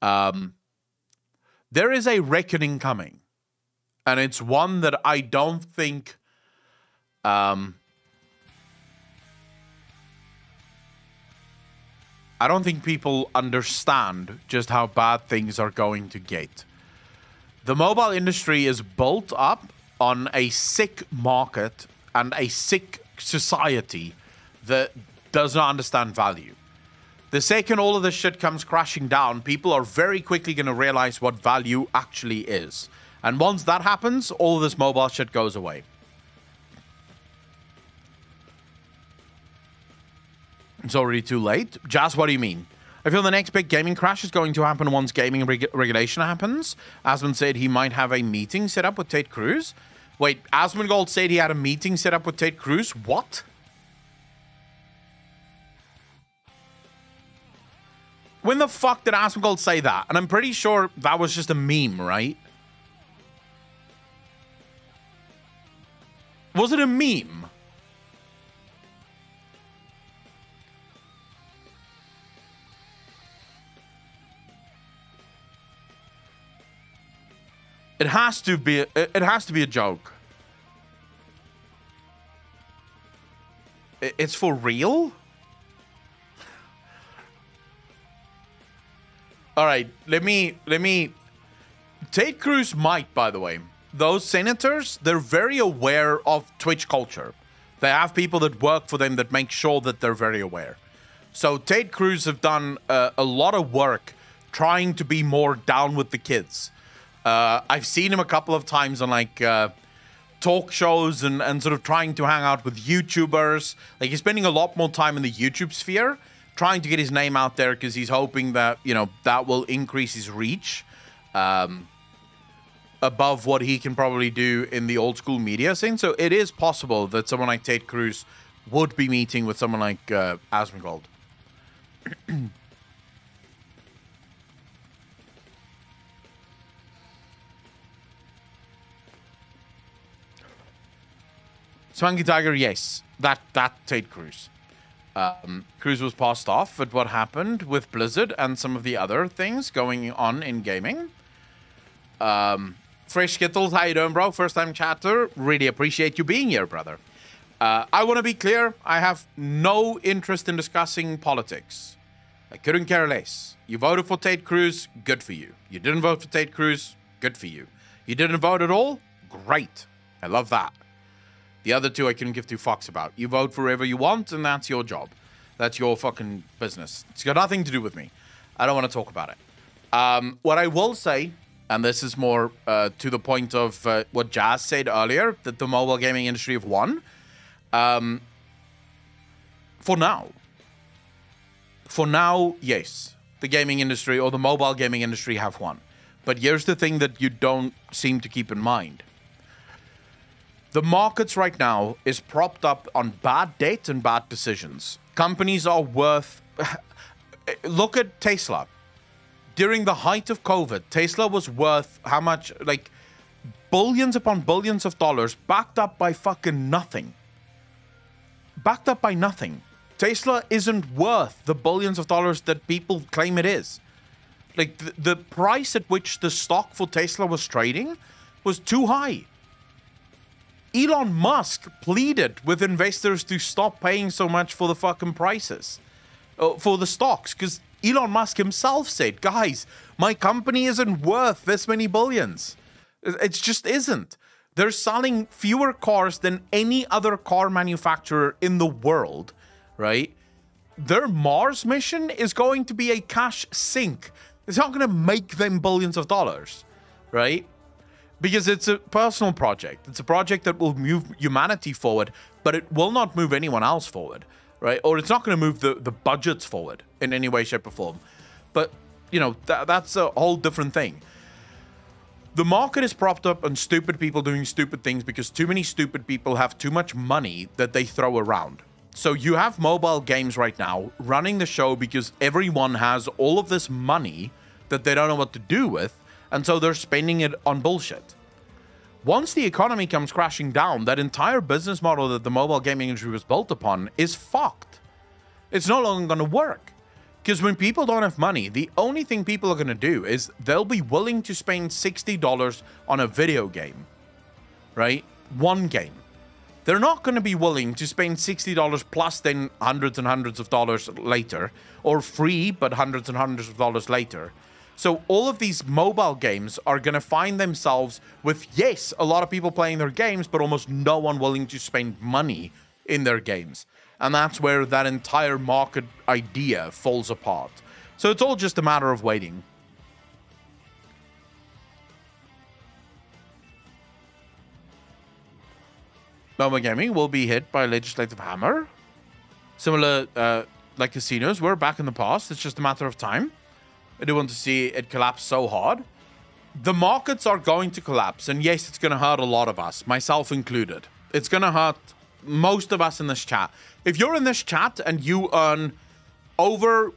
There is a reckoning coming, and it's one that I don't think people understand just how bad things are going to get. The mobile industry is built up on a sick market and a sick society that does not understand value. The second all of this shit comes crashing down, people are very quickly going to realize what value actually is. And once that happens, all of this mobile shit goes away. It's already too late. Jazz, what do you mean? I feel the next big gaming crash is going to happen once gaming regulation happens. Asmund said he might have a meeting set up with Ted Cruz. Wait, Asmongold said he had a meeting set up with Ted Cruz? What? When the fuck did Asmongold say that? And I'm pretty sure that was just a meme, right? Was it a meme? It has to be a joke. It's for real? All right, let me Ted Cruz might, by the way. Those senators, they're very aware of Twitch culture. They have people that work for them that make sure that they're very aware. So Ted Cruz have done a lot of work trying to be more down with the kids. I've seen him a couple of times on like talk shows and sort of trying to hang out with YouTubers. Like he's spending a lot more time in the YouTube sphere, trying to get his name out there because he's hoping that, you know, that will increase his reach above what he can probably do in the old school media scene. So it is possible that someone like Ted Cruz would be meeting with someone like Asmongold. Swanky Tiger, yes. That Ted Cruz. Cruz was passed off at what happened with Blizzard and some of the other things going on in gaming. Fresh Skittles, how you doing, bro? First time chatter. Really appreciate you being here, brother. I want to be clear. I have no interest in discussing politics. I couldn't care less. You voted for Ted Cruz, good for you. You didn't vote for Ted Cruz, good for you. You didn't vote at all? Great. I love that. The other two I couldn't give two fucks about. You vote for whoever you want, and that's your job. That's your fucking business. It's got nothing to do with me. I don't want to talk about it. What I will say, and this is more to the point of what Jazz said earlier, that the mobile gaming industry have won. For now, yes. The gaming industry or the mobile gaming industry have won. But here's the thing that you don't seem to keep in mind. The markets right now is propped up on bad debt and bad decisions. Companies are worth... Look at Tesla. During the height of COVID, Tesla was worth how much? Like, billions upon billions of dollars, backed up by fucking nothing. Backed up by nothing. Tesla isn't worth the billions of dollars that people claim it is. Like, the price at which the stock for Tesla was trading was too high. Elon Musk pleaded with investors to stop paying so much for the fucking prices, for the stocks, because Elon Musk himself said, guys, my company isn't worth this many billions. It just isn't. They're selling fewer cars than any other car manufacturer in the world, right? Their Mars mission is going to be a cash sink. It's not going to make them billions of dollars, right? Because it's a personal project. It's a project that will move humanity forward, but it will not move anyone else forward, right? Or it's not going to move the budgets forward in any way, shape, or form. But, you know, that's a whole different thing. The market is propped up on stupid people doing stupid things because too many stupid people have too much money that they throw around. So you have mobile games right now running the show because everyone has all of this money that they don't know what to do with, and so they're spending it on bullshit. Once the economy comes crashing down, that entire business model that the mobile gaming industry was built upon is fucked. It's no longer going to work. Because when people don't have money, the only thing people are going to do is they'll be willing to spend $60 on a video game. Right? One game. They're not going to be willing to spend $60 plus then hundreds and hundreds of dollars later. Or free, but hundreds and hundreds of dollars later. So all of these mobile games are going to find themselves with, yes, a lot of people playing their games, but almost no one willing to spend money in their games. And that's where that entire market idea falls apart. So it's all just a matter of waiting. Mobile gaming will be hit by a legislative hammer. Similar, like casinos were back in the past. It's just a matter of time. I do want to see it collapse so hard. The markets are going to collapse. And yes, it's going to hurt a lot of us, myself included. It's going to hurt most of us in this chat. If you're in this chat and you earn over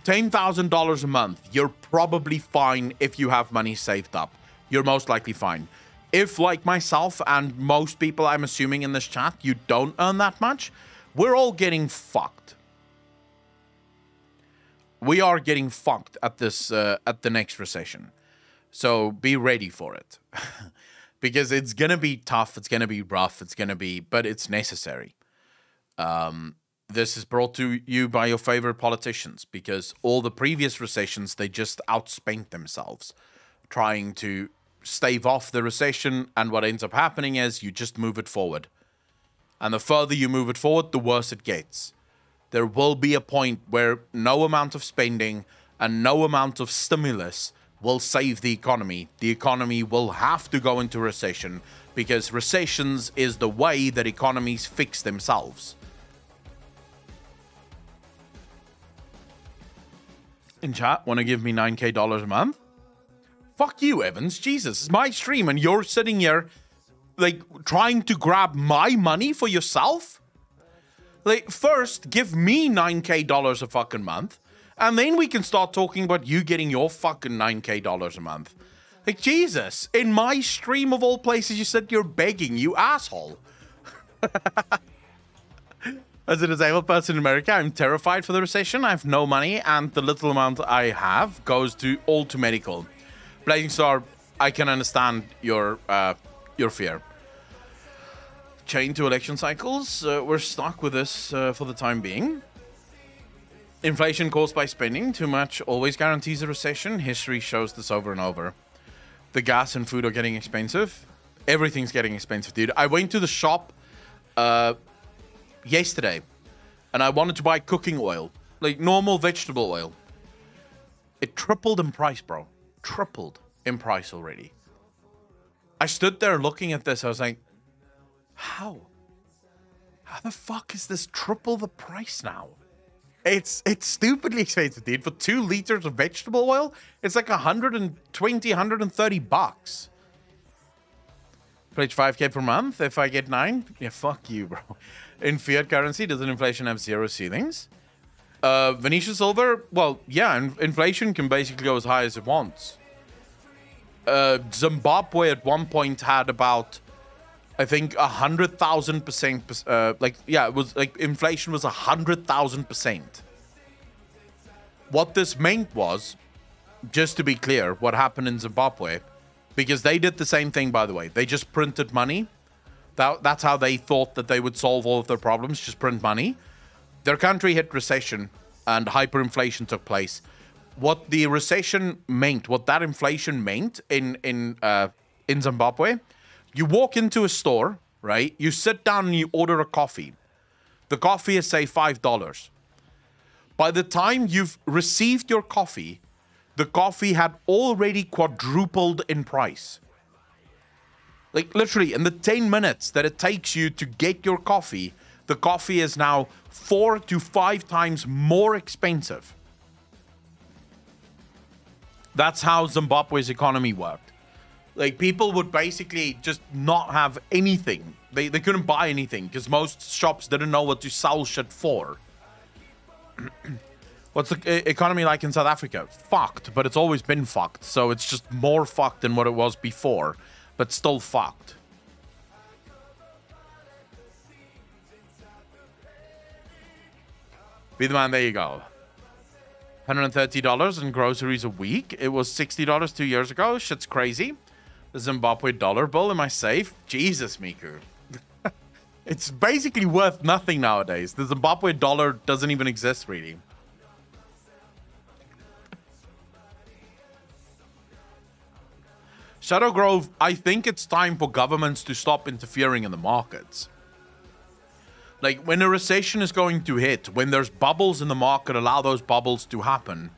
$10,000 a month, you're probably fine if you have money saved up. You're most likely fine. If, like myself and most people I'm assuming in this chat, you don't earn that much, we're all getting fucked. We are getting fucked at this at the next recession. So be ready for it. Because it's going to be tough, it's going to be rough, but it's necessary. This is brought to you by your favorite politicians, because all the previous recessions, they just outspent themselves trying to stave off the recession, and what ends up happening is you just move it forward. And the further you move it forward, the worse it gets. There will be a point where no amount of spending and no amount of stimulus will save the economy. The economy will have to go into recession, because recessions is the way that economies fix themselves. In chat, want to give me $9K a month? Fuck you, Evans. Jesus, it's my stream and you're sitting here, like, trying to grab my money for yourself? Like, first, give me $9K a fucking month, and then we can start talking about you getting your fucking $9K a month. Like, Jesus, in my stream of all places, you said you're begging, you asshole. As a disabled person in America, I'm terrified for the recession. I have no money, and the little amount I have goes all to medical. Blazing Star, I can understand your fear. Chained to election cycles, we're stuck with this for the time being. Inflation caused by spending too much always guarantees a recession. History shows this over and over. The gas and food are getting expensive. Everything's getting expensive, dude. I went to the shop yesterday, and I wanted to buy cooking oil, like normal vegetable oil. It tripled in price, bro. Tripled in price already. I stood there looking at this. I was like, how? How the fuck is this triple the price now? It's stupidly expensive, dude. For 2 liters of vegetable oil, it's like 120, 130 bucks. Pledge 5k per month if I get 9? Yeah, fuck you, bro. In fiat currency, doesn't inflation have 0 ceilings? Venetian silver, well, yeah, inflation can basically go as high as it wants. Zimbabwe at one point had about, I think, 100,000%. It was like inflation was 100,000%. What this meant was, just to be clear, what happened in Zimbabwe, because they did the same thing, by the way. They just printed money. That's how they thought that they would solve all of their problems, just print money. Their country hit recession and hyperinflation took place. What the recession meant, what that inflation meant in Zimbabwe, you walk into a store, right? You sit down and you order a coffee. The coffee is, say, $5. By the time you've received your coffee, the coffee had already quadrupled in price. Like, literally, in the 10 minutes that it takes you to get your coffee, the coffee is now 4 to 5 times more expensive. That's how Zimbabwe's economy worked. Like, people would basically just not have anything. They couldn't buy anything because most shops didn't know what to sell shit for. What's the economy like in South Africa? Fucked, but it's always been fucked. So it's just more fucked than what it was before, but still fucked. Be the man, there you go. $130 in groceries a week. It was $60 2 years ago. Shit's crazy. The Zimbabwe dollar bill in my safe. Jesus, Miku. It's basically worth nothing nowadays. The Zimbabwe dollar doesn't even exist, really. Shadow Grove, I think it's time for governments to stop interfering in the markets. Like, when a recession is going to hit, when there's bubbles in the market, allow those bubbles to happen.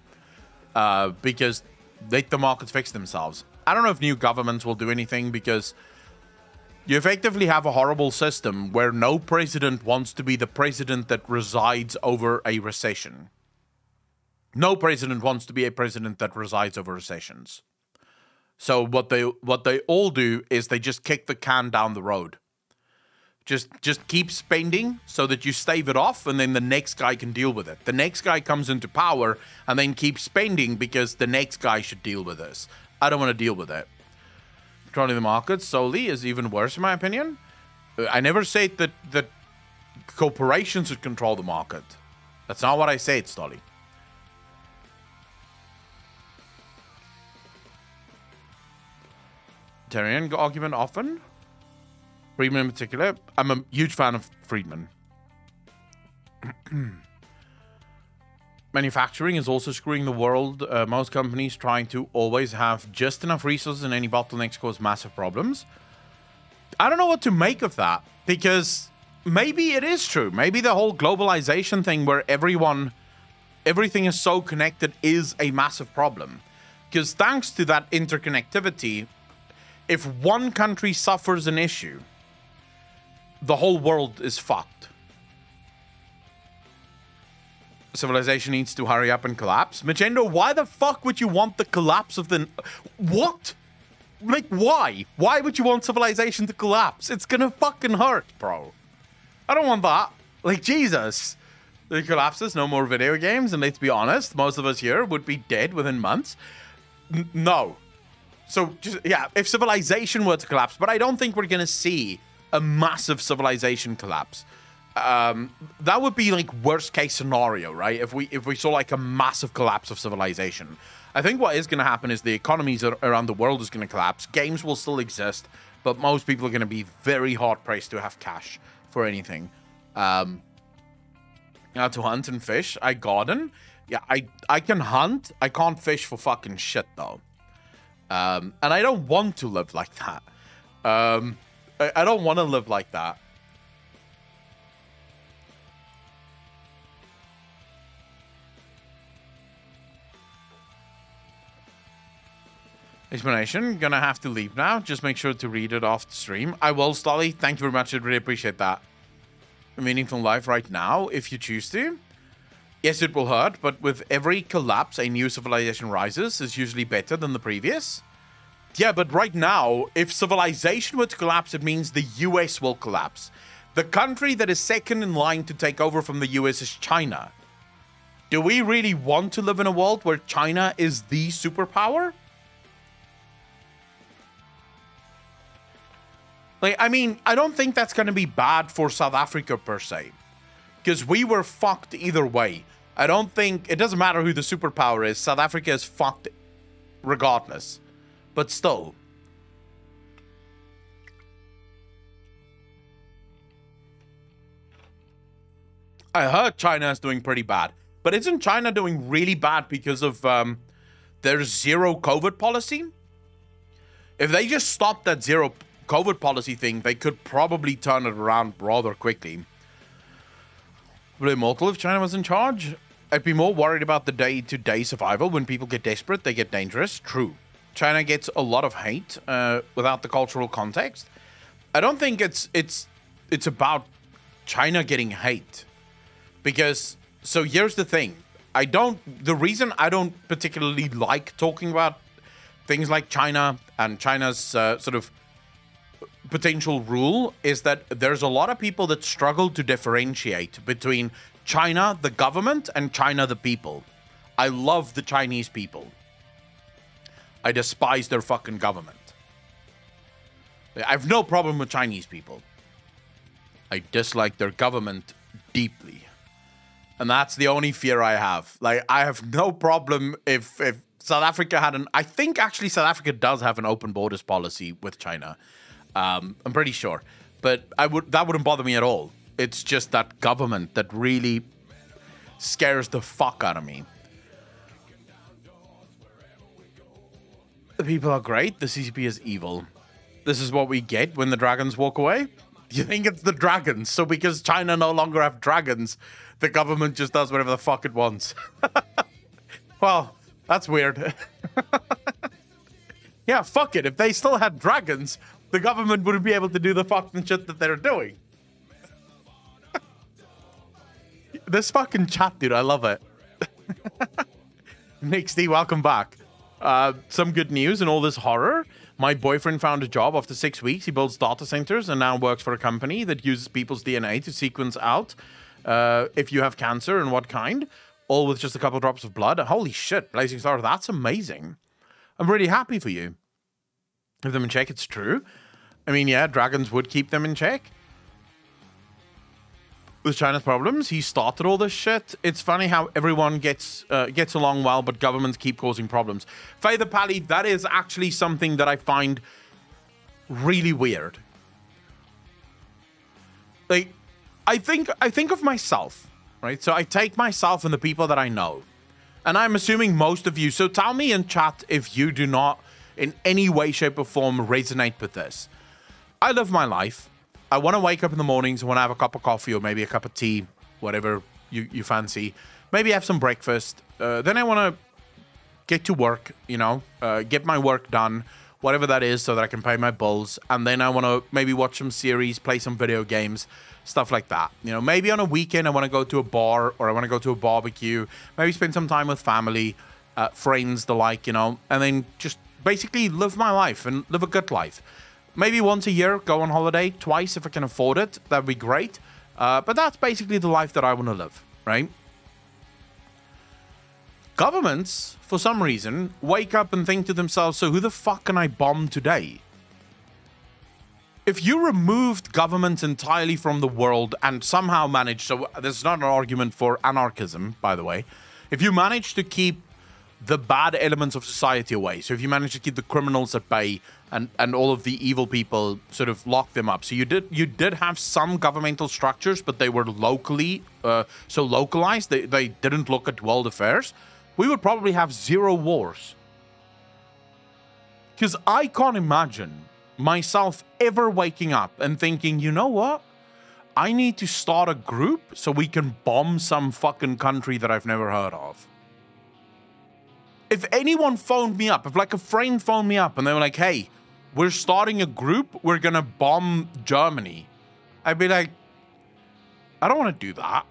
Because let the markets fix themselves. I don't know if new governments will do anything because you effectively have a horrible system where no president wants to be the president that resides over a recession. No president wants to be a president that resides over recessions. So what they all do is they just kick the can down the road. Just keep spending so that you stave it off, and then the next guy can deal with it. The next guy comes into power and then keep spending because the next guy should deal with this. I don't want to deal with it. Controlling the market solely is even worse, in my opinion. I never said that corporations should control the market. That's not what I said, Stolly. Tyrion argument often. Friedman in particular. I'm a huge fan of Friedman. Manufacturing is also screwing the world. Most companies trying to always have just enough resources, and any bottlenecks cause massive problems. I don't know what to make of that, because maybe it is true. Maybe the whole globalization thing where everything is so connected is a massive problem. Because thanks to that interconnectivity, if one country suffers an issue, the whole world is fucked. Civilization needs to hurry up and collapse. Magendo, why the fuck would you want the collapse of the... What? Like, why? Why would you want civilization to collapse? It's gonna fucking hurt, bro. I don't want that. Like, Jesus. It collapses, no more video games, and let's be honest, most of us here would be dead within months. No. So, just, yeah, if civilization were to collapse, but I don't think we're gonna see a massive civilization collapse. That would be like worst case scenario, right? If we saw like a massive collapse of civilization. I think what is going to happen is the economies around the world is going to collapse. Games will still exist, but most people are going to be very hard pressed to have cash for anything. Now to hunt and fish, I garden. Yeah, I can hunt. I can't fish for fucking shit though. And I don't want to live like that. I don't want to live like that. Explanation. Gonna have to leave now. Just make sure to read it off the stream. I will, Stolly. Thank you very much. I really appreciate that. A meaningful life right now, if you choose to. Yes, it will hurt, but with every collapse, a new civilization rises is usually better than the previous. Yeah, but right now, if civilization were to collapse, it means the US will collapse. The country that is second in line to take over from the US is China. Do we really want to live in a world where China is the superpower? Like, I mean, I don't think that's going to be bad for South Africa per se. Because we were fucked either way. I don't think... It doesn't matter who the superpower is. South Africa is fucked regardless. But still. I heard China is doing pretty bad. But isn't China doing really bad because of their zero COVID policy? If they just stopped that zero COVID policy thing, they could probably turn it around rather quickly. Would it be immortal if China was in charge? I'd be more worried about the day-to-day survival. When people get desperate, they get dangerous. True. China gets a lot of hate without the cultural context. I don't think it's about China getting hate. Because, so here's the thing. The reason I don't particularly like talking about things like China and China's sort of potential rule is that there's a lot of people that struggle to differentiate between China, the government, and China, the people. I love the Chinese people. I despise their fucking government. I have no problem with Chinese people. I dislike their government deeply. And that's the only fear I have. Like, I have no problem if South Africa had an... I think actually South Africa does have an open borders policy with China. I'm pretty sure. But that wouldn't bother me at all. It's just that government that really scares the fuck out of me. The people are great. The CCP is evil. This is what we get when the dragons walk away? You think it's the dragons? So because China no longer have dragons, the government just does whatever the fuck it wants. Well, that's weird. Yeah, fuck it. If they still had dragons, the government wouldn't be able to do the fucking shit that they're doing. This fucking chat, dude, I love it. Nick D, welcome back. Some good news in all this horror. My boyfriend found a job after 6 weeks. He builds data centers and now works for a company that uses people's DNA to sequence out if you have cancer and what kind, all with just a couple drops of blood. Holy shit, Blazing Star, that's amazing. I'm really happy for you. Have them in check, it's true. I mean, yeah, dragons would keep them in check. With China's problems, he started all this shit. It's funny how everyone gets along well, but governments keep causing problems. Faye the Pally, that is actually something that I find really weird. Like, I think of myself, right? So I take myself and the people that I know. And I'm assuming most of you, so tell me in chat if you do not in any way, shape, or form resonate with this. I live my life. I want to wake up in the mornings. I want to have a cup of coffee or maybe a cup of tea, whatever you fancy. Maybe have some breakfast. Then I want to get to work, you know, get my work done, whatever that is, so that I can pay my bills. And then I want to maybe watch some series, play some video games, stuff like that. You know, maybe on a weekend I want to go to a bar or I want to go to a barbecue. Maybe spend some time with family, friends, the like, you know, and then just basically live my life and live a good life. Maybe once a year, go on holiday, twice if I can afford it. That'd be great. But that's basically the life that I want to live, right? Governments, for some reason, wake up and think to themselves, so who the fuck can I bomb today? If you removed government entirely from the world and somehow managed, so this is not an argument for anarchism, by the way. If you manage to keep the bad elements of society away, so if you manage to keep the criminals at bay and all of the evil people, sort of lock them up. So you did have some governmental structures, but they were locally, so localized. They didn't look at world affairs. We would probably have zero wars. Because I can't imagine myself ever waking up and thinking, you know what? I need to start a group so we can bomb some fucking country that I've never heard of. If anyone phoned me up, if like a friend phoned me up and they were like, hey, we're starting a group, we're gonna bomb Germany, I'd be like, I don't want to do that.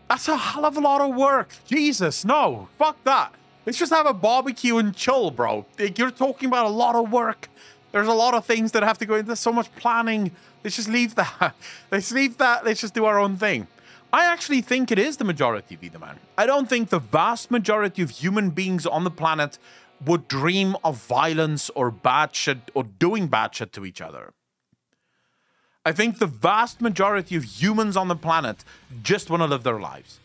That's a hell of a lot of work. Jesus, no, fuck that. Let's just have a barbecue and chill, bro. Like, you're talking about a lot of work. There's a lot of things that have to go into so much planning. Let's just leave that. Let's leave that. Let's just do our own thing. I actually think it is the majority, Vida Man. I don't think the vast majority of human beings on the planet would dream of violence or bad shit or doing bad shit to each other. I think the vast majority of humans on the planet just want to live their lives.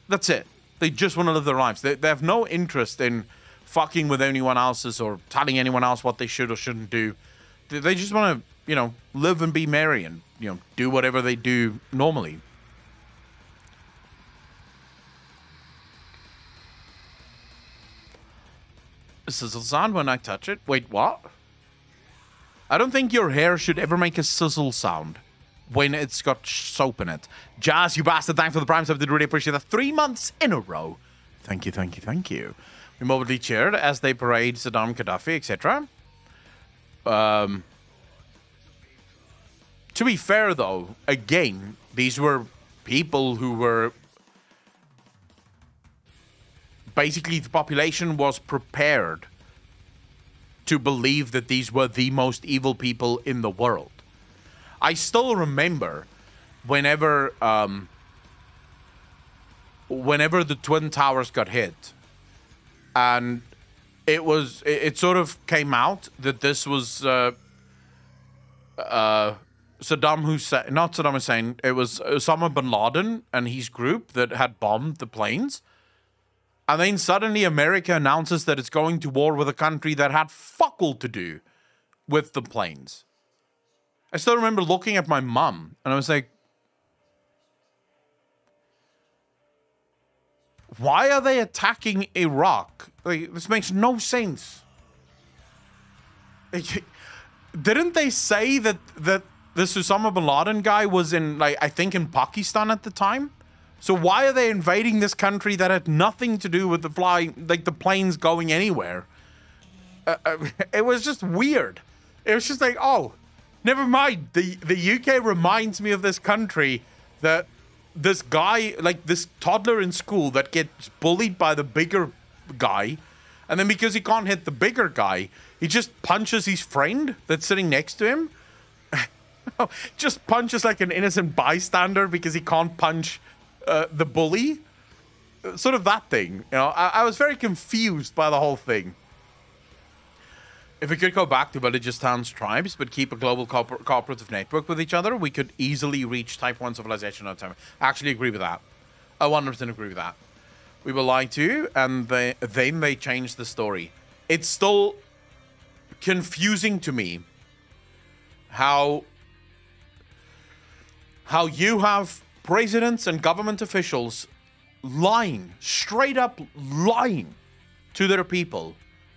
That's it. They just want to live their lives. They have no interest in fucking with anyone else's or telling anyone else what they should or shouldn't do. They just want to, you know, live and be merry and, you know, do whatever they do normally. Sizzle sound when I touch it. Wait, what? I don't think your hair should ever make a sizzle sound when it's got soap in it. Jazz, you bastard, thanks for the prime sub. Did really appreciate that. 3 months in a row. Thank you, thank you, thank you. We momently cheered as they parade Saddam Gaddafi, etc. To be fair, though, again, these were people who were... Basically, the population was prepared to believe that these were the most evil people in the world. I still remember whenever the Twin Towers got hit, and it sort of came out that this was Saddam Hussein, not Saddam Hussein, it was Osama bin Laden and his group that had bombed the planes. And then suddenly America announces that it's going to war with a country that had fuck all to do with the planes. I still remember looking at my mum and I was like, why are they attacking Iraq? Like, this makes no sense. Didn't they say that this Osama bin Laden guy was in, like, I think in Pakistan at the time? So why are they invading this country that had nothing to do with the planes going anywhere? It was just weird. It was just like, oh, never mind. The UK reminds me of this country that this guy, like this toddler in school that gets bullied by the bigger guy. And then because he can't hit the bigger guy, he just punches his friend that's sitting next to him. Just punches like an innocent bystander because he can't punch the bully. Sort of that thing. You know, I was very confused by the whole thing. If we could go back to villages, towns, tribes, but keep a global cooperative network with each other, we could easily reach Type 1 civilization on time. I actually agree with that. I 100% agree with that. We were lied to, and then they changed the story. It's still confusing to me how you have presidents and government officials lying, straight up lying to their people,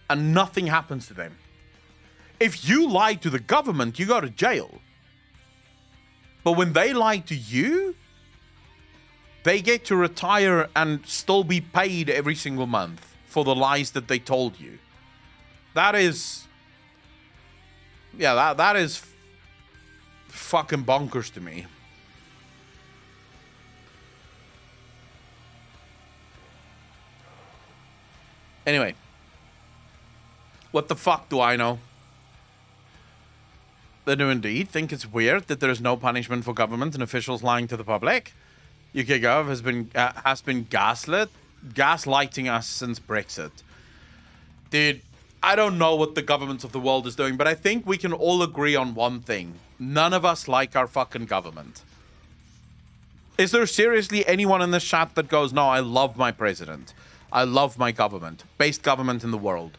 and nothing happens to them. If you lie to the government, you go to jail. But when they lie to you, they get to retire and still be paid every single month for the lies that they told you. That is... yeah, that is fucking bonkers to me. Anyway. What the fuck do I know? They do indeed think it's weird that there is no punishment for government and officials lying to the public. UK Gov has been gaslighting us since Brexit. Dude, I don't know what the governments of the world is doing, but I think we can all agree on one thing. None of us like our fucking government. Is there seriously anyone in this chat that goes, no, I love my president. I love my government. Best government in the world.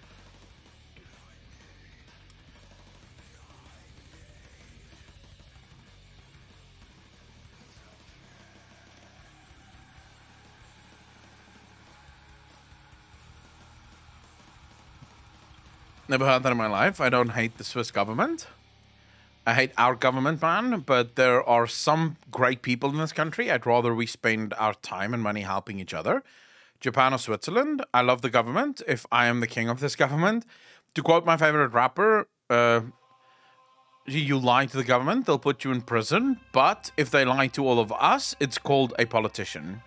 Never heard that in my life. I don't hate the Swiss government. I hate our government, man, but there are some great people in this country. I'd rather we spend our time and money helping each other. Japan or Switzerland, I love the government if I am the king of this government. To quote my favorite rapper, you lie to the government, they'll put you in prison. But if they lie to all of us, it's called a politician.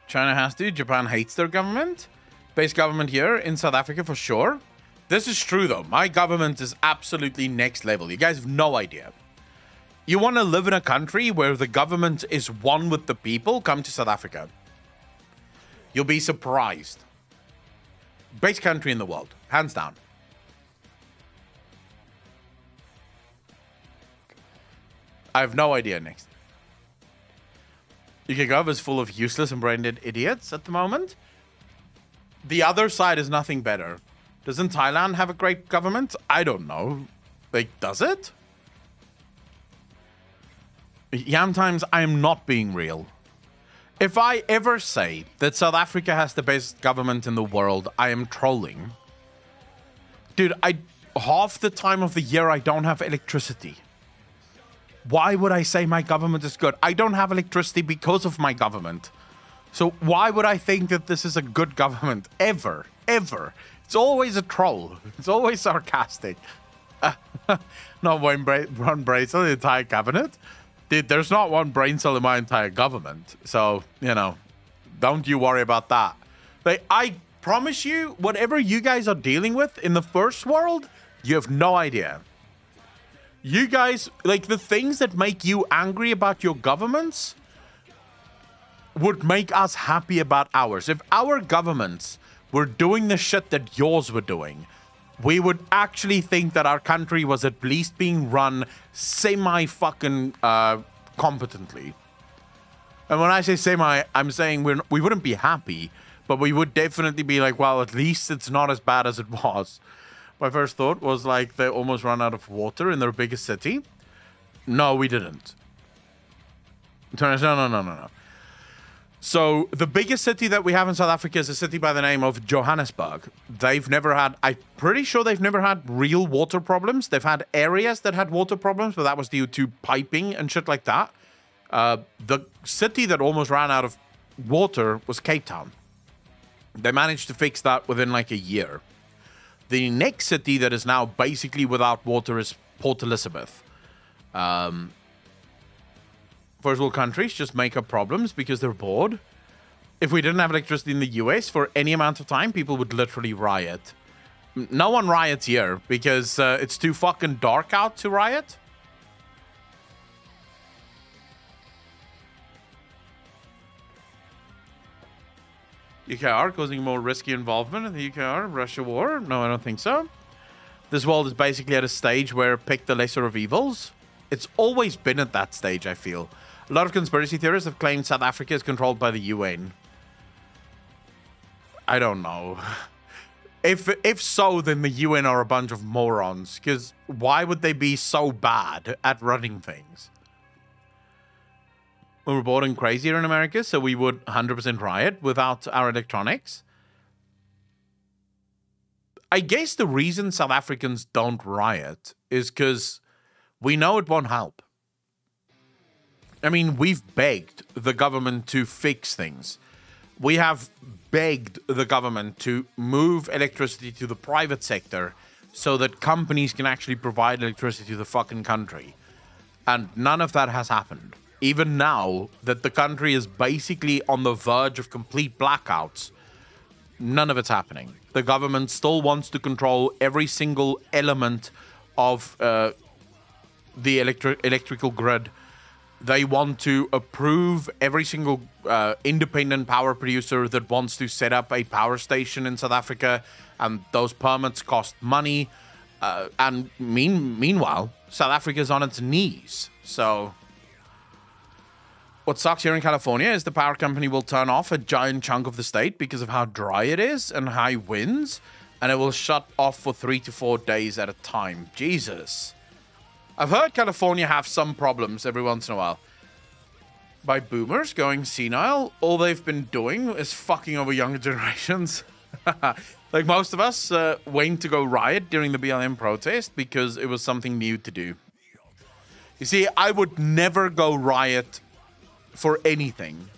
China has to. Japan hates their government. Base government here in South Africa for sure. This is true though. My government is absolutely next level. You guys have no idea. You want to live in a country where the government is one with the people? Come to South Africa. You'll be surprised. Best country in the world, hands down. I have no idea next. UK Gov is full of useless and brain-dead idiots at the moment. The other side is nothing better. Doesn't Thailand have a great government? I don't know. Like, does it? Yam times, I am not being real. If I ever say that South Africa has the best government in the world, I am trolling. Dude, half the time of the year I don't have electricity. Why would I say my government is good? I don't have electricity because of my government. So why would I think that this is a good government? Ever. Ever. It's always a troll. It's always sarcastic. Not one brain cell in the entire cabinet. Dude, there's not one brain cell in my entire government. So, you know, don't you worry about that. Like, I promise you, whatever you guys are dealing with in the first world, you have no idea. You guys, like, the things that make you angry about your governments would make us happy about ours. If our governments were doing the shit that yours were doing, we would actually think that our country was at least being run semi-fucking competently. And when I say semi, I'm saying we wouldn't be happy, but we would definitely be like, well, at least it's not as bad as it was. My first thought was like, they almost ran out of water in their biggest city. No, we didn't. No. So the biggest city that we have in South Africa is a city by the name of Johannesburg. They've never had, I'm pretty sure they've never had real water problems. They've had areas that had water problems, but that was due to piping and shit like that. The city that almost ran out of water was Cape Town. They managed to fix that within like a year. The next city that is now basically without water is Port Elizabeth. First world countries just make up problems because they're bored. If we didn't have electricity in the US for any amount of time, people would literally riot. No one riots here because it's too fucking dark out to riot. UKR causing more risky involvement in the UKR-Russia war? No, I don't think so. This world is basically at a stage where pick the lesser of evils. It's always been at that stage, I feel. A lot of conspiracy theorists have claimed South Africa is controlled by the UN. I don't know. If so, then the UN are a bunch of morons. Because why would they be so bad at running things? We were bored and crazy here in America, so we would 100% riot without our electronics. I guess the reason South Africans don't riot is because we know it won't help. I mean, we've begged the government to fix things. We have begged the government to move electricity to the private sector so that companies can actually provide electricity to the fucking country. And none of that has happened. Even now that the country is basically on the verge of complete blackouts, none of it's happening. The government still wants to control every single element of the electrical grid. They want to approve every single independent power producer that wants to set up a power station in South Africa, and those permits cost money. And meanwhile, South Africa is on its knees. So what sucks here in California is the power company will turn off a giant chunk of the state because of how dry it is and high winds, and it will shut off for 3 to 4 days at a time. Jesus. I've heard California have some problems every once in a while. By boomers going senile, all they've been doing is fucking over younger generations. Like most of us went to go riot during the BLM protest because it was something new to do. You see, I would never go riot for anything.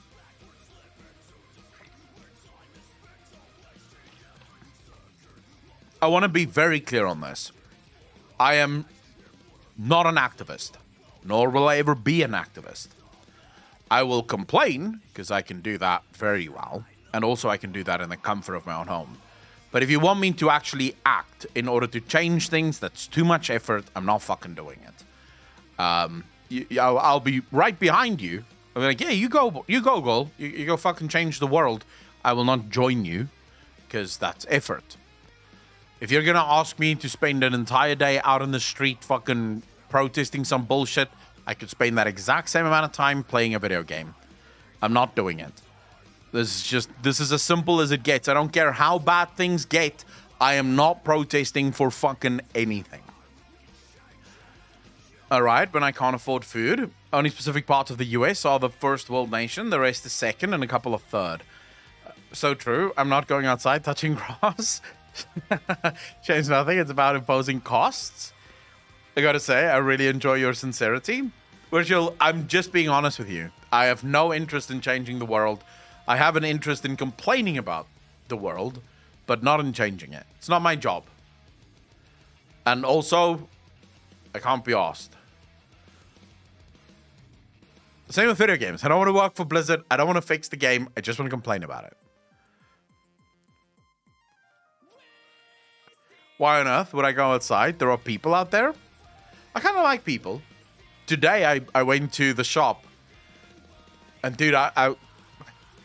I want to be very clear on this. I am not an activist, nor will I ever be an activist. I will complain, because I can do that very well, and also I can do that in the comfort of my own home. But if you want me to actually act in order to change things, that's too much effort. I'm not fucking doing it. I'll be right behind you. I'm like, yeah, you go, girl. You go fucking change the world. I will not join you, because that's effort. If you're gonna ask me to spend an entire day out on the street fucking protesting some bullshit, I could spend that exact same amount of time playing a video game. I'm not doing it. This is as simple as it gets. I don't care how bad things get. I am not protesting for fucking anything. Alright, when I can't afford food, only specific parts of the US are the first world nation, the rest is second, and a couple of third. So true. I'm not going outside touching grass. Change nothing. It's about imposing costs. I gotta say, I really enjoy your sincerity. Virgil, I'm just being honest with you. I have no interest in changing the world. I have an interest in complaining about the world, but not in changing it. It's not my job. And also, I can't be asked. Same with video games. I don't want to work for Blizzard. I don't want to fix the game. I just want to complain about it. Why on earth would I go outside? There are people out there. I kind of like people. Today, I went to the shop. And dude,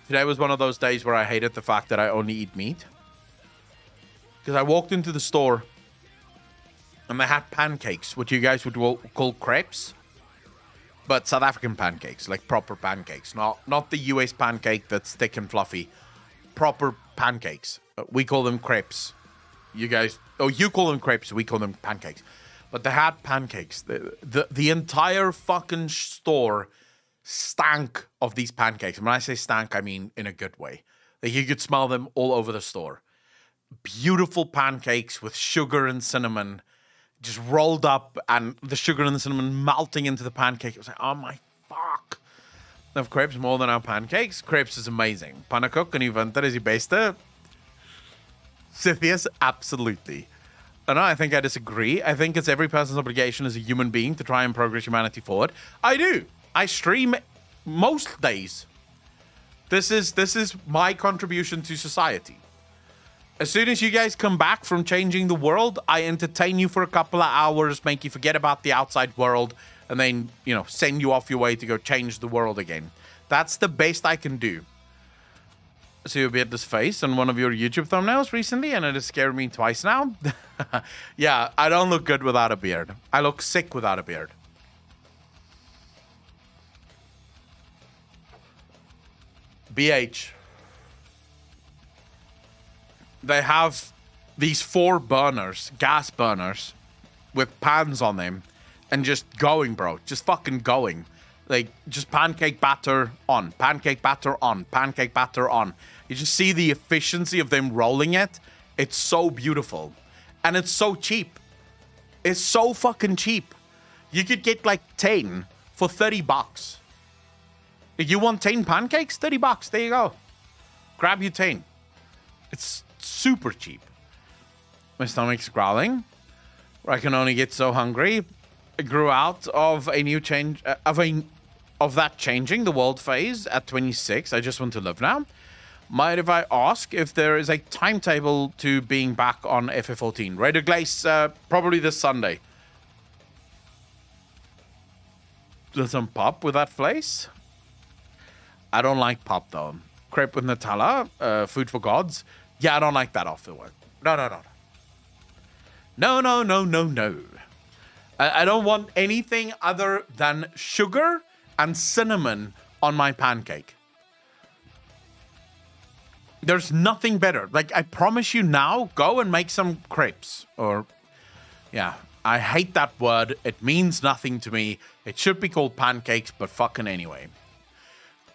today was one of those days where I hated the fact that I only eat meat. Because I walked into the store. And they had pancakes, what you guys would call crepes. But South African pancakes, like proper pancakes. Not the US pancake that's thick and fluffy. Proper pancakes. We call them crepes. You guys... Oh, you call them crepes, we call them pancakes. But they had pancakes. The entire fucking store stank of these pancakes. And when I say stank, I mean in a good way. Like you could smell them all over the store. Beautiful pancakes with sugar and cinnamon just rolled up, and the sugar and the cinnamon melting into the pancake. It was like, oh my fuck. I have crepes more than our pancakes. Crepes is amazing. Pannenkoek, kan jy vind dit is die beste? Scythius, absolutely. And I think I disagree. I think it's every person's obligation as a human being to try and progress humanity forward. I do. I stream most days. This is my contribution to society. As soon as you guys come back from changing the world, I entertain you for a couple of hours, make you forget about the outside world, and then, you know, send you off your way to go change the world again. That's the best I can do. So you beat this face on one of your YouTube thumbnails recently, and it has scared me twice now. Yeah, I don't look good without a beard. I look sick without a beard. BH. They have these 4 burners, gas burners, with pans on them, and just going, bro. Just fucking going. Like, just pancake batter on, pancake batter on, pancake batter on. You just see the efficiency of them rolling it. It's so beautiful. And it's so cheap. It's so fucking cheap. You could get like 10 for $30. If you want 10 pancakes, $30. There you go. Grab your 10. It's super cheap. My stomach's growling. I can only get so hungry. I grew out of a new change of that changing the world phase at 26. I just want to live now. Mind if I ask if there is a timetable to being back on FF14? Raider Glace, probably this Sunday. There's some pop with that place. I don't like pop though. Crepe with Nutella, food for gods. Yeah, I don't like that off the work. No. No. I don't want anything other than sugar and cinnamon on my pancake. There's nothing better. Like, I promise you now, go and make some crepes. Or, yeah, I hate that word. It means nothing to me. It should be called pancakes, but fucking anyway.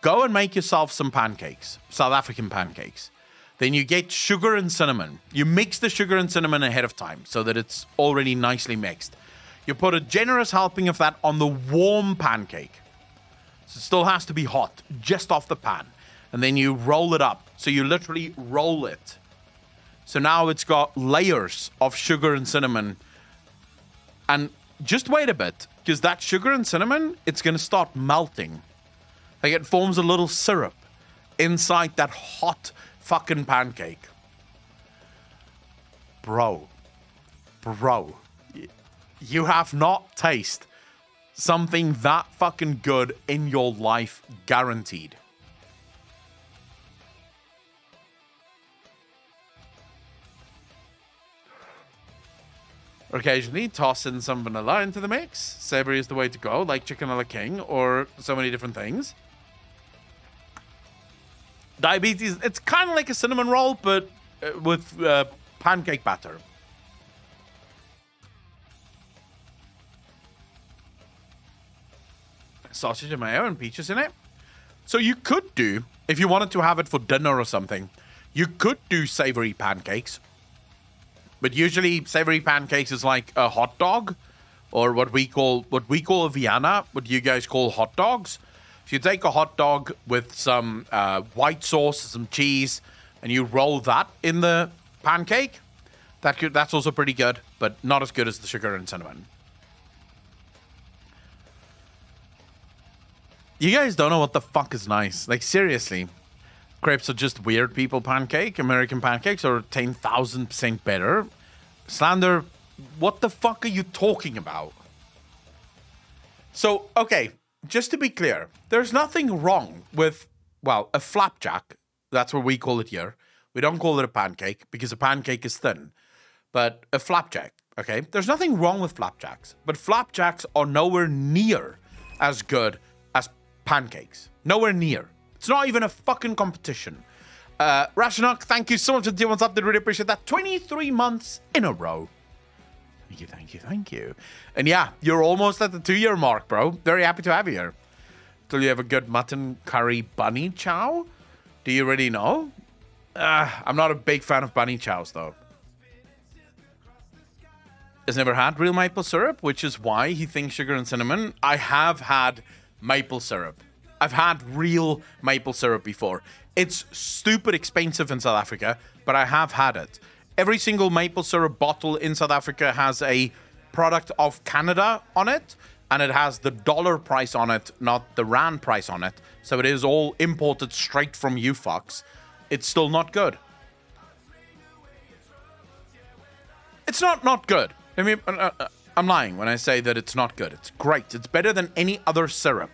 Go and make yourself some pancakes. South African pancakes. Then you get sugar and cinnamon. You mix the sugar and cinnamon ahead of time so that it's already nicely mixed. You put a generous helping of that on the warm pancake. So it still has to be hot, just off the pan. And then you roll it up. So you literally roll it. So now it's got layers of sugar and cinnamon. And just wait a bit, because that sugar and cinnamon, it's going to start melting. Like it forms a little syrup inside that hot fucking pancake. Bro, you have not tasted something that fucking good in your life, guaranteed. Occasionally, toss in some vanilla into the mix. Savory is the way to go, like Chicken a la King, or so many different things. Diabetes, it's kind of like a cinnamon roll, but with pancake batter. Sausage and mayo and peaches in it. So you could do, if you wanted to have it for dinner or something, you could do savory pancakes. But usually savory pancakes is like a hot dog, or what we call a Vienna, what you guys call hot dogs. So you take a hot dog with some white sauce, some cheese, and you roll that in the pancake. That's also pretty good, but not as good as the sugar and cinnamon. You guys don't know what the fuck is nice. Like, seriously. Crepes are just weird people pancake. American pancakes are 10,000% better. Slander, what the fuck are you talking about? So, okay, just to be clear, there's nothing wrong with, well, a flapjack. That's what we call it here. We don't call it a pancake because a pancake is thin. But a flapjack, okay? There's nothing wrong with flapjacks. But flapjacks are nowhere near as good as pancakes. Nowhere near. It's not even a fucking competition. Rashanok, thank you so much for the what's up. Did really appreciate that. 23 months in a row. Thank you, thank you, thank you. And yeah, you're almost at the 2-year mark, bro. Very happy to have you here. Till you have a good mutton curry bunny chow. Do you already know? I'm not a big fan of bunny chows, though. Has never had real maple syrup, which is why he thinks sugar and cinnamon. I have had maple syrup. I've had real maple syrup before. It's stupid expensive in South Africa, but I have had it. Every single maple syrup bottle in South Africa has a product of Canada on it, and it has the dollar price on it, not the rand price on it. So it is all imported straight from you fucks. It's still not good. It's not good. I mean, I'm lying when I say that it's not good. It's great. It's better than any other syrup.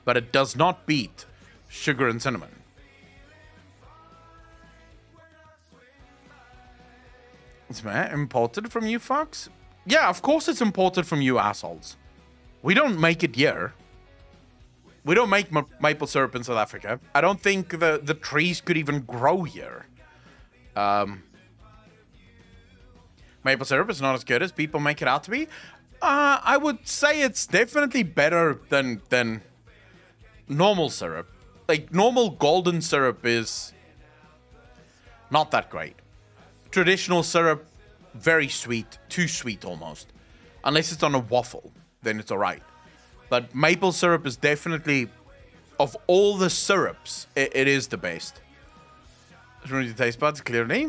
But it does not beat sugar and cinnamon. It's imported from you fucks? Yeah, of course it's imported from you assholes. We don't make it here. We don't make maple syrup in South Africa. I don't think the trees could even grow here. Maple syrup is not as good as people make it out to be. I would say it's definitely better than normal syrup. Like, normal golden syrup is not that great. Traditional syrup, very sweet. Too sweet, almost. Unless it's on a waffle, then it's alright. But maple syrup is definitely, of all the syrups, it is the best. Ruining the taste buds, clearly.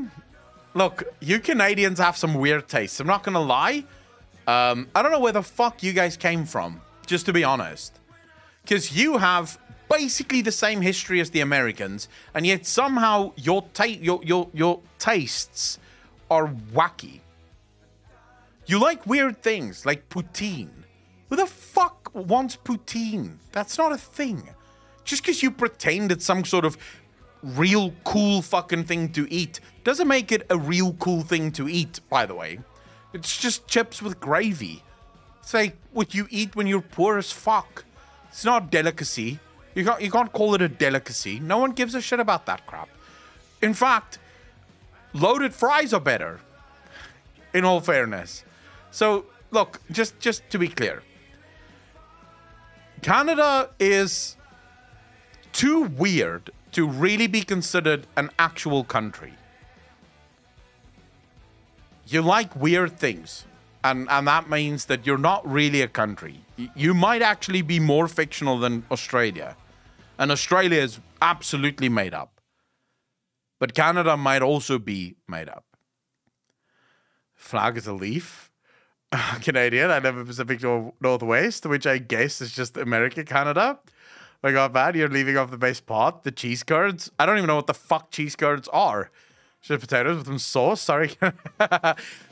Look, you Canadians have some weird tastes. I'm not gonna lie. I don't know where the fuck you guys came from, just to be honest. Because you have basically the same history as the Americans, and yet somehow your tastes are wacky. You like weird things, like poutine. Who the fuck wants poutine? That's not a thing. Just because you pretend it's some sort of real cool fucking thing to eat doesn't make it a real cool thing to eat, by the way. It's just chips with gravy. It's like what you eat when you're poor as fuck. It's not a delicacy. You can't call it a delicacy. No one gives a shit about that crap. In fact, loaded fries are better, in all fairness. So, look, just to be clear. Canada is too weird to really be considered an actual country. You like weird things, and that means that you're not really a country. You might actually be more fictional than Australia, and Australia is absolutely made up. But Canada might also be made up. Flag is a leaf. Canadian, I live in Pacific Northwest, which I guess is just America, Canada. My God, man, you're leaving off the best part. The cheese curds. I don't even know what the fuck cheese curds are. Just potatoes with some sauce, sorry.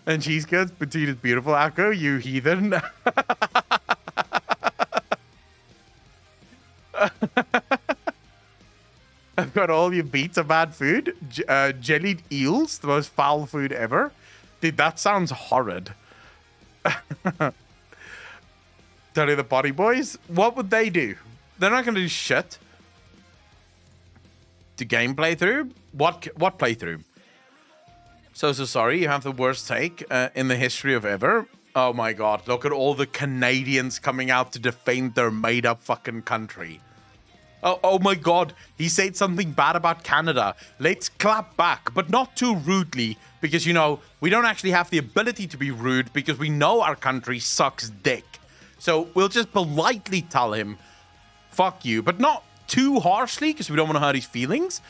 And cheese curds. Petite is beautiful, Akko, you heathen. I've got all your beats of bad food. Jellied eels, the most foul food ever. Dude, that sounds horrid. Tony the Potty Boys, what would they do? They're not going to do shit. The game playthrough? What playthrough? So sorry, you have the worst take in the history of ever. Oh my God, look at all the Canadians coming out to defend their made-up fucking country. Oh my God, he said something bad about Canada. Let's clap back, but not too rudely, because, you know, we don't actually have the ability to be rude because we know our country sucks dick. So we'll just politely tell him, fuck you, but not too harshly because we don't want to hurt his feelings.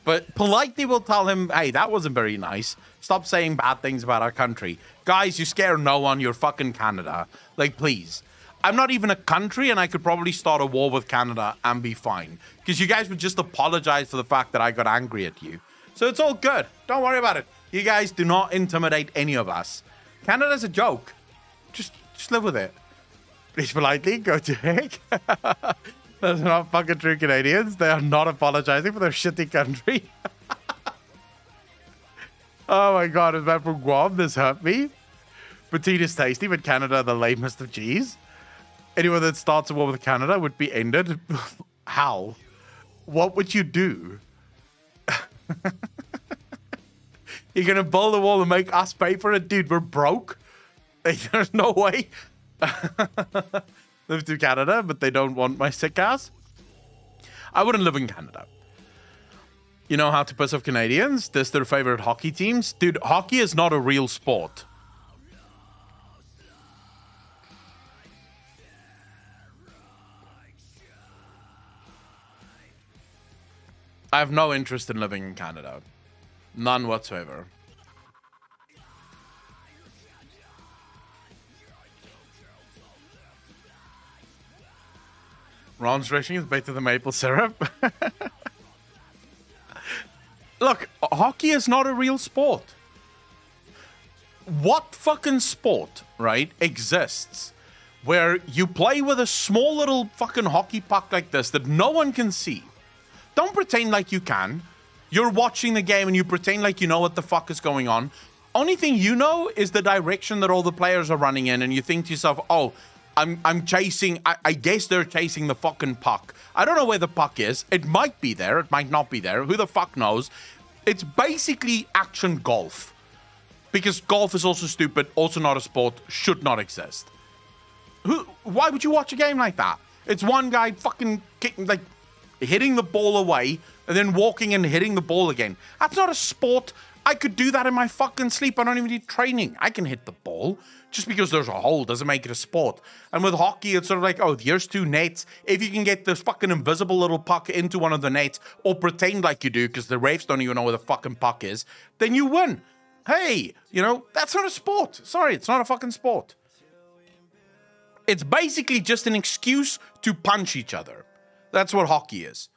But politely we'll tell him, hey, that wasn't very nice. Stop saying bad things about our country. Guys, you scare no one. You're fucking Canada. Like, please. I'm not even a country, and I could probably start a war with Canada and be fine. Because you guys would just apologize for the fact that I got angry at you. So it's all good. Don't worry about it. You guys do not intimidate any of us. Canada's a joke. Just live with it. Please politely go to heck. Those are not fucking true Canadians. They are not apologizing for their shitty country. Oh my God, is that from Guam? This hurt me. Petite is tasty, but Canada the lamest of cheese. Anyone that starts a war with Canada would be ended. How? What would you do? You're gonna build a wall and make us pay for it? Dude, we're broke. There's no way. Live to Canada, but they don't want my sick ass. I wouldn't live in Canada. You know how to piss off Canadians? This their favorite hockey teams? Dude, hockey is not a real sport. I have no interest in living in Canada. None whatsoever. Ron's dressing is better than maple syrup. Look, hockey is not a real sport. What fucking sport, right, exists where you play with a small little fucking hockey puck like this that no one can see? Don't pretend like you can. You're watching the game and you pretend like you know what the fuck is going on. Only thing you know is the direction that all the players are running in, and you think to yourself, oh, I'm chasing, I guess they're chasing the fucking puck. I don't know where the puck is. It might be there. It might not be there. Who the fuck knows? It's basically action golf. Because golf is also stupid, also not a sport, should not exist. Why would you watch a game like that? It's one guy fucking kicking, like, hitting the ball away and then walking and hitting the ball again. That's not a sport. I could do that in my fucking sleep. I don't even need training. I can hit the ball. Just because there's a hole doesn't make it a sport. And with hockey, it's sort of like, oh, here's two nets. If you can get this fucking invisible little puck into one of the nets, or pretend like you do because the refs don't even know where the fucking puck is, then you win. Hey, you know, that's not a sport. Sorry, it's not a fucking sport. It's basically just an excuse to punch each other. That's what hockey is.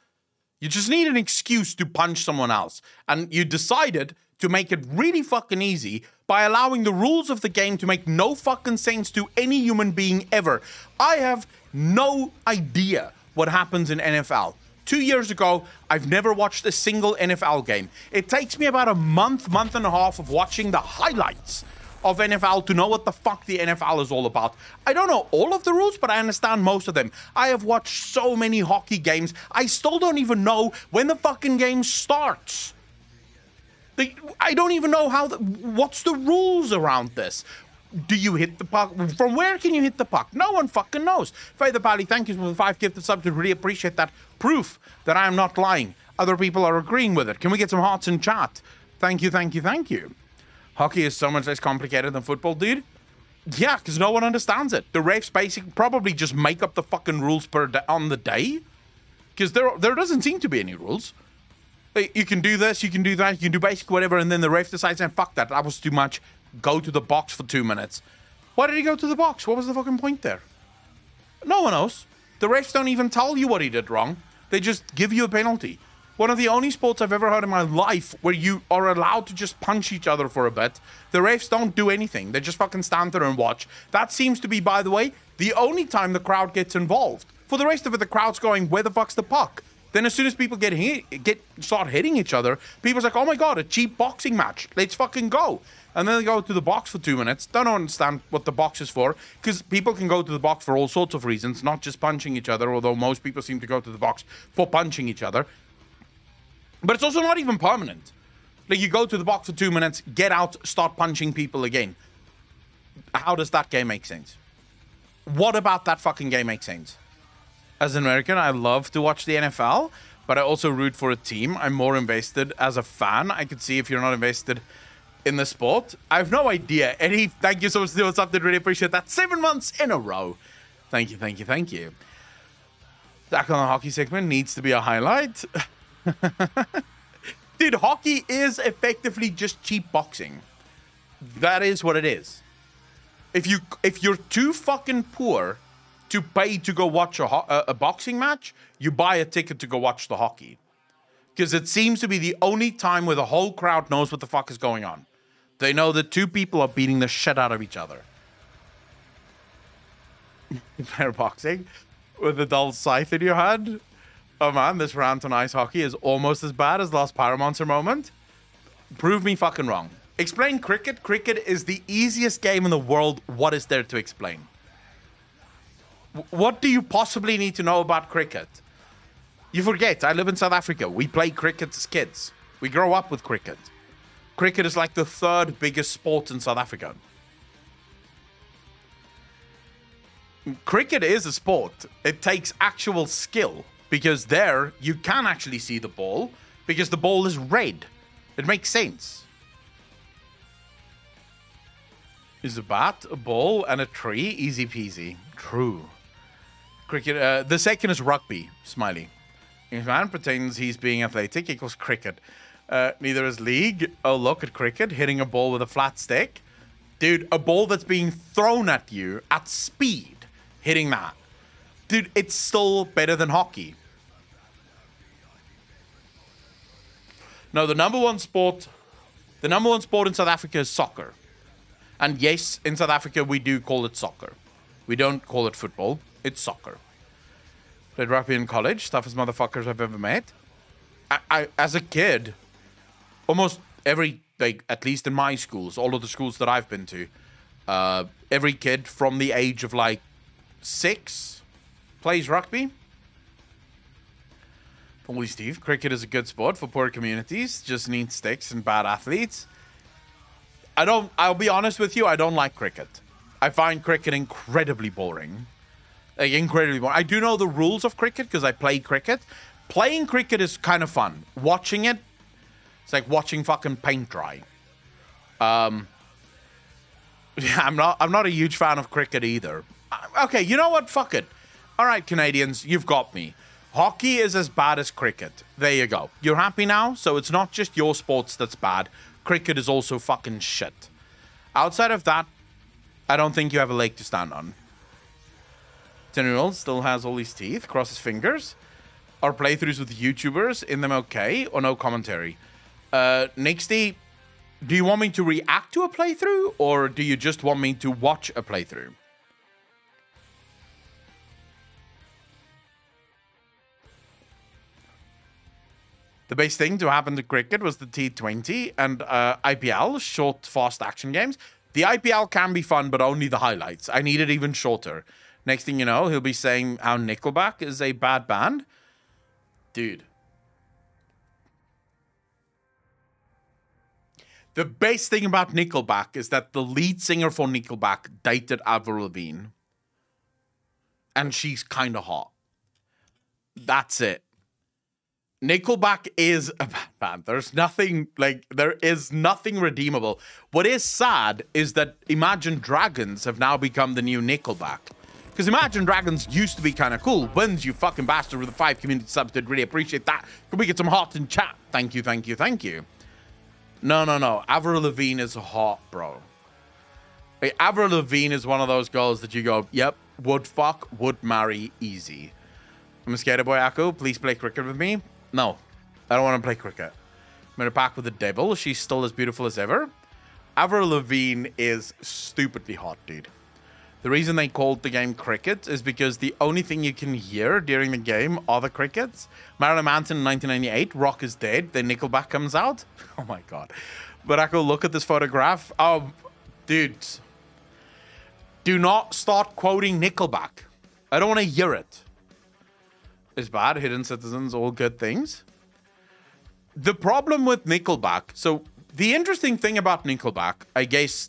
You just need an excuse to punch someone else. And you decided to make it really fucking easy by allowing the rules of the game to make no fucking sense to any human being ever. I have no idea what happens in NFL. 2 years ago, I've never watched a single NFL game. It takes me about a month and a half of watching the highlights of NFL to know what the fuck the NFL is all about. I don't know all of the rules, but I understand most of them. I have watched so many hockey games, I still don't even know when the fucking game starts. I don't even know what's the rules around this. Do you hit the puck? From where can you hit the puck? No one fucking knows. Faye the Pally, thank you for the 5 gifted subs. Really appreciate that. Proof that I am not lying. Other people are agreeing with it. Can we get some hearts in chat? Thank you, thank you, thank you. Hockey is so much less complicated than football, dude. Yeah, because no one understands it. The refs basically probably just make up the fucking rules on the day. Because there doesn't seem to be any rules. You can do this, you can do that, you can do basically whatever, and then the ref decides, fuck that, that was too much. Go to the box for 2 minutes. Why did he go to the box? What was the fucking point there? No one knows. The refs don't even tell you what he did wrong. They just give you a penalty. One of the only sports I've ever heard in my life where you are allowed to just punch each other for a bit. The refs don't do anything. They just fucking stand there and watch. That seems to be, by the way, the only time the crowd gets involved. For the rest of it, the crowd's going, where the fuck's the puck? Then as soon as people start hitting each other, people's like, oh my god, a cheap boxing match. Let's fucking go. And then they go to the box for 2 minutes. Don't understand what the box is for. Because people can go to the box for all sorts of reasons, not just punching each other, although most people seem to go to the box for punching each other. But it's also not even permanent. Like, you go to the box for 2 minutes, get out, start punching people again. How does that game make sense? What about that fucking game makes sense? As an American, I love to watch the NFL, but I also root for a team. I'm more invested as a fan. I could see if you're not invested in the sport. I have no idea. Eddie, thank you so much for doing something. Really appreciate that. 7 months in a row. Thank you, thank you, thank you. Back on the hockey segment needs to be a highlight. Dude, hockey is effectively just cheap boxing. That is what it is. If you're too fucking poor to pay to go watch a boxing match, you buy a ticket to go watch the hockey. Because it seems to be the only time where the whole crowd knows what the fuck is going on. They know that two people are beating the shit out of each other. Fair boxing with a dull scythe in your hand. Oh man, this rant on ice hockey is almost as bad as last Pyromancer moment. Prove me fucking wrong. Explain cricket. Cricket is the easiest game in the world. What is there to explain? What do you possibly need to know about cricket? You forget, I live in South Africa. We play cricket as kids. We grow up with cricket. Cricket is like the third biggest sport in South Africa. Cricket is a sport. It takes actual skill. Because there, you can actually see the ball. Because the ball is red. It makes sense. Is a bat, a ball, and a tree. Easy peasy. True. Cricket. The second is rugby. Smiley. If man pretends he's being athletic equals cricket. Neither is league. Oh, look at cricket. Hitting a ball with a flat stick. Dude, a ball that's being thrown at you at speed. Hitting that. Dude, it's still better than hockey. No, the number one sport in South Africa is soccer. And yes, in South Africa, we do call it soccer. We don't call it football. It's soccer. Played rugby in college. Toughest motherfuckers I've ever met. I as a kid, almost every, like, at least in my schools, all of the schools that I've been to, every kid from the age of, like, 6 plays rugby. Holy Steve, cricket is a good sport for poor communities. Just needs sticks and bad athletes. I'll be honest with you, I don't like cricket. I find cricket incredibly boring. Like, incredibly boring. I do know the rules of cricket because I play cricket. Playing cricket is kind of fun. Watching it, it's like watching fucking paint dry. Yeah, I'm not a huge fan of cricket either. Okay, you know what? Fuck it. All right, Canadians, you've got me. Hockey is as bad as cricket. There you go. You're happy now? So it's not just your sports that's bad. Cricket is also fucking shit. Outside of that, I don't think you have a leg to stand on. 10-year-old still has all his teeth, cross his fingers. Are playthroughs with YouTubers in them okay or no commentary? Nixty, do you want me to react to a playthrough or do you just want me to watch a playthrough? The best thing to happen to cricket was the T20 and IPL, short, fast action games. The IPL can be fun, but only the highlights. I need it even shorter. Next thing you know, he'll be saying how Nickelback is a bad band. Dude. The best thing about Nickelback is that the lead singer for Nickelback dated Avril Lavigne. And she's kind of hot. That's it. Nickelback is a bad band. There's nothing, like, there is nothing redeemable. What is sad is that Imagine Dragons have now become the new Nickelback. Because Imagine Dragons used to be kind of cool. Wins, you fucking bastard, with the 5 community subs. Did really appreciate that. Can we get some hearts in chat? Thank you, thank you, thank you. No. Avril Lavigne is hot, bro. Like, Avril Lavigne is one of those girls that you go, yep, would fuck, would marry, easy. I'm a skater boy, Akko. Please play cricket with me. No, I don't want to play cricket. I'm in a pack with the devil. She's still as beautiful as ever. Avril Lavigne is stupidly hot, dude. The reason they called the game cricket is because the only thing you can hear during the game are the crickets. Marilyn Manson in 1998, Rock is Dead, then Nickelback comes out. Oh my god. But Akko, look at this photograph. Oh, dude. Do not start quoting Nickelback. I don't want to hear it. It's bad. Hidden Citizens, all good things. The problem with Nickelback, so the interesting thing about Nickelback, I guess,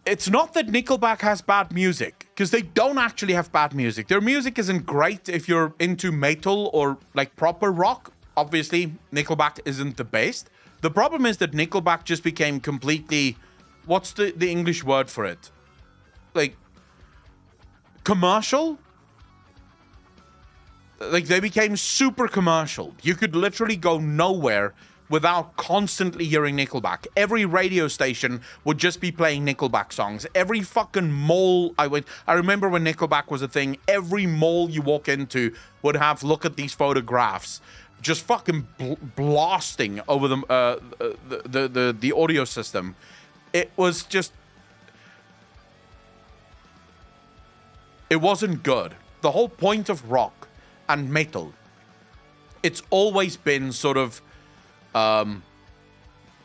it's not that Nickelback has bad music, because they don't actually have bad music. Their music isn't great if you're into metal or like proper rock. Obviously, Nickelback isn't the best. The problem is that Nickelback just became completely, what's the English word for it? Like, commercial? Like, they became super commercial. You could literally go nowhere without constantly hearing Nickelback. Every radio station would just be playing Nickelback songs. Every fucking mall I remember when Nickelback was a thing, every mall you walk into would have, look at these photographs, just fucking blasting over the audio system. It was just, it wasn't good. The whole point of rock and metal, it's always been sort of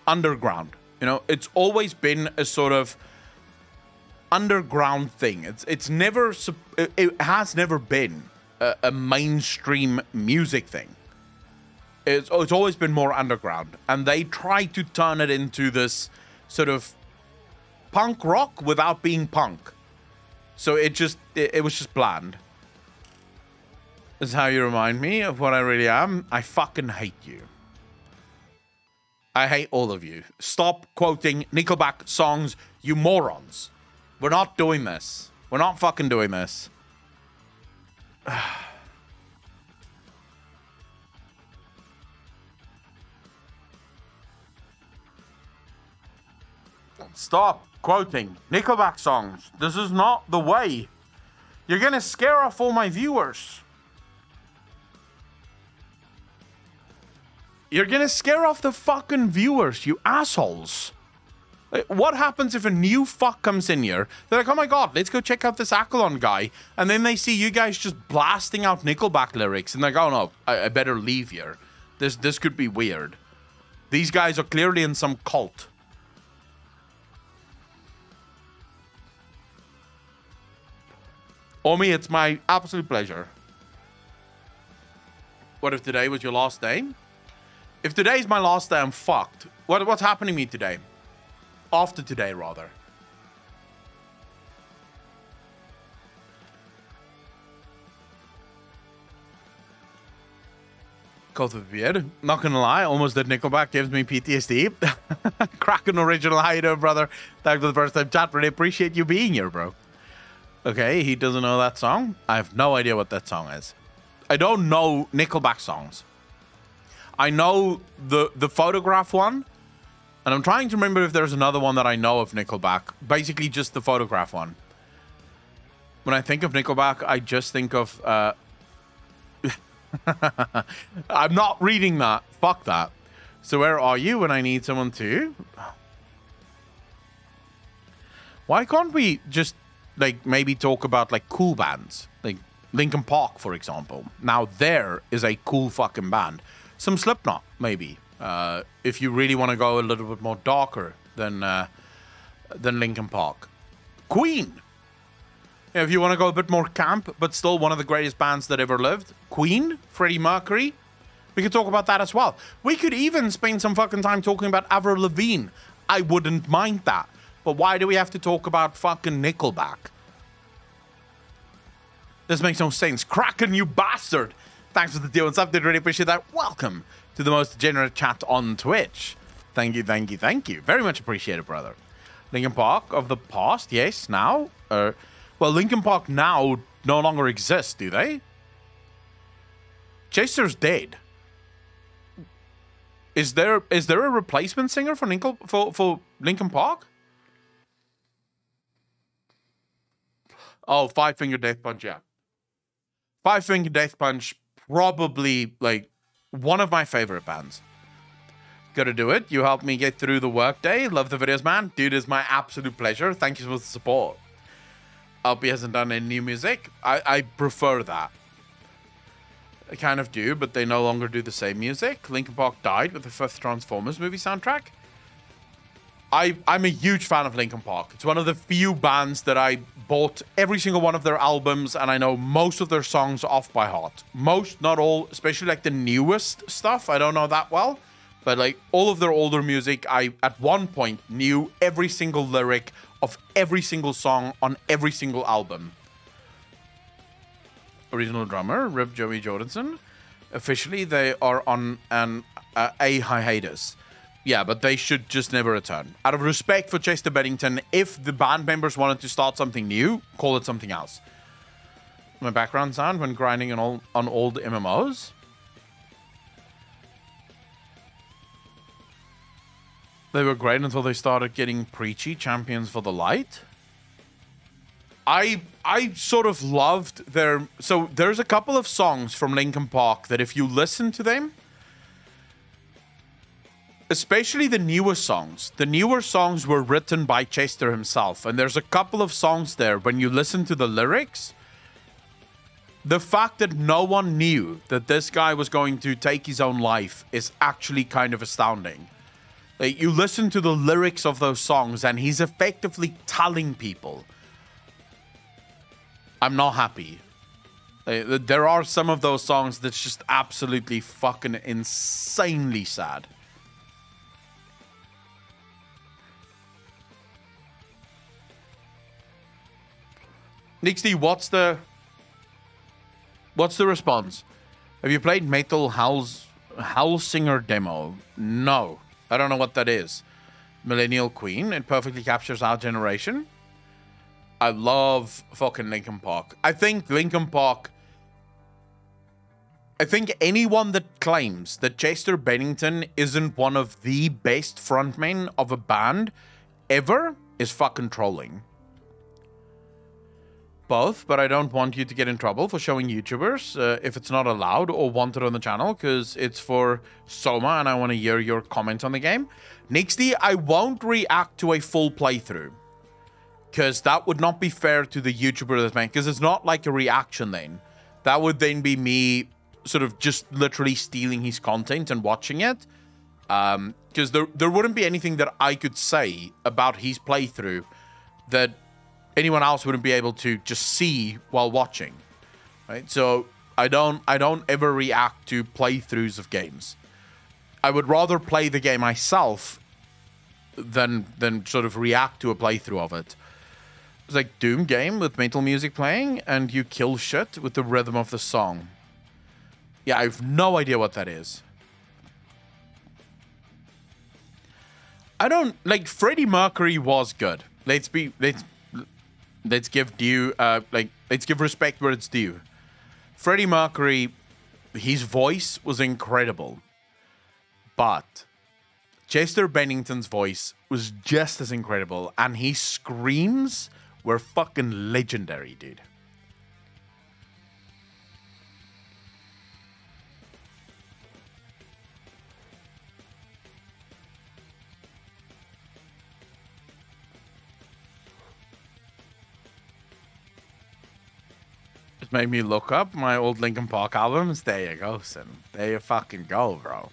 underground, you know. It's always been a sort of underground thing. It has never been a mainstream music thing. It's always been more underground, and they try to turn it into this sort of punk rock without being punk. So it was just bland. This is how you remind me of what I really am. I fucking hate you. I hate all of you. Stop quoting Nickelback songs, you morons. We're not doing this. We're not fucking doing this. Stop quoting Nickelback songs. This is not the way. You're gonna scare off all my viewers. You're gonna scare off the fucking viewers, you assholes. Like, what happens if a new fuck comes in here? They're like, oh my god, let's go check out this Akalon guy. And then they see you guys just blasting out Nickelback lyrics. And they're like, oh no, I better leave here. This could be weird. These guys are clearly in some cult. Omi, it's my absolute pleasure. What if today was your last day? If today's my last day, I'm fucked. What's happening to me today? After today, rather. God forbid. Not gonna lie, almost did Nickelback, gives me PTSD. Kraken original, how you doing, brother? Thanks for the first time chat. Really appreciate you being here, bro. Okay, he doesn't know that song. I have no idea what that song is. I don't know Nickelback songs. I know the Photograph one, and I'm trying to remember if there's another one that I know of Nickelback. Basically, just the Photograph one. When I think of Nickelback, I just think of... I'm not reading that. Fuck that. So where are you when I need someone to? Why can't we just, like, maybe talk about, like, cool bands? Like, Linkin Park, for example. Now, there is a cool fucking band. Some Slipknot, maybe. If you really want to go a little bit more darker than Linkin Park. Queen. If you want to go a bit more camp, but still one of the greatest bands that ever lived. Queen, Freddie Mercury. We could talk about that as well. We could even spend some fucking time talking about Avril Lavigne. I wouldn't mind that. But why do we have to talk about fucking Nickelback? This makes no sense. Kraken, you bastard. Thanks for the deal and stuff. Did really appreciate that. Welcome to the most degenerate chat on Twitch. Thank you, thank you, thank you. Very much appreciated, brother. Linkin Park of the past, yes, now. Well, Linkin Park now no longer exists, do they? Chester's dead. Is there a replacement singer for Linkin Park? Oh, Five Finger Death Punch, yeah. Five Finger Death Punch, probably like one of my favorite bands. Gotta do it. You helped me get through the workday. Love the videos, man. Dude, it's my absolute pleasure. Thank you for the support. Hope he hasn't done any new music. I prefer that. I kind of do, but they no longer do the same music. Linkin Park died with the fifth Transformers movie soundtrack. I'm a huge fan of Linkin Park. It's one of the few bands that I bought every single one of their albums, and I know most of their songs off by heart. Most, not all, especially like the newest stuff, I don't know that well. But like all of their older music, I at one point knew every single lyric of every single song on every single album. Original drummer, Rip Joey Jordanson. Officially, they are on a hiatus. Yeah, but they should just never return. Out of respect for Chester Bennington, if the band members wanted to start something new, call it something else. My background sound when grinding on old MMOs. They were great until they started getting preachy. Champions for the Light. I sort of loved their... So there's a couple of songs from Linkin Park that if you listen to them, especially the newer songs were written by Chester himself. And there's a couple of songs there, when you listen to the lyrics, the fact that no one knew that this guy was going to take his own life is actually kind of astounding. Like, you listen to the lyrics of those songs and he's effectively telling people, I'm not happy. There are some of those songs that's just absolutely fucking insanely sad. Nixty, what's the response? Have you played Metal Hellsinger demo? No. I don't know what that is. Millennial Queen. It perfectly captures our generation. I love fucking Linkin Park. I think Linkin Park... I think anyone that claims that Chester Bennington isn't one of the best frontmen of a band ever is fucking trolling. Both, but I don't want you to get in trouble for showing YouTubers if it's not allowed or wanted on the channel, because it's for Soma and I want to hear your comment on the game. Nixty, I won't react to a full playthrough, because that would not be fair to the YouTuber that's making, because it's not like a reaction then. That would then be me sort of just literally stealing his content and watching it, because there wouldn't be anything that I could say about his playthrough that anyone else wouldn't be able to just see while watching, right? So I don't ever react to playthroughs of games. I would rather play the game myself than sort of react to a playthrough of it. It's like Doom game with metal music playing and you kill shit with the rhythm of the song. Yeah, I have no idea what that is. I don't like Freddie Mercury was good. Let's give respect where it's due. Freddie Mercury, his voice was incredible. But Chester Bennington's voice was just as incredible. And his screams were fucking legendary, dude. Made me look up my old Linkin Park albums. There you go, son. There you fucking go, bro.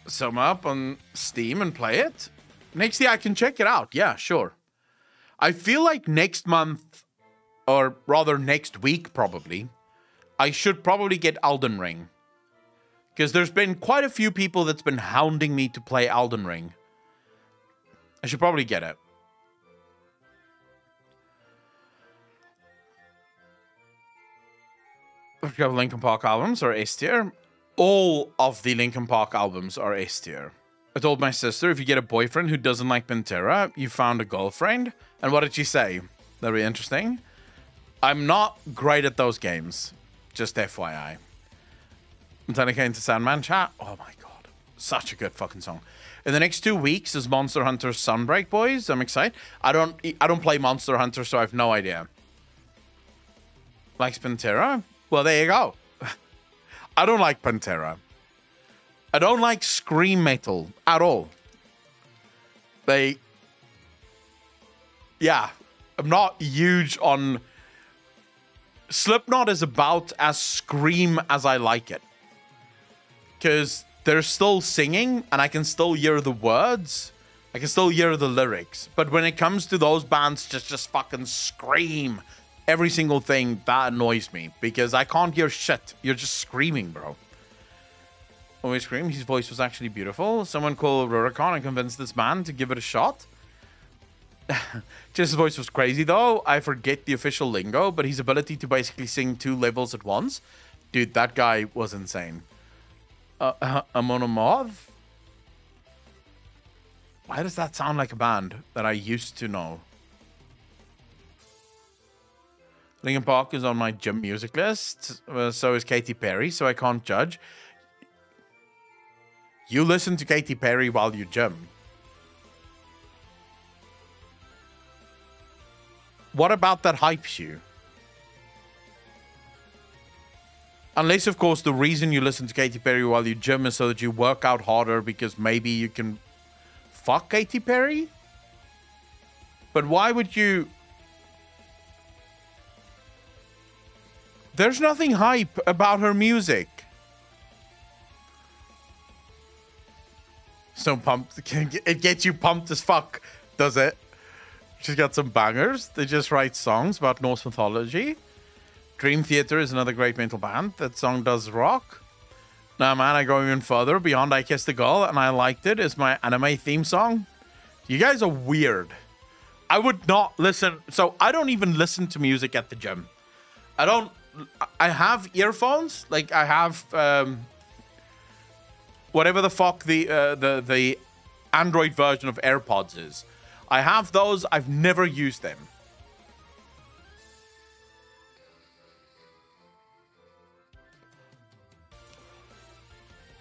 Sum up on Steam and play it. Next year I can check it out. Yeah, sure. I feel like next month, or rather next week probably, I should probably get Alden Ring. Because there's been quite a few people that's been hounding me to play Alden Ring. I should probably get it. Linkin Park albums are S tier. All of the Linkin Park albums are S tier. I told my sister, if you get a boyfriend who doesn't like Pantera, you found a girlfriend. And what did she say? Very interesting. I'm not great at those games. Just FYI. Metallica into Sandman chat. Oh my god. Such a good fucking song. In the next 2 weeks is Monster Hunter Sunbreak, boys. I'm excited. I don't play Monster Hunter, so I have no idea. Likes Pantera? Well, there you go. I don't like Pantera. I don't like scream metal at all. Yeah, I'm not huge on... Slipknot is about as scream as I like it. Because they're still singing, and I can still hear the words. I can still hear the lyrics. But when it comes to those bands just fucking scream every single thing, that annoys me. Because I can't hear shit. You're just screaming, bro. Always scream. His voice was actually beautiful. Someone called Rurikon and convinced this man to give it a shot. His voice was crazy, though. I forget the official lingo, but his ability to basically sing 2 levels at once. Dude, that guy was insane. Amonomov? Why does that sound like a band that I used to know? Linkin Park is on my gym music list. So is Katy Perry, so I can't judge. You listen to Katy Perry while you gym. What about that hypes you? Unless, of course, the reason you listen to Katy Perry while you gym is so that you work out harder because maybe you can fuck Katy Perry? But why would you... There's nothing hype about her music. So pumped. It gets you pumped as fuck, does it? She's got some bangers. They just write songs about Norse mythology. Dream Theater is another great metal band. That song does rock. Now, man, I go even further. Beyond I Kissed a Girl, and I liked it, is my anime theme song. You guys are weird. I would not listen. So I don't even listen to music at the gym. I have earphones. Like, I have whatever the fuck the Android version of AirPods is. I have those. I've never used them.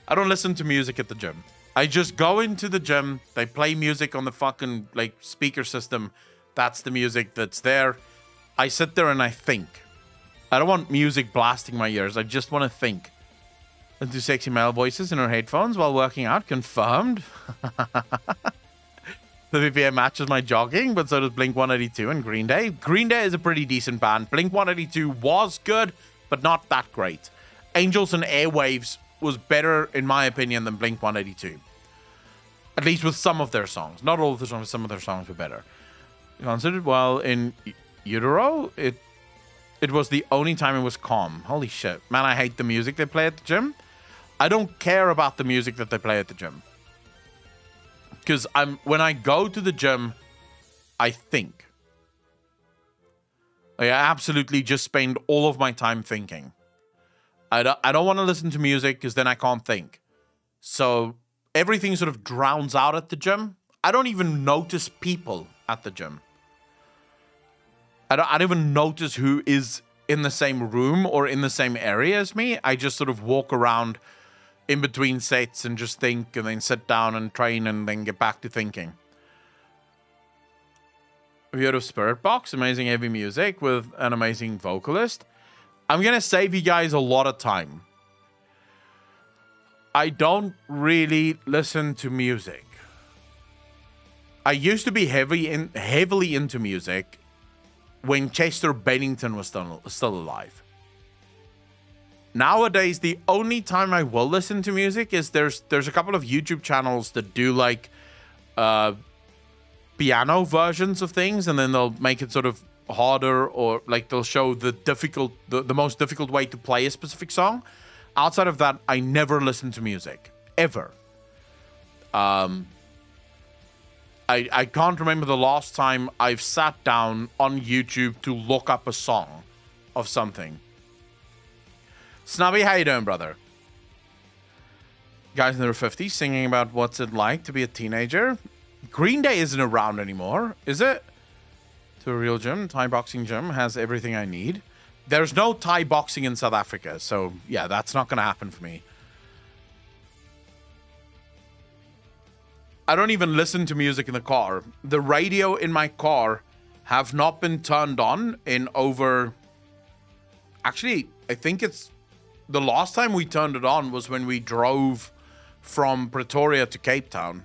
I don't listen to music at the gym. I just go into the gym. They play music on the fucking like speaker system. That's the music that's there. I sit there and I think. I don't want music blasting my ears. I just want to think. And do sexy male voices in her headphones while working out. Confirmed. The VPA matches my jogging, but so does Blink-182 and Green Day. Green Day is a pretty decent band. Blink-182 was good, but not that great. Angels and Airwaves was better, in my opinion, than Blink-182. At least with some of their songs. Not all of the songs, but some of their songs were better. Considered while in utero, it was the only time it was calm. Holy shit. Man, I hate the music they play at the gym. I don't care about the music that they play at the gym. Because when I go to the gym, I think. I absolutely just spend all of my time thinking. I don't want to listen to music because then I can't think. So everything sort of drowns out at the gym. I don't even notice people at the gym. I don't even notice who is in the same room or in the same area as me. I just sort of walk around in between sets and just think and then sit down and train and then get back to thinking. Have you heard of Spirit Box? Amazing heavy music with an amazing vocalist. I'm going to save you guys a lot of time. I don't really listen to music. I used to be heavily into music when Chester Bennington was still alive. Nowadays, the only time I will listen to music is there's a couple of YouTube channels that do like piano versions of things, and then they'll make it sort of harder, or like they'll show the most difficult way to play a specific song. Outside of that, I never listen to music ever. I can't remember the last time I've sat down on YouTube to look up a song of something. Snubby, how you doing, brother? Guys in their 50s singing about what's it like to be a teenager. Green Day isn't around anymore, is it? To a real gym, Thai boxing gym has everything I need. There's no Thai boxing in South Africa, so yeah, that's not going to happen for me. I don't even listen to music in the car. The radio in my car have not been turned on in over... Actually, I think it's... The last time we turned it on was when we drove from Pretoria to Cape Town.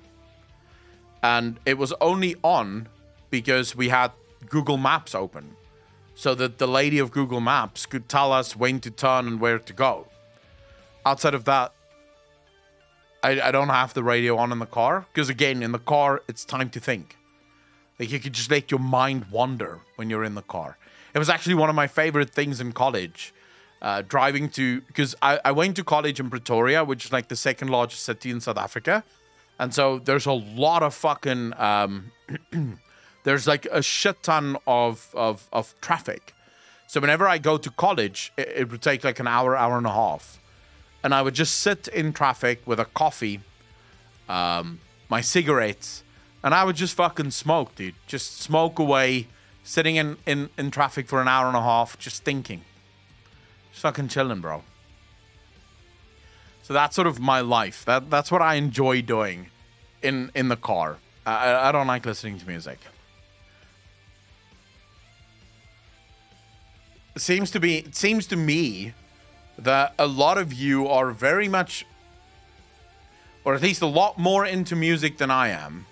And it was only on because we had Google Maps open. So that the lady of Google Maps could tell us when to turn and where to go. Outside of that, I don't have the radio on in the car. Because again, in the car, it's time to think. Like, you could just let your mind wander when you're in the car. It was actually one of my favorite things in college. Driving to... Because I went to college in Pretoria, which is like the second largest city in South Africa. And so there's a lot of fucking... there's like a shit ton of traffic. So whenever I go to college, it would take like an hour, hour and a half. And I would just sit in traffic with a coffee, my cigarettes, and I would just fucking smoke, dude. Just smoke away, sitting in traffic for an hour and a half, just thinking. Just fucking chilling, bro. So that's sort of my life. That's what I enjoy doing in the car. I don't like listening to music. It seems to me that a lot of you are very much, or at least a lot more into music than I am.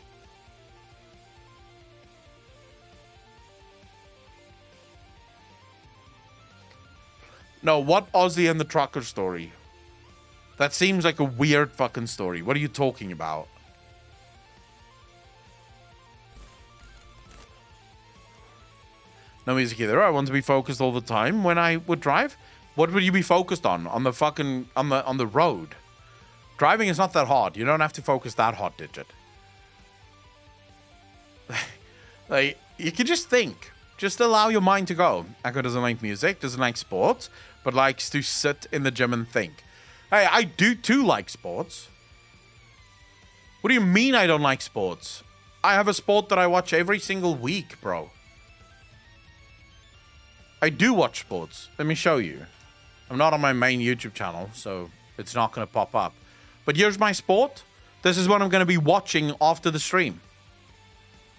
No, what Aussie and the Trucker story? That seems like a weird fucking story. What are you talking about? No music either. I want to be focused all the time when I would drive. What would you be focused on? On the fucking... On the road. Driving is not that hard. You don't have to focus that hard, Digit. Like, you can just think. Just allow your mind to go. Echo doesn't like music, doesn't like sports, but likes to sit in the gym and think. Hey, I do too like sports. What do you mean I don't like sports? I have a sport that I watch every single week, bro. I do watch sports. Let me show you. I'm not on my main YouTube channel, so it's not going to pop up. But here's my sport. This is what I'm going to be watching after the stream.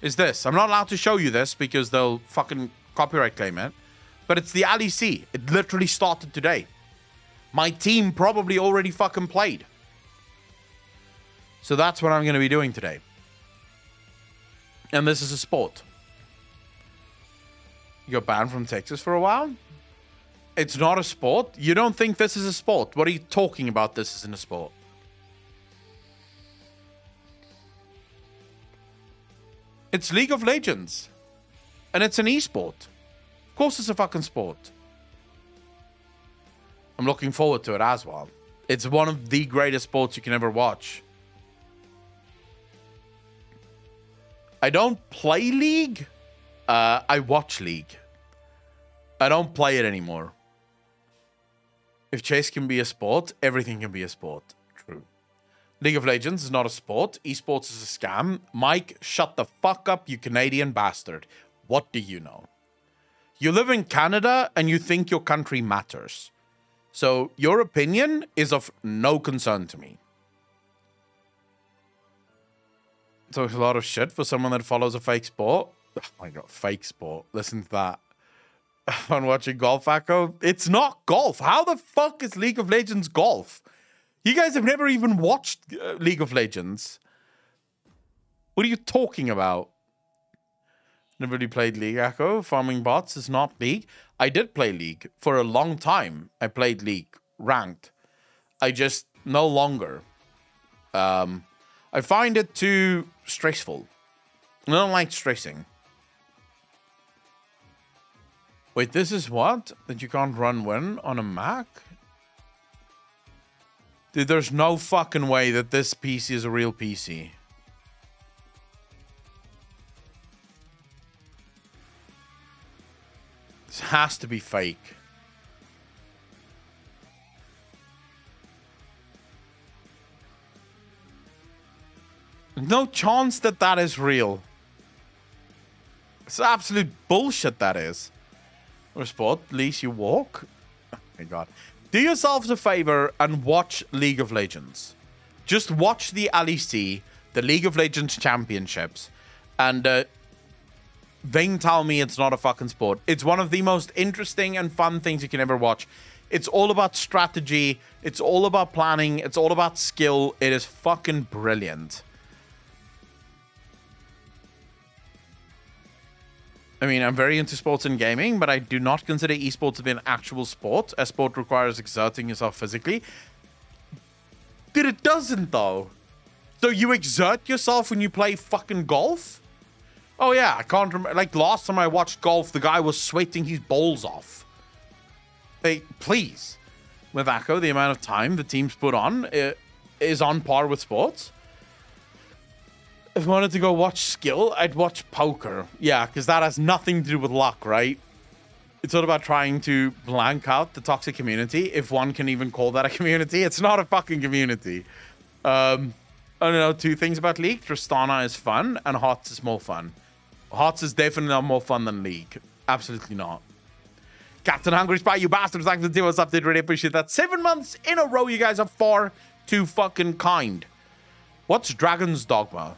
Is this. I'm not allowed to show you this because they'll fucking copyright claim it. But it's the LEC. It literally started today. My team probably already fucking played. So that's what I'm going to be doing today. And this is a sport. You got banned from Texas for a while? It's not a sport? You don't think this is a sport? What are you talking about this isn't a sport? It's League of Legends. And it's an esport. Of course it's a fucking sport. I'm looking forward to it as well. It's one of the greatest sports you can ever watch. I don't play League. I watch League. I don't play it anymore. If chess can be a sport, everything can be a sport. True. League of Legends is not a sport. Esports is a scam. Mike, shut the fuck up, you Canadian bastard. What do you know? You live in Canada and you think your country matters. So your opinion is of no concern to me. So it's a lot of shit for someone that follows a fake sport. Oh my god, fake sport. Listen to that. On watching golf, Echo. It's not golf. How the fuck is League of Legends golf? You guys have never even watched League of Legends. What are you talking about? Never really played League, Echo. Farming bots is not League. I did play League for a long time. I played League ranked. I just no longer. I find it too stressful. I don't like stressing. Wait, this is what? That you can't run Win on a Mac? Dude, there's no fucking way that this PC is a real PC. This has to be fake. No chance that that is real. It's absolute bullshit, that is. Or sport, at least you walk. Oh my god. Do yourselves a favor and watch League of Legends. Just watch the LEC, the League of Legends Championships, and then tell me it's not a fucking sport. It's one of the most interesting and fun things you can ever watch. It's all about strategy. It's all about planning. It's all about skill. It is fucking brilliant. I mean, I'm very into sports and gaming, but I do not consider esports to be an actual sport. A sport requires exerting yourself physically. Dude, it doesn't, though. So you exert yourself when you play fucking golf? Oh, yeah, I can't remember. Like, last time I watched golf, the guy was sweating his balls off. Hey, please. With Akko, the amount of time the teams put on is on par with sports. If I wanted to go watch skill, I'd watch poker. Yeah, because that has nothing to do with luck, right? It's all about trying to blank out the toxic community, if one can even call that a community. It's not a fucking community. I don't know, two things about League. Tristana is fun, and HOTS is more fun. HOTS is definitely not more fun than League. Absolutely not. Captain Hungry Spy, you bastards. Thanks for the T-What's update. Really appreciate that. 7 months in a row, you guys are far too fucking kind. What's Dragon's Dogma?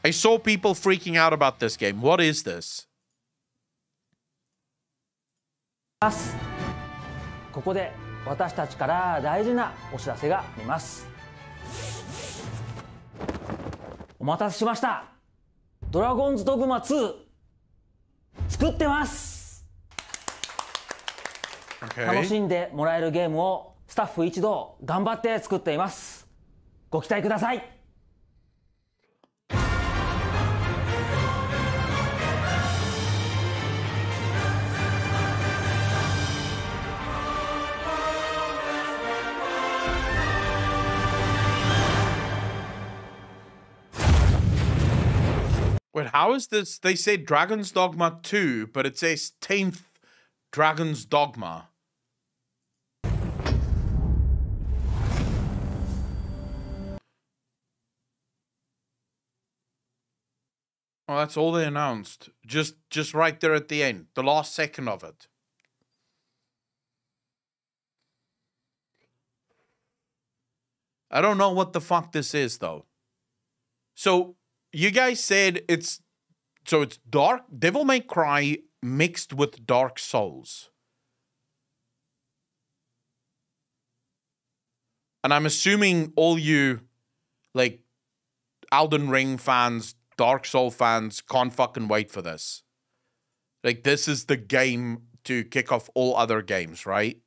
I saw people freaking out about this game. What is this? ここで私たちから大事なお知らせがあります。お待たせしました。ドラゴンズドグマ2作ってます。楽しんでもらえるゲームをスタッフ一同頑張って作っています。ご期待ください。Wait, how is this? They say Dragon's Dogma 2, but it says 10th Dragon's Dogma. Oh, that's all they announced. Just right there at the end. The last second of it. I don't know what the fuck this is, though. So... you guys said it's Dark Devil May Cry mixed with Dark Souls. And I'm assuming all you like Alden Ring fans, Dark Soul fans can't fucking wait for this. Like, this is the game to kick off all other games, right?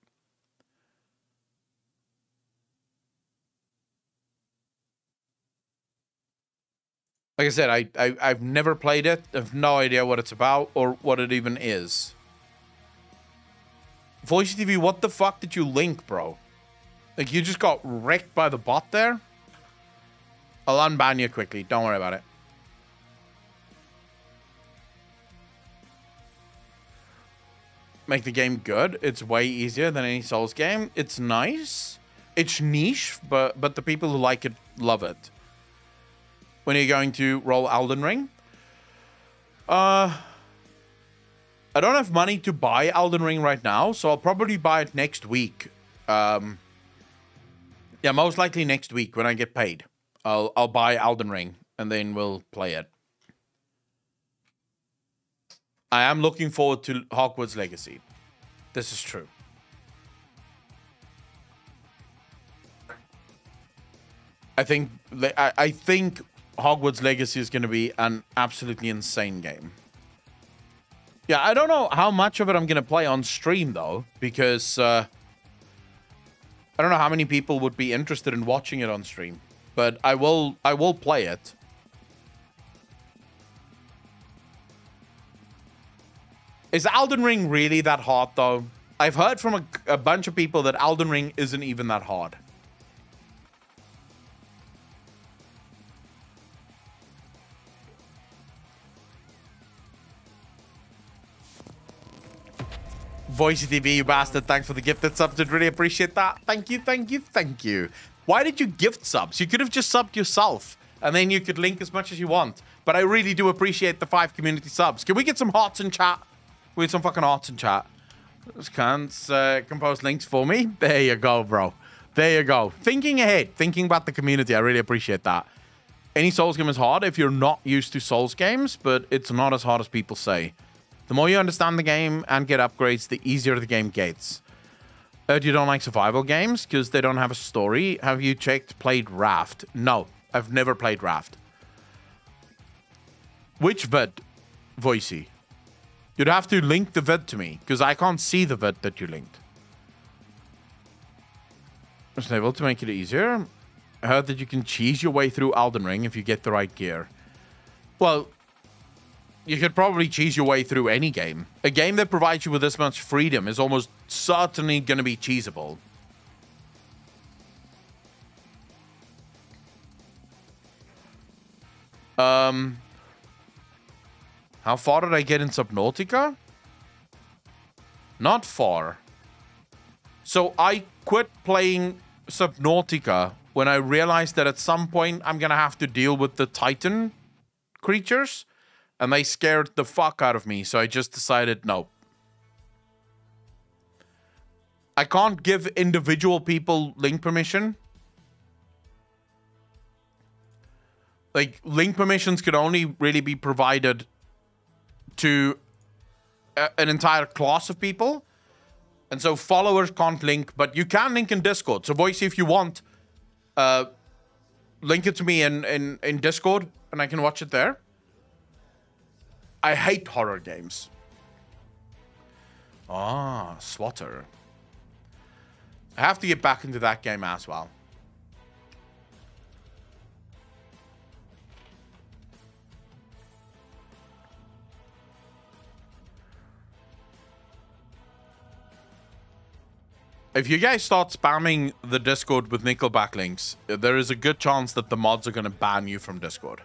Like I said, I've never played it. I have no idea what it's about or what it even is. Voice TV, what the fuck did you link, bro? Like, you just got wrecked by the bot there? I'll unban you quickly. Don't worry about it. Make the game good. It's way easier than any Souls game. It's nice. It's niche, but the people who like it love it. When are you going to roll Alden Ring? I don't have money to buy Alden Ring right now, so I'll probably buy it next week. Yeah, most likely next week when I get paid. I'll buy Alden Ring, and then we'll play it. I am looking forward to Hogwarts Legacy. This is true. I think Hogwarts Legacy is going to be an absolutely insane game. Yeah, I don't know how much of it I'm going to play on stream, though, because I don't know how many people would be interested in watching it on stream, but I will play it. Is Alden Ring really that hard, though? I've heard from a bunch of people that Alden Ring isn't even that hard. Voicey TV, you bastard. Thanks for the gifted subs. Did really appreciate that. Thank you, thank you, thank you. Why did you gift subs? You could have just subbed yourself, and then you could link as much as you want. But I really do appreciate the 5 community subs. Can we get some hearts in chat? We get some fucking hearts in chat. Can't compose links for me. There you go, bro. There you go. Thinking ahead, thinking about the community. I really appreciate that. Any Souls game is hard if you're not used to Souls games, but it's not as hard as people say. The more you understand the game and get upgrades, the easier the game gets. You don't like survival games because they don't have a story. Have you played Raft? No, I've never played Raft. Which vid, Voicey? You'd have to link the vid to me because I can't see the vid that you linked. Snavel to make it easier. I heard that you can cheese your way through Alden Ring if you get the right gear. Well, you could probably cheese your way through any game. A game that provides you with this much freedom is almost certainly going to be cheesable. How far did I get in Subnautica? Not far. So I quit playing Subnautica when I realized that at some point I'm going to have to deal with the Titan creatures. And they scared the fuck out of me, so I just decided, no. I can't give individual people link permission. Like, link permissions can only really be provided to an entire class of people. And so followers can't link, but you can link in Discord. So, Voicey, if you want, link it to me in Discord, and I can watch it there. I hate horror games. Ah, Swatter. I have to get back into that game as well. If you guys start spamming the Discord with Nickelback links, there is a good chance that the mods are going to ban you from Discord.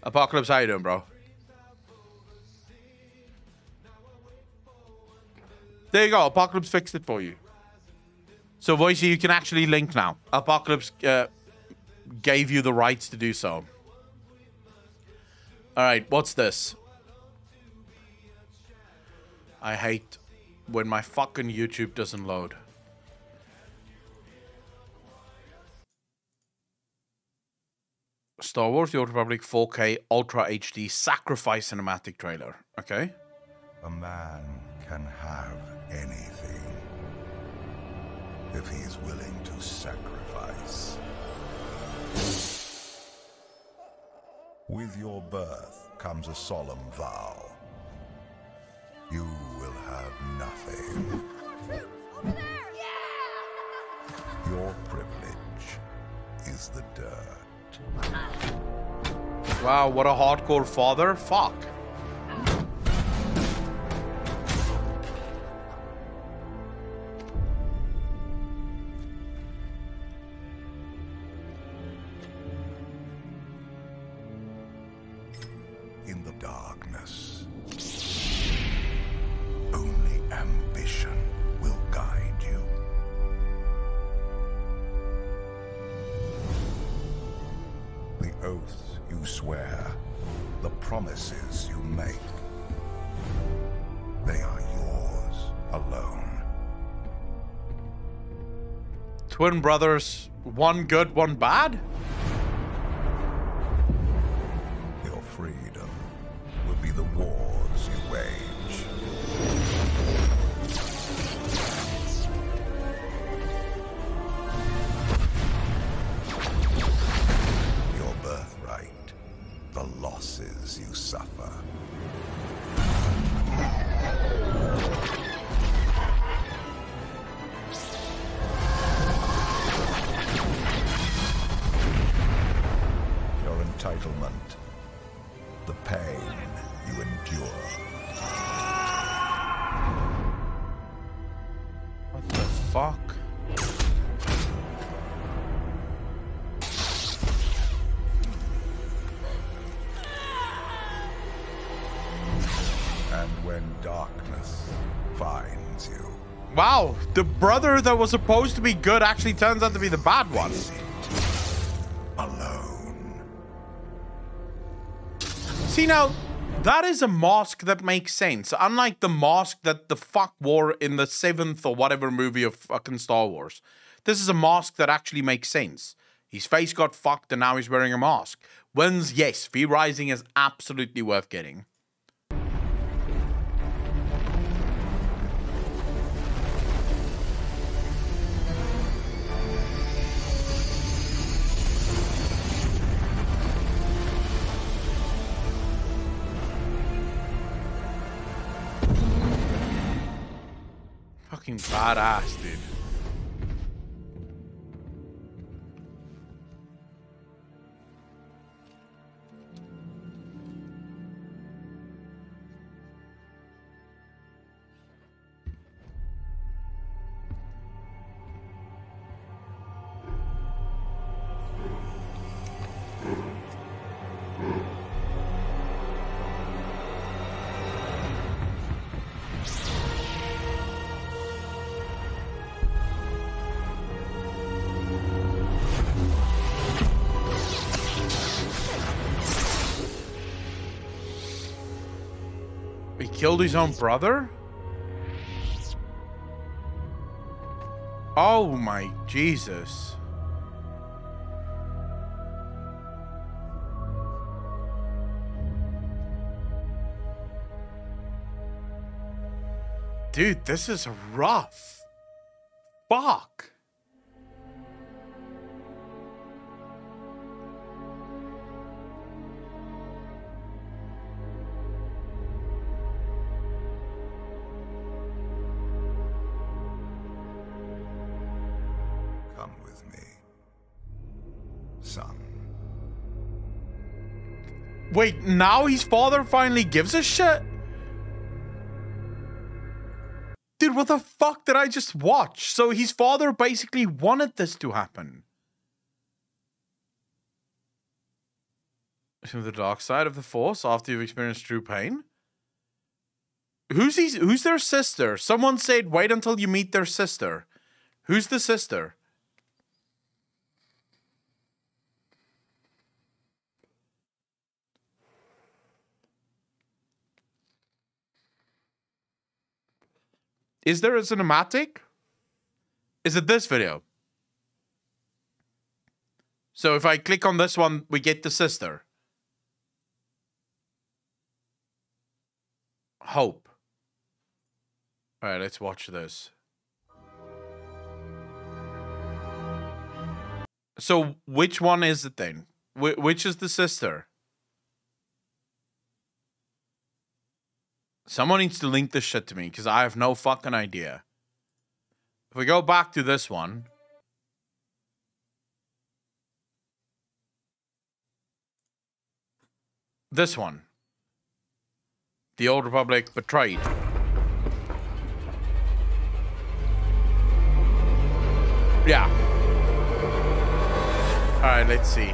Apocalypse, how you doing, bro? There you go. Apocalypse fixed it for you. So, Voicey, you can actually link now. Apocalypse gave you the rights to do so. Alright, what's this? I hate when my fucking YouTube doesn't load. Star Wars The Old Republic 4K Ultra HD Sacrifice Cinematic Trailer. Okay. A man can have anything if he's willing to sacrifice. With your birth comes a solemn vow. You will have nothing. Over there! Yeah! Your privilege is the dirt. Wow, what a hardcore father. Fuck. In the darkness, only ambition will guide you. The oaths you swear, the promises you make, they are yours alone. Twin brothers, one good, one bad? Your freedom will be the wars you wage. Your birthright, the losses you suffer. Your entitlement, the pain you endure. What the fuck? And And when darkness finds you. Wow, the brother that was supposed to be good actually turns out to be the bad one. Alone. See now, that is a mask that makes sense. Unlike the mask that the fuck wore in the 7th or whatever movie of fucking Star Wars. This is a mask that actually makes sense. His face got fucked and now he's wearing a mask. Wins, yes. V Rising is absolutely worth getting. Fucking badass, dude. He killed his own brother? Oh my Jesus. Dude, this is rough. Fuck. Come with me, son. Wait, now his father finally gives a shit? Dude, what the fuck did I just watch? So his father basically wanted this to happen. To the dark side of the Force after you've experienced true pain? Who's their sister? Someone said wait until you meet their sister. Who's the sister? Is there a cinematic? Is it this video? So if I click on this one, we get the sister. Hope. All right, let's watch this. So which one is it then? Which is the sister? Someone needs to link this shit to me because I have no fucking idea. If we go back to this one. This one. The Old Republic betrayed. Yeah. Alright, let's see.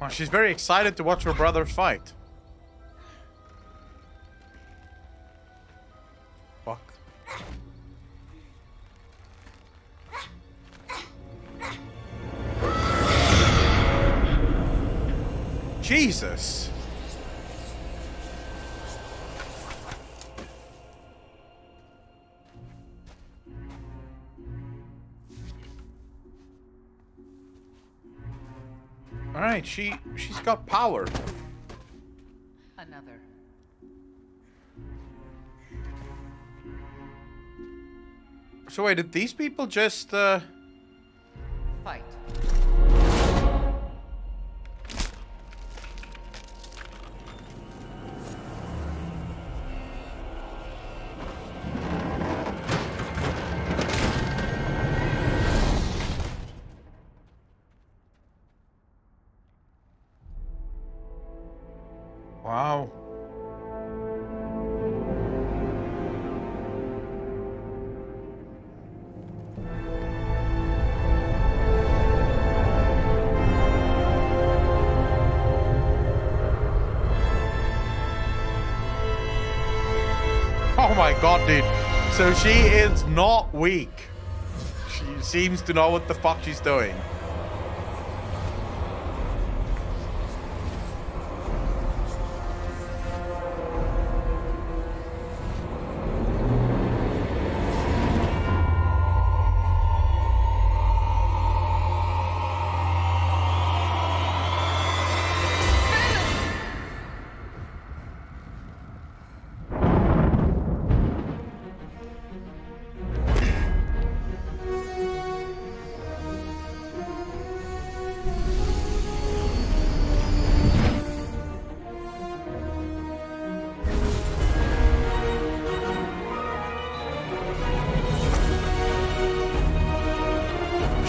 Well, she's very excited to watch her brother fight. Fuck. Jesus. All right, she's got power. Another. So wait, did these people just Fight. Wow. Oh my god, dude. So she is not weak. She seems to know what the fuck she's doing.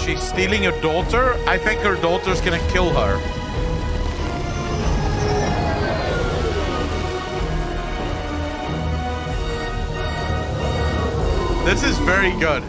She's stealing your daughter? I think her daughter's gonna kill her. This is very good.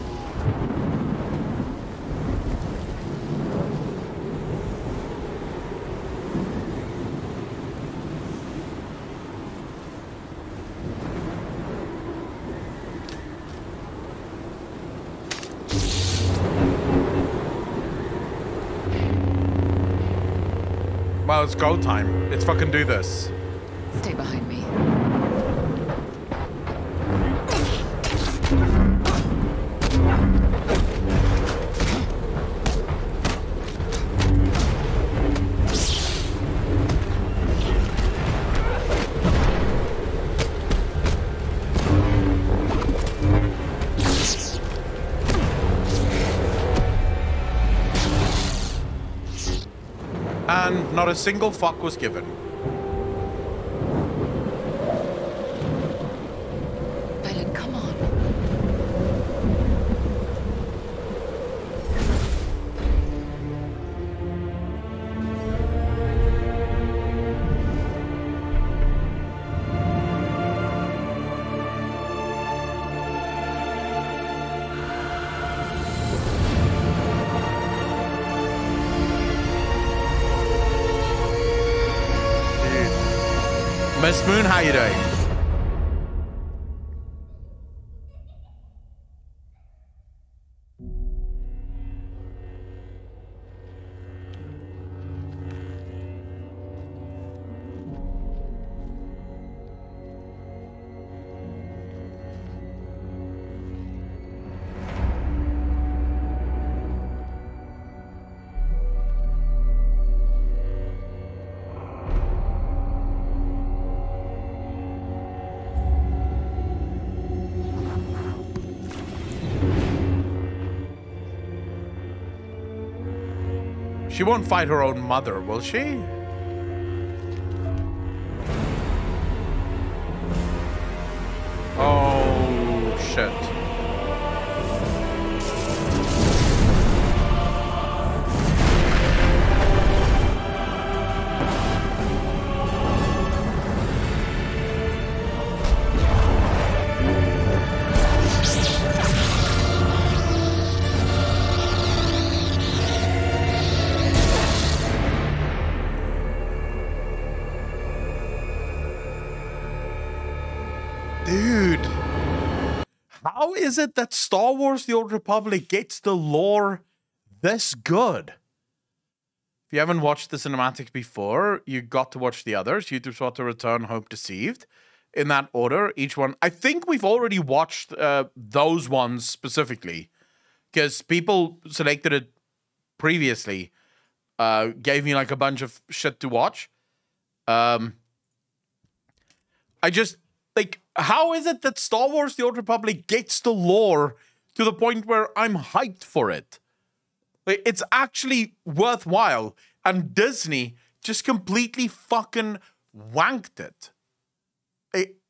Well, it's go time. Let's fucking do this. Stay behind me. And not a single fuck was given. Valen, come on. Miss Moon, how you doing? She won't fight her own mother, will she? Oh, shit. Dude, how is it that Star Wars The Old Republic gets the lore this good? If you haven't watched the cinematics before, you got to watch the others. YouTube Swat to Return, Hope Deceived. In that order, each one. I think we've already watched those ones specifically. Because people selected it previously. Gave me like a bunch of shit to watch. I just... Like, how is it that Star Wars The Old Republic gets the lore to the point where I'm hyped for it. Like, it's actually worthwhile, and Disney just completely fucking wanked it.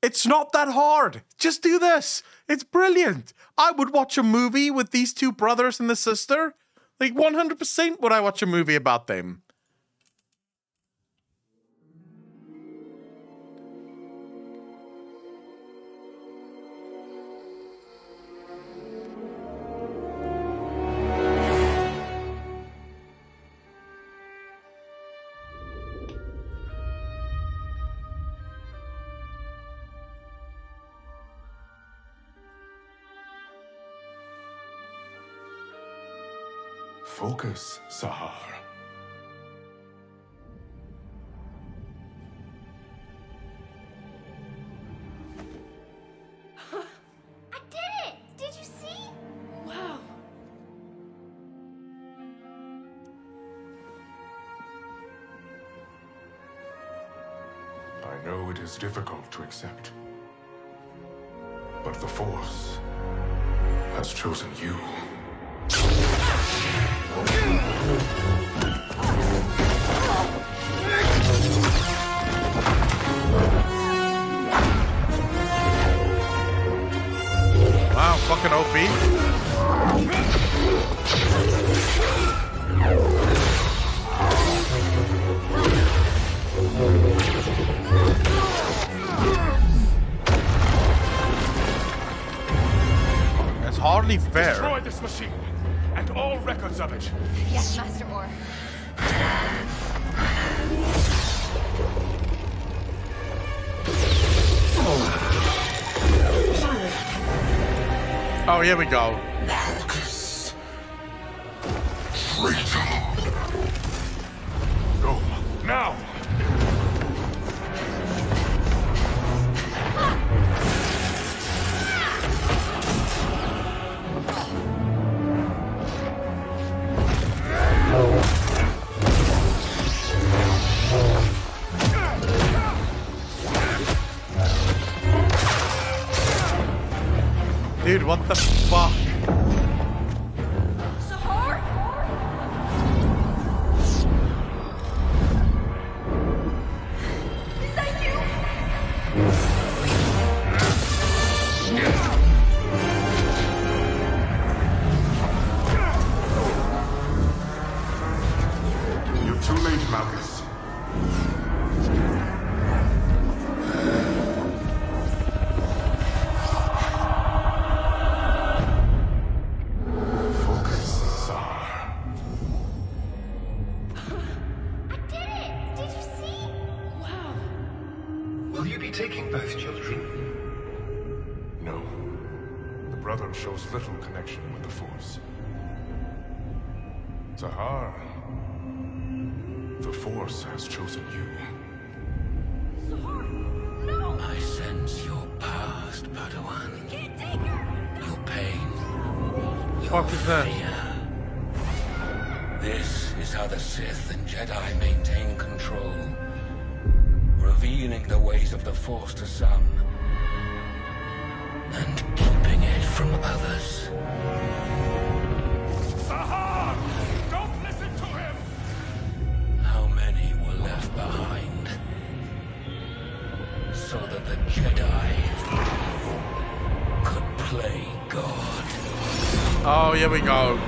It's not that hard. Just do this. It's brilliant. I would watch a movie with these two brothers and the sister. Like, 100% would I watch a movie about them. Focus, Sahar. I did it! Did you see? Wow. I know it is difficult to accept, but the Force has chosen you. Wow, fucking OP. It's hardly fair. Destroy this machine and all records of it. Yes, Master Orr. Oh, here we go. Marcus. Traitor. Go, now! Dude, what the fuck? Sahar? Is that you? You're too late, Marcus. Shows little connection with the Force. Sahar, the Force has chosen you. Sahar, no! I sense your past, Padawan. Can't take her! Your pain. What is that? This is how the Sith and Jedi maintain control. Revealing the ways of the Force to some, and keeping it from others. Sahar! Don't listen to him! How many were left behind? So that the Jedi could play God. Oh, here we go.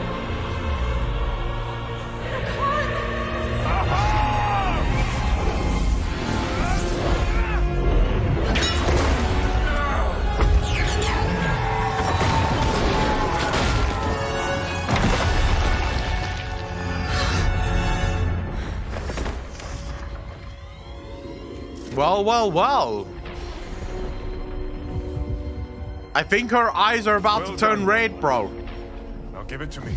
Well, well, well. I think her eyes are about to turn red, bro. Now give it to me.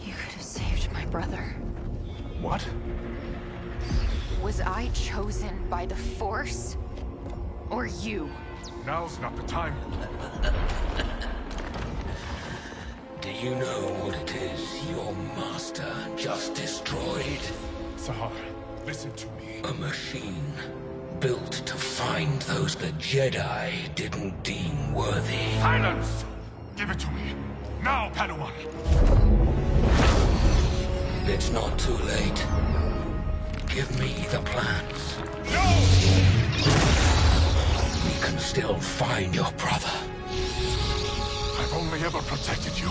You could have saved my brother. What? Was I chosen by the Force? Or you? Now's not the time. Do you know what it is your master just destroyed? Sahar, listen to me. A machine built to find those the Jedi didn't deem worthy. Silence! Give it to me. Now, Padawan. It's not too late. Give me the plans. No! We can still find your brother. I've only ever protected you.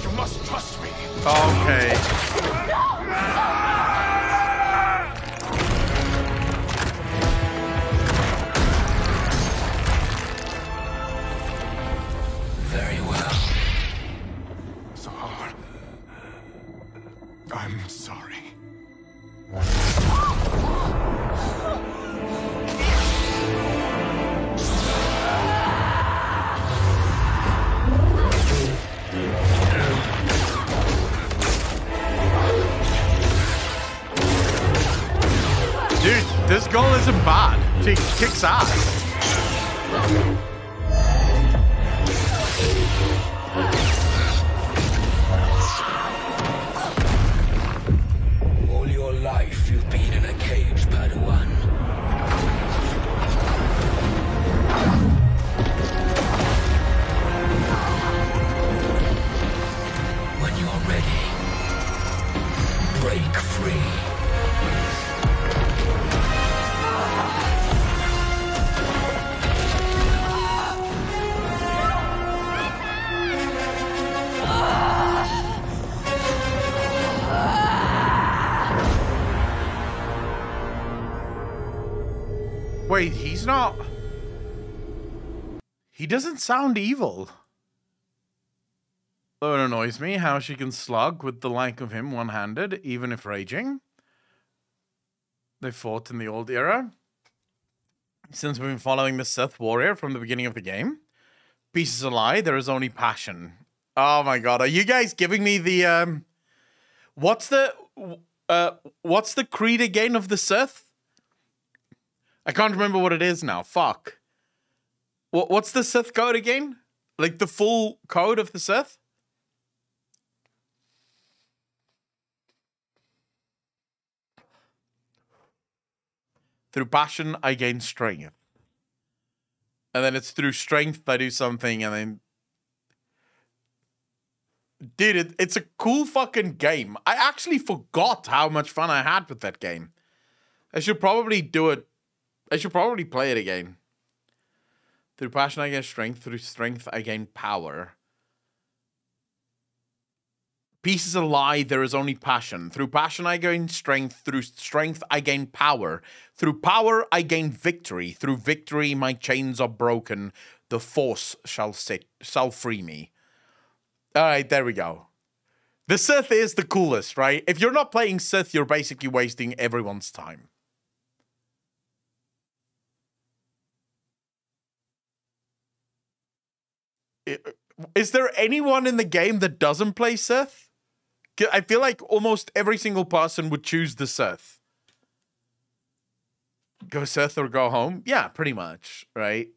You must trust me. Okay. Very well. Sahar. I'm sorry. Dude, this girl isn't bad. She kicks ass. All your life you've been in a cage, Padawan. When you're ready, break free. Wait, he's not... He doesn't sound evil. Though it annoys me how she can slug with the like of him one-handed, even if raging. They fought in the old era. Since we've been following the Sith warrior from the beginning of the game. Peace is a lie, there is only passion. Oh my god, are you guys giving me the... What's the creed again of the Sith? I can't remember what it is now. Fuck. What's the Sith code again? Like the full code of the Sith? Through passion, I gain strength. And then it's through strength I do something, and then... Dude, it's a cool fucking game. I actually forgot how much fun I had with that game. I should probably do it. I should probably play it again. Through passion, I gain strength. Through strength, I gain power. Peace is a lie. There is only passion. Through passion, I gain strength. Through strength, I gain power. Through power, I gain victory. Through victory, my chains are broken. The force shall free me. All right, there we go. The Sith is the coolest, right? If you're not playing Sith, you're basically wasting everyone's time. Is there anyone in the game that doesn't play Sith? I feel like almost every single person would choose the Sith. Go Sith or go home? Yeah, pretty much, right?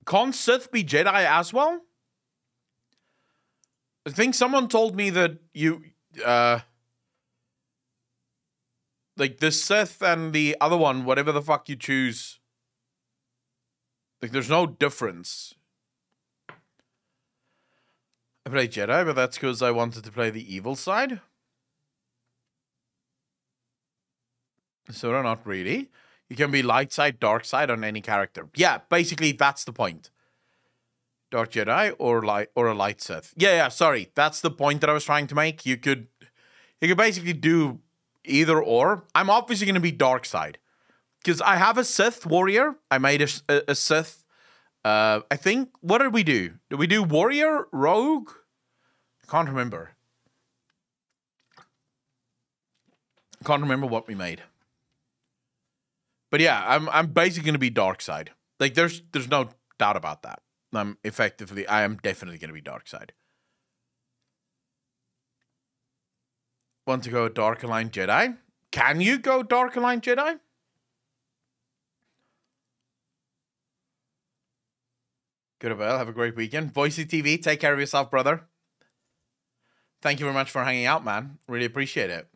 Can't Sith be Jedi as well? I think someone told me that you... like, the Sith and the other one, whatever the fuck you choose... Like, there's no difference. I play Jedi, but that's because I wanted to play the evil side. So not really. You can be light side, dark side on any character. Yeah, basically that's the point. Dark Jedi or a light Sith. Yeah, sorry. That's the point that I was trying to make. You could basically do either or. I'm obviously going to be dark side. Because I have a Sith warrior. I made a Sith. I think, what did we do? Did we do warrior? Rogue? I can't remember. Can't remember what we made. But yeah, I'm basically going to be dark side. Like, there's no doubt about that. I am definitely going to be dark side. Want to go Dark Aligned Jedi? Can you go Dark Aligned Jedi? Good well. Have a great weekend. Voicey TV, take care of yourself, brother. Thank you very much for hanging out, man. Really appreciate it.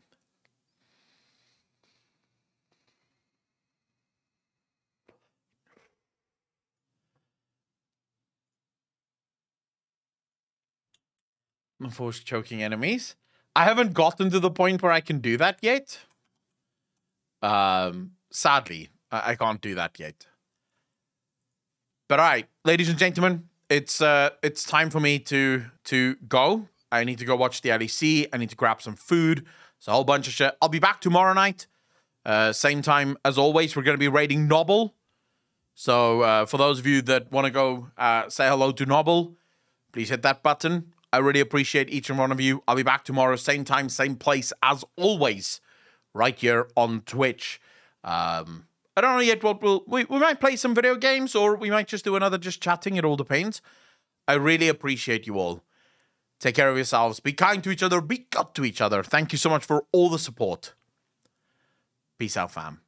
force choking enemies. I haven't gotten to the point where I can do that yet. Sadly, I can't do that yet. But all right, ladies and gentlemen, it's time for me to go. I need to go watch the LEC. I need to grab some food. It's a whole bunch of shit. I'll be back tomorrow night. Same time as always. We're going to be raiding Noble. So for those of you that want to go say hello to Noble, please hit that button. I really appreciate each and one of you. I'll be back tomorrow, same time, same place as always, right here on Twitch. I don't know yet what we might play some video games, or we might just do another just chatting. It all depends. I really appreciate you all. Take care of yourselves. Be kind to each other. Be good to each other. Thank you so much for all the support. Peace out, fam.